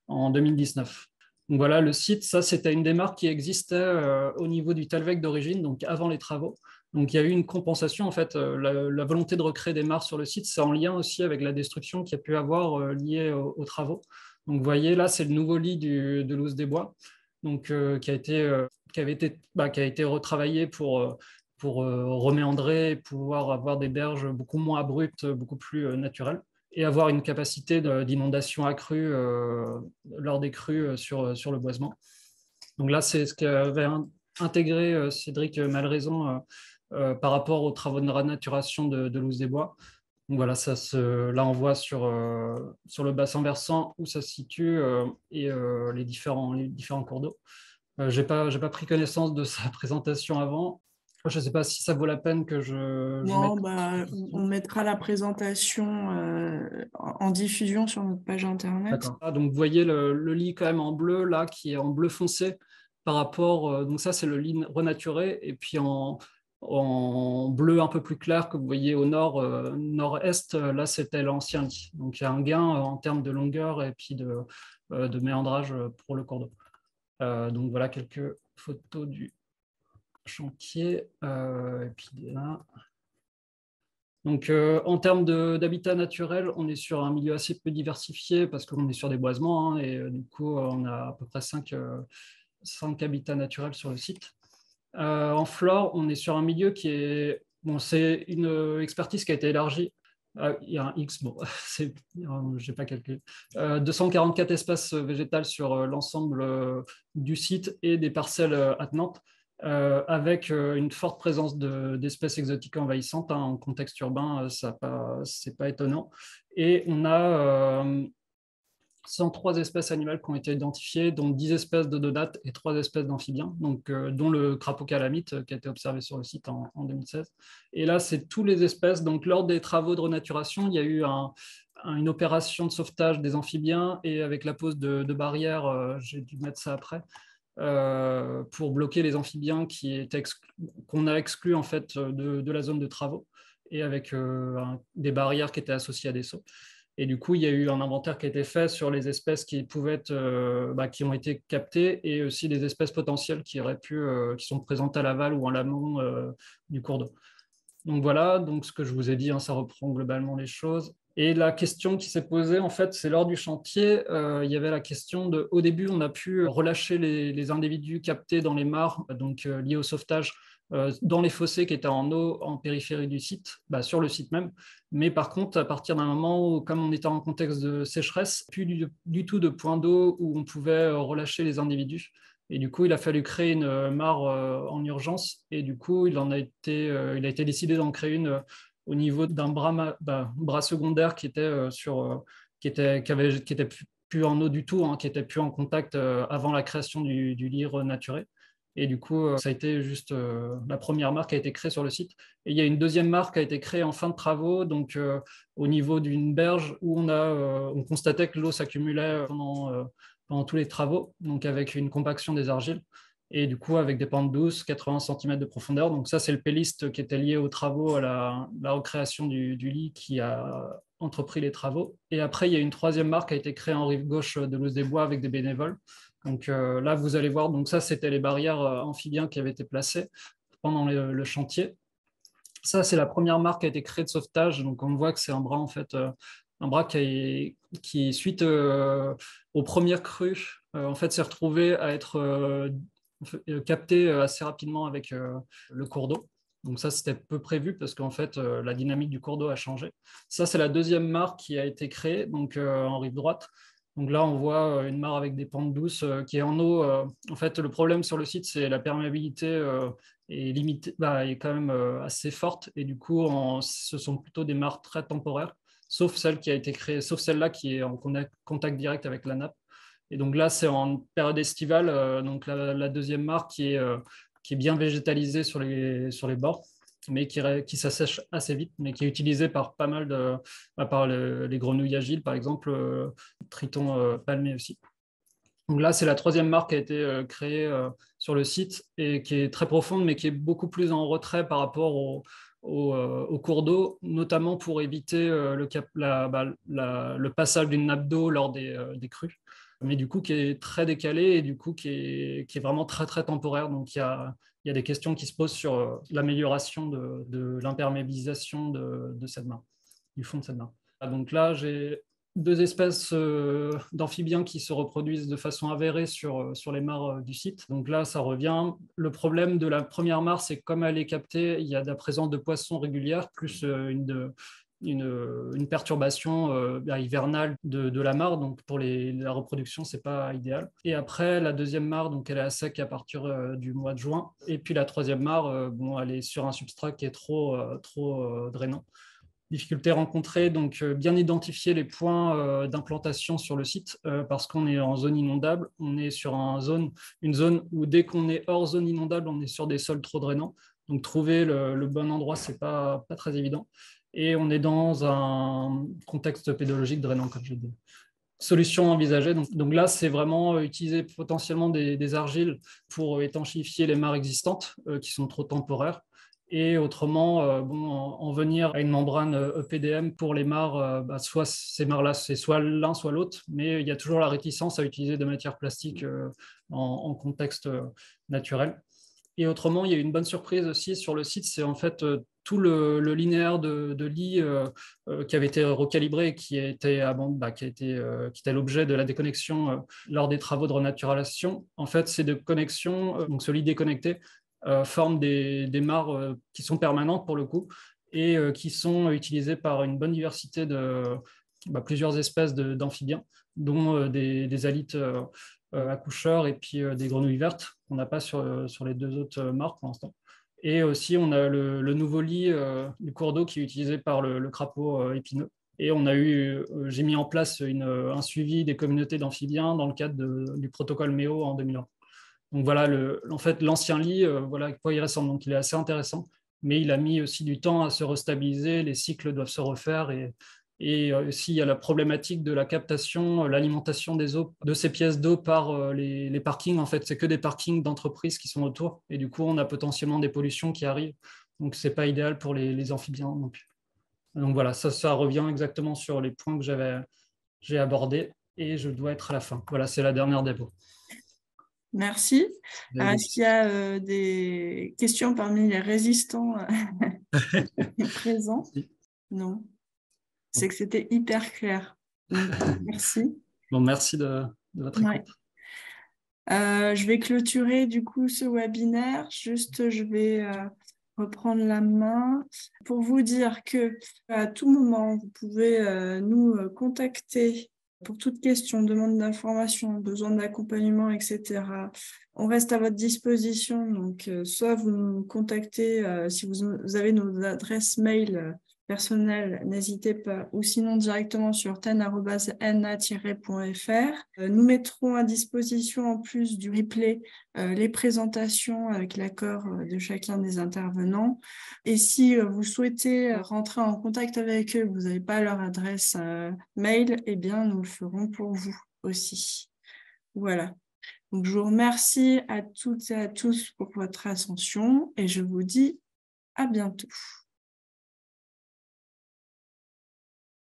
en 2019. Donc voilà, le site, ça c'était une démarche qui existait au niveau du talweg d'origine, donc avant les travaux. Donc il y a eu une compensation, en fait, la volonté de recréer des mares sur le site, c'est en lien aussi avec la destruction qu'il y a pu avoir liée aux travaux. Donc vous voyez, là c'est le nouveau lit de Loos-des-Bois, donc qui a été retravaillé pour reméandrer, pouvoir avoir des berges beaucoup moins abruptes, beaucoup plus naturelles, et avoir une capacité d'inondation accrue lors des crues sur le boisement. Donc là, c'est ce qu'avait intégré Cédric Malraison par rapport aux travaux de renaturation de Loos-des-Bois. Donc voilà, là on voit sur le bassin versant où ça se situe et les différents cours d'eau. Je n'ai pas pris connaissance de sa présentation avant. Je ne sais pas si ça vaut la peine que Non, on mettra la présentation en diffusion sur notre page internet. D'accord. Donc, vous voyez le lit quand même en bleu, là, qui est en bleu foncé par rapport... donc ça, c'est le lit renaturé. Et puis, en bleu un peu plus clair que vous voyez au nord-est, là, c'était l'ancien lit. Donc, il y a un gain en termes de longueur et puis de méandrage pour le cours d'eau. Donc, voilà quelques photos du chantier. Et puis là. Donc, en termes d'habitat naturel, on est sur un milieu assez peu diversifié parce qu'on est sur des boisements, hein, et du coup, on a à peu près 5 habitats naturels sur le site. En flore, on est sur un milieu qui est... Bon, c'est une expertise qui a été élargie. Il y a un X, bon, je n'ai pas calculé. 244 espèces végétales sur l'ensemble du site et des parcelles attenantes. Avec une forte présence d'espèces exotiques envahissantes, hein, en contexte urbain, c'est pas étonnant. Et on a 103 espèces animales qui ont été identifiées, dont 10 espèces de dodates et 3 espèces d'amphibiens, donc, dont le crapaud calamite qui a été observé sur le site en 2016. Et là, c'est toutes les espèces. Donc, lors des travaux de renaturation, il y a eu une opération de sauvetage des amphibiens et avec la pose de barrières, j'ai dû mettre ça après, pour bloquer les amphibiens qu'on a exclus en fait de la zone de travaux et avec des barrières qui étaient associées à des sauts. Et du coup, il y a eu un inventaire qui a été fait sur les espèces qui pouvaient être, qui ont été captées et aussi des espèces potentielles qui sont présentes à l'aval ou en amont du cours d'eau. Donc voilà, donc ce que je vous ai dit, hein, ça reprend globalement les choses. Et la question qui s'est posée, en fait, c'est lors du chantier, il y avait la question de, au début, on a pu relâcher les individus captés dans les mares, donc liés au sauvetage, dans les fossés qui étaient en eau en périphérie du site, sur le site même. Mais par contre, à partir d'un moment où, comme on était en contexte de sécheresse, plus du tout de point d'eau où on pouvait relâcher les individus. Et du coup, il a fallu créer une mare en urgence. Et du coup, il a été décidé d'en créer une au niveau d'un bras secondaire qui était qui était plus en eau du tout, hein, qui était plus en contact avant la création du lit renaturé. Et du coup, ça a été juste la première mare qui a été créée sur le site. Et il y a une deuxième mare qui a été créée en fin de travaux, donc au niveau d'une berge où on constatait que l'eau s'accumulait pendant tous les travaux, donc avec une compaction des argiles. Et du coup, avec des pentes douces, 80 cm de profondeur. Donc ça, c'est le péliste qui était lié aux travaux, à la recréation du lit qui a entrepris les travaux. Et après, il y a une troisième mare qui a été créée en rive gauche de l'Ouse des Bois avec des bénévoles. Donc là, vous allez voir, donc ça, c'était les barrières amphibiens qui avaient été placées pendant le chantier. Ça, c'est la première mare qui a été créée de sauvetage. Donc on voit que c'est un bras, en fait, un bras qui suite aux premières crues, en fait, s'est retrouvé à être capté assez rapidement avec le cours d'eau. Donc ça, c'était peu prévu parce qu'en fait, la dynamique du cours d'eau a changé. Ça, c'est la deuxième mare qui a été créée, donc en rive droite. Donc là, on voit une mare avec des pentes douces qui est en eau. En fait, le problème sur le site, c'est la perméabilité est limitée, est quand même assez forte. Et du coup, ce sont plutôt des mares très temporaires, sauf celle qui a été créée, sauf celle-là qui est en contact direct avec la nappe. Et donc là, c'est en période estivale, donc la deuxième mare qui est bien végétalisée sur les bords, mais qui s'assèche assez vite, mais qui est utilisée par pas mal par les grenouilles agiles, par exemple, tritons palmés aussi. Donc là, c'est la troisième mare qui a été créée sur le site et qui est très profonde, mais qui est beaucoup plus en retrait par rapport au cours d'eau, notamment pour éviter le passage d'une nappe d'eau lors des crues, mais du coup qui est très décalé et du coup qui est vraiment très, très temporaire. Donc il y a des questions qui se posent sur l'amélioration de l'imperméabilisation de cette mare, du fond de cette mare. Donc là, j'ai deux espèces d'amphibiens qui se reproduisent de façon avérée sur les mares du site. Donc là, ça revient. Le problème de la première mare, c'est que comme elle est captée, il y a de la présence de poissons régulières, plus une perturbation hivernale de la mare. Donc pour la reproduction, ce n'est pas idéal. Et après, la deuxième mare, donc elle est à sec à partir du mois de juin. Et puis la troisième mare, elle est sur un substrat qui est trop drainant. Difficultés rencontrées, donc bien identifier les points d'implantation sur le site parce qu'on est en zone inondable, on est sur une zone où dès qu'on est hors zone inondable, on est sur des sols trop drainants. Donc trouver le bon endroit, c'est pas très évident. Et on est dans un contexte pédologique drainant, comme je l'ai dit. Solution envisagée. Donc là, c'est vraiment utiliser potentiellement des argiles pour étanchifier les mares existantes qui sont trop temporaires. Et autrement, en venir à une membrane EPDM pour les mares, soit ces mares-là, c'est soit l'un, soit l'autre, mais il y a toujours la réticence à utiliser des matières plastiques en contexte naturel. Et autrement, il y a une bonne surprise aussi sur le site, c'est en fait tout le linéaire de lit qui avait été recalibré et qui était l'objet de la déconnexion lors des travaux de renaturation. En fait, ces deux connexions, donc ce lit déconnecté, forment des mares qui sont permanentes pour le coup et qui sont utilisées par une bonne diversité plusieurs espèces d'amphibiens, dont des alites accoucheurs et puis des grenouilles vertes qu'on n'a pas sur les deux autres mares pour l'instant. Et aussi, on a le nouveau lit du cours d'eau qui est utilisé par le crapaud épineux. Et j'ai mis en place un suivi des communautés d'amphibiens dans le cadre du protocole MEO en 2001. Donc voilà, en fait, l'ancien lit, voilà à quoi il ressemble. Donc il est assez intéressant, mais il a mis aussi du temps à se restabiliser, les cycles doivent se refaire et aussi il y a la problématique de la captation, l'alimentation des eaux, de ces pièces d'eau par les parkings. En fait, c'est que des parkings d'entreprises qui sont autour et du coup, on a potentiellement des pollutions qui arrivent. Donc c'est pas idéal pour les amphibiens non plus. Donc voilà, ça revient exactement sur les points que j'ai abordés et je dois être à la fin. Voilà, c'est la dernière démo. Merci. Est-ce qu'il y a des questions parmi les résistants présents? Non. C'est que c'était hyper clair. Donc, merci. Bon, merci de votre écoute. Je vais clôturer du coup ce webinaire. Juste, je vais reprendre la main pour vous dire que à tout moment, vous pouvez nous contacter pour toute question, demande d'information, besoin d'accompagnement, etc. On reste à votre disposition. Donc, soit vous nous contactez si vous avez nos adresses mail personnelles, n'hésitez pas, ou sinon directement sur ten@na-.fr. Nous mettrons à disposition en plus du replay les présentations avec l'accord de chacun des intervenants. Et si vous souhaitez rentrer en contact avec eux, vous n'avez pas leur adresse mail, eh bien nous le ferons pour vous aussi. Voilà. Donc je vous remercie à toutes et à tous pour votre attention et je vous dis à bientôt.